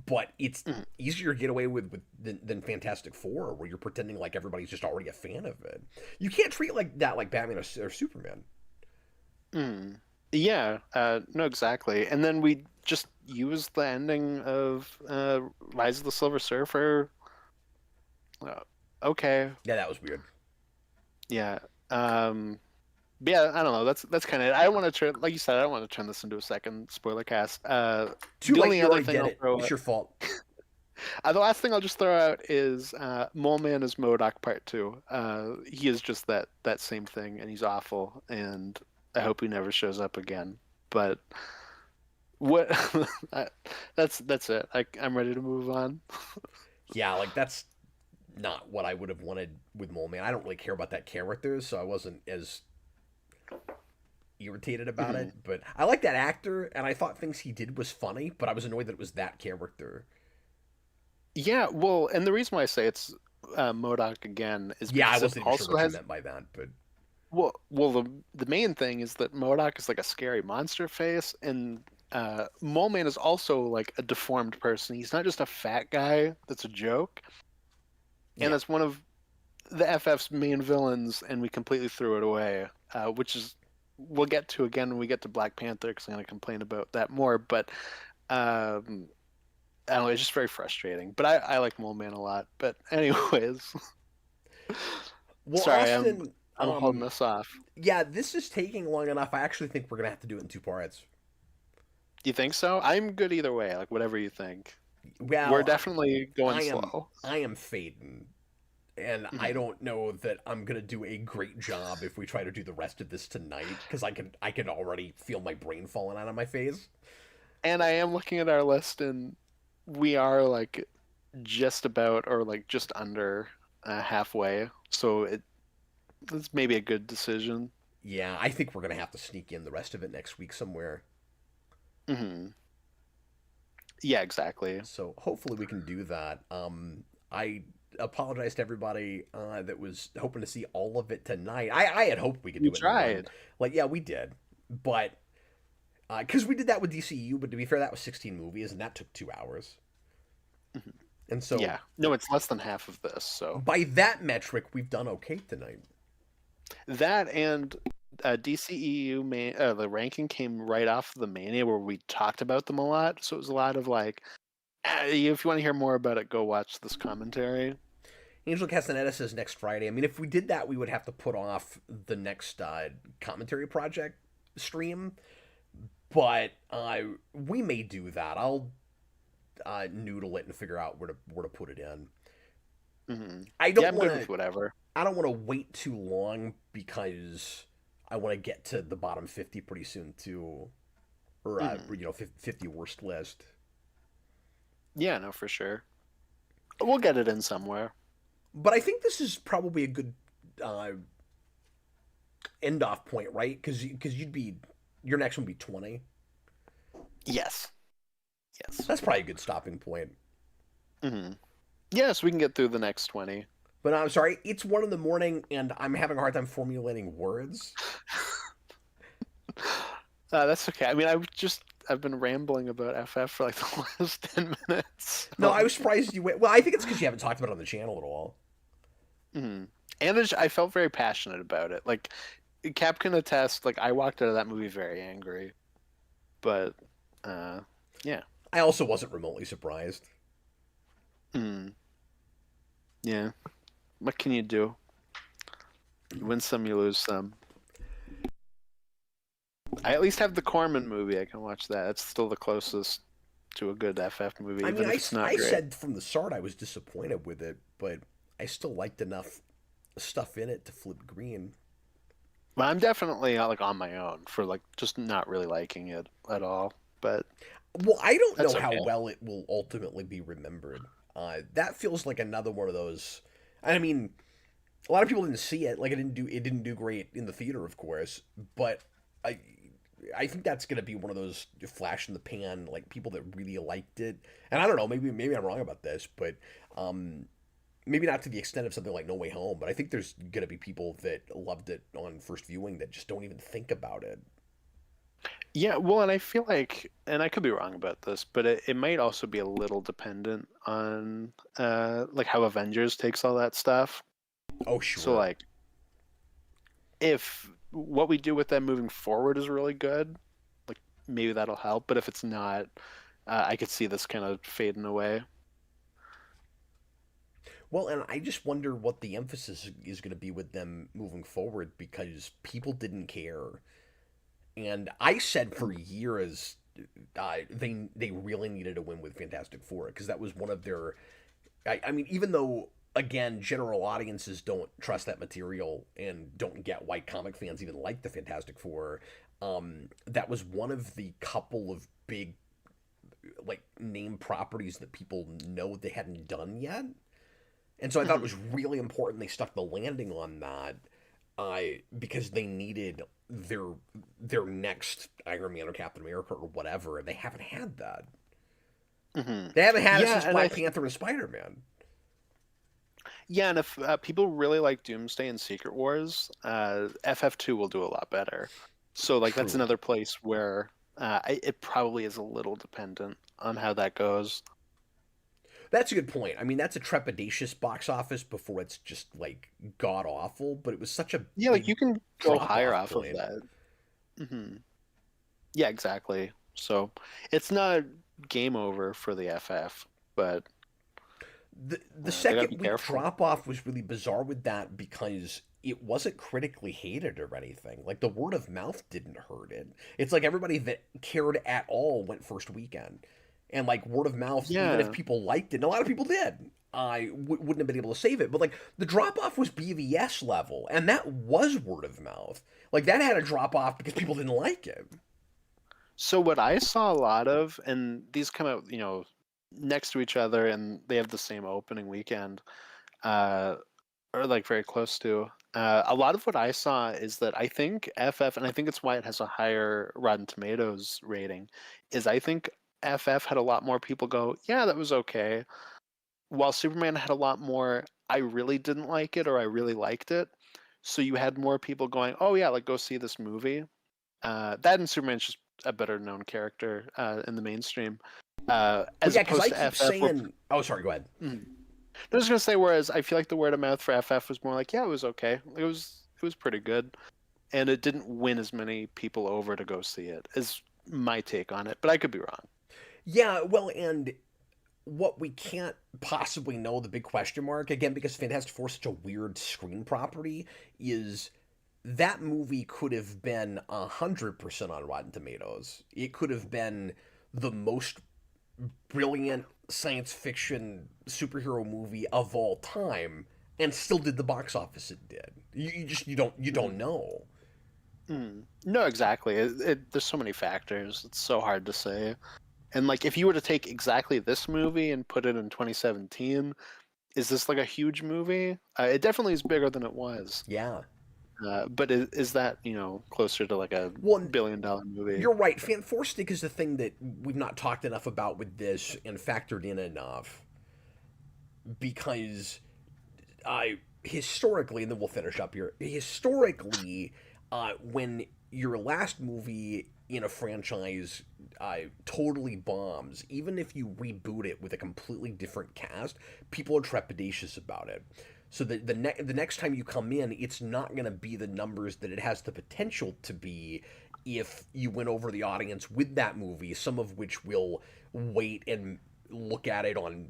But it's mhm, easier to get away with than Fantastic Four, where you're pretending like everybody's just already a fan of it. You can't treat like that like Batman or Superman. mhm. Yeah, no, exactly. And then we just use the ending of Rise of the Silver Surfer. Uh, okay, Yeah, that was weird. yeah. But yeah, I don't know. That's kind of it. I don't want to turn, like you said, I don't want to turn this into a second spoiler cast. Too The late. only You other already thing did I'll it. throw It's up, your fault. The last thing I'll just throw out is Mole Man is MODOK Part 2. He is just that same thing, and he's awful, and I hope he never shows up again. But what? I, that's it. I'm ready to move on. Yeah, like that's not what I would have wanted with Mole Man. I don't really care about that character, so I wasn't as irritated about Mhm. it. But I like that actor, and I thought things he did was funny, but I was annoyed that it was that character. Yeah, well, and the reason why I say it's MODOK again is Yeah, I because it wasn't even sure also what you has meant by that, but well the main thing is that MODOK is like a scary monster face, and Mole Man is also like a deformed person. He's not just a fat guy that's a joke, and yeah. that's one of the FF's main villains, and we completely threw it away, which is we'll get to again when we get to Black Panther because I'm going to complain about that more. But um, I don't know, it's just very frustrating. But I like Mole Man a lot. But anyways, Well, sorry, Austin, I'm holding this off. yeah, this is taking long enough. I actually think we're gonna have to do it in two parts. You think so? I'm good either way. Like whatever you think. We're Well, definitely going I am slow. I am fading, and I Mhm. don't know that I'm gonna do a great job if we try to do the rest of this tonight because I can already feel my brain falling out of my face. And I am looking at our list, and we are like just about or like just under halfway. So it's maybe a good decision. Yeah, I think we're gonna have to sneak in the rest of it next week somewhere. Hmm. Yeah, exactly. So hopefully we can do that. I apologize to everybody that was hoping to see all of it tonight. I had hoped we could We do it in one. tried. Like, yeah, we did, but because we did that with DCU. But to be fair, that was 16 movies, and that took 2 hours. Mhm. And so Yeah. No, it's less than half of this. So by that metric, we've done okay tonight. that and DCEU the ranking came right off the Mania where we talked about them a lot. So it was a lot of like, if you want to hear more about it, go watch this commentary. Angel Castaneda says next Friday. I mean, if we did that, we would have to put off the next commentary project stream. But we may do that. I'll noodle it and figure out where to put it in. Hmm. I Yeah, don't I'm want good to. with whatever. I don't want to wait too long because I want to get to the bottom 50 pretty soon too, or Hmm. 50 worst list. Yeah, no, for sure. We'll get it in somewhere. But I think this is probably a good uh, end off point, right? Because you'd be your next one would be 20. Yes. Yes. That's probably a good stopping point. Hmm. Yes, we can get through the next 20. But I'm sorry, it's 1 in the morning and I'm having a hard time formulating words. That's okay. I mean, I've been rambling about FF for like the last 10 minutes. No, I So. was surprised you went. Well, I think it's because you haven't talked about it on the channel at all. Mhm. And I felt very passionate about it. Like Cap can attest, like I walked out of that movie very angry. But uh yeah. I also wasn't remotely surprised. Mm, yeah. What can you do? You win some, you lose some. I at least have the Corman movie. I can watch that. It's still the closest to a good FF movie, I mean, even if it's not I great. said from the start I was disappointed with it, but I still liked enough stuff in it to flip green. But I'm definitely like on my own for like just not really liking it at all. But Well, I don't know that's how okay. well it will ultimately be remembered. That feels like another one of those. I mean, a lot of people didn't see it. Like it didn't do great in the theater, of course. But I I think that's gonna be one of those flash in the pan like people that really liked it. And I don't know, maybe I'm wrong about this, but um, maybe not to the extent of something like No Way Home. But I think there's gonna be people that loved it on first viewing that just don't even think about it. Yeah, well, and I feel like, and I could be wrong about this, but it might also be a little dependent on like how Avengers takes all that stuff. Oh So sure. like if what we do with them moving forward is really good, like maybe that'll help. But if it's not, I could see this kind of fading away. Well, and I just wonder what the emphasis is going to be with them moving forward because people didn't care. And I said for years, they really needed a win with Fantastic Four, because that was one of their. I mean, even though again general audiences don't trust that material and don't get why comic fans even like the Fantastic Four, that was one of the couple of big like name properties that people know they hadn't done yet. And so I thought it was really important they stuck the landing on that, because they needed their next Iron Man or Captain America or whatever, and they haven't had that. They haven't had it since Black Panther and Spider-Man. Yeah, and if people really like Doomsday and Secret Wars, FF2 will do a lot better. So like that's another place where it probably is a little dependent on how that goes. That's a good point. I mean, that's a trepidatious box office before it's just like god awful, but it was such a like you can go higher off point. of that. Yeah, exactly. So it's not game over for the FF, but the second week drop off was really bizarre with that, because it wasn't critically hated or anything. Like the word of mouth didn't hurt it. It's like everybody that cared at all went first weekend. And like word of mouth, even if people liked it, and a lot of people did, I wouldn't have been able to save it. But like the drop off was BVS level, and that was word of mouth. Like that had a drop off because people didn't like it. So what I saw a lot of, and these come out, next to each other, and they have the same opening weekend, or like very close to. A lot of what I saw is that I think FF, and I think it's why it has a higher Rotten Tomatoes rating, is I think FF had a lot more people go, yeah, that was okay, while Superman had a lot more, I really didn't like it or I really liked it. So you had more people going, oh yeah, like go see this movie. That and Superman's just a better known character in the mainstream. As opposed to FF. Oh, sorry, go ahead. I was gonna say, whereas I feel like the word of mouth for FF was more like, yeah, it was okay. It was pretty good. And it didn't win as many people over to go see it, is my take on it. But I could be wrong. Yeah, well, and what we can't possibly know, the big question mark, again, because Fantastic Four is such a weird screen property, is that movie could have been 100% on Rotten Tomatoes. It could have been the most brilliant science fiction superhero movie of all time, and still did the box office it did. You don't know. No, exactly. There's so many factors. It's so hard to say. And like, if you were to take exactly this movie and put it in 2017, is this like a huge movie? It definitely is bigger than it was. Yeah. But is that, closer to like a $1 billion movie? You're right. Four Stick is the thing that we've not talked enough about with this and factored in enough. Because historically, and then we'll finish up here, historically, when your last movie in a franchise totally bombs, even if you reboot it with a completely different cast, people are trepidatious about it. So the next time you come in, it's not going to be the numbers that it has the potential to be if you went over the audience with that movie, some of which will wait and look at it on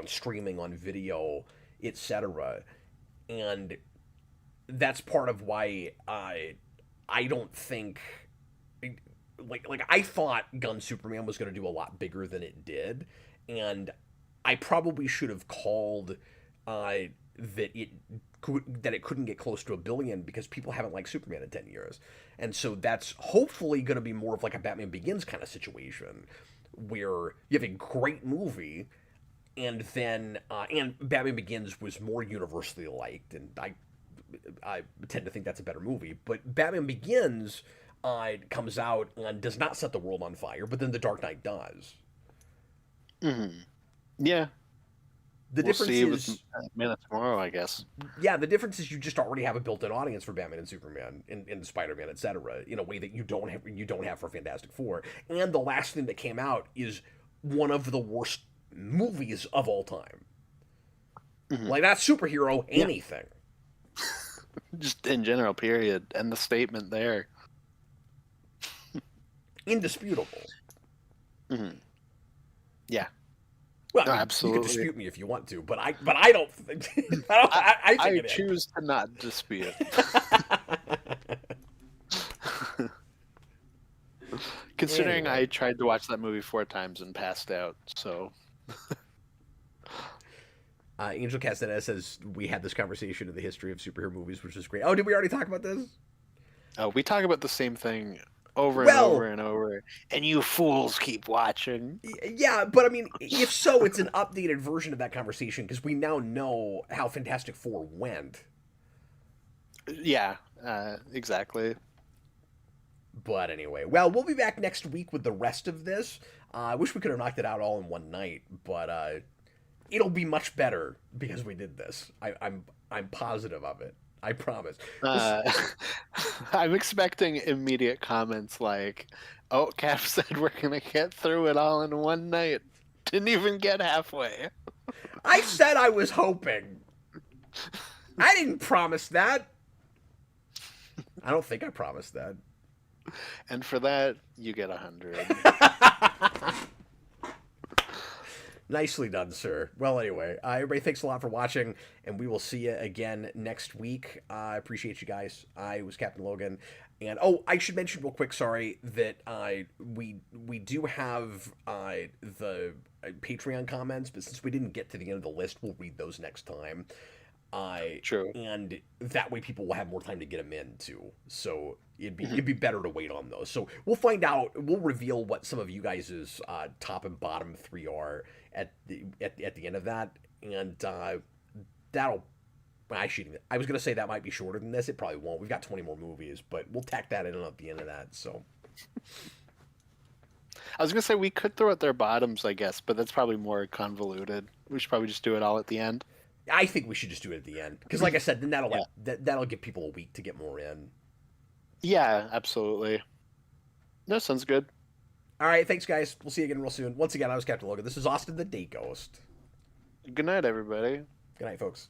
streaming, on video, etc. And that's part of why I don't think, like I thought Gun Superman was going to do a lot bigger than it did, and I probably should have called that it couldn't get close to $1 billion, because people haven't liked Superman in 10 years. And so that's hopefully going to be more of like a Batman Begins kind of situation, where you have a great movie, and then and Batman Begins was more universally liked, and I tend to think that's a better movie. But Batman Begins comes out and does not set the world on fire, but then The Dark Knight does. Yeah. The difference is with Man of Tomorrow, I guess. Yeah, the difference is you just already have a built-in audience for Batman and Superman in Spider-Man, etc. In a way that you don't have for Fantastic Four. And the last thing that came out is one of the worst movies of all time. Like, not superhero, anything. Just in general, period. And the statement there. Indisputable. Yeah. Well, no, I mean, absolutely. You can dispute me if you want to, but I don't think I choose to not dispute. Considering Anyway. I tried to watch that movie 4 times and passed out, so... Angel Castaneda says we had this conversation of the history of superhero movies, which is great. Oh, did we already talk about this? We talk about the same thing over and Well, over and over, and you fools keep watching. yeah, but I mean, if so, it's an updated version of that conversation because we now know how Fantastic Four went. Yeah, exactly. But anyway, well, we'll be back next week with the rest of this. I wish we could have knocked it out all in one night, but it'll be much better because we did this. I'm positive of it. I promise. I'm expecting immediate comments like, "Oh, Cap said we're gonna get through it all in one night. Didn't even get halfway." I said I was hoping. I didn't promise that. I don't think I promised that. And for that, you get 100. Nicely done, sir. Well, anyway, everybody, thanks a lot for watching, and we will see you again next week. I appreciate you guys. I was Captain Logan, and oh, I should mention real quick, sorry, that we do have the Patreon comments, but since we didn't get to the end of the list, we'll read those next time. True. And that way people will have more time to get them in too. So it'd be better to wait on those. So we'll find out. We'll reveal what some of you guys' top and bottom 3 are at the end of that, and that'll. I was gonna say that might be shorter than this. It probably won't. We've got 20 more movies, but we'll tack that in at the end of that. So. I was gonna say we could throw out their bottoms, I guess, but that's probably more convoluted. We should probably just do it all at the end. I think we should just do it at the end because, like I said, then that'll give people a week to get more in. Yeah, absolutely. No, sounds good. All right, thanks, guys. We'll see you again real soon. Once again, I was Captain Logan. This is Austin the Day Ghost. Good night, everybody. Good night, folks.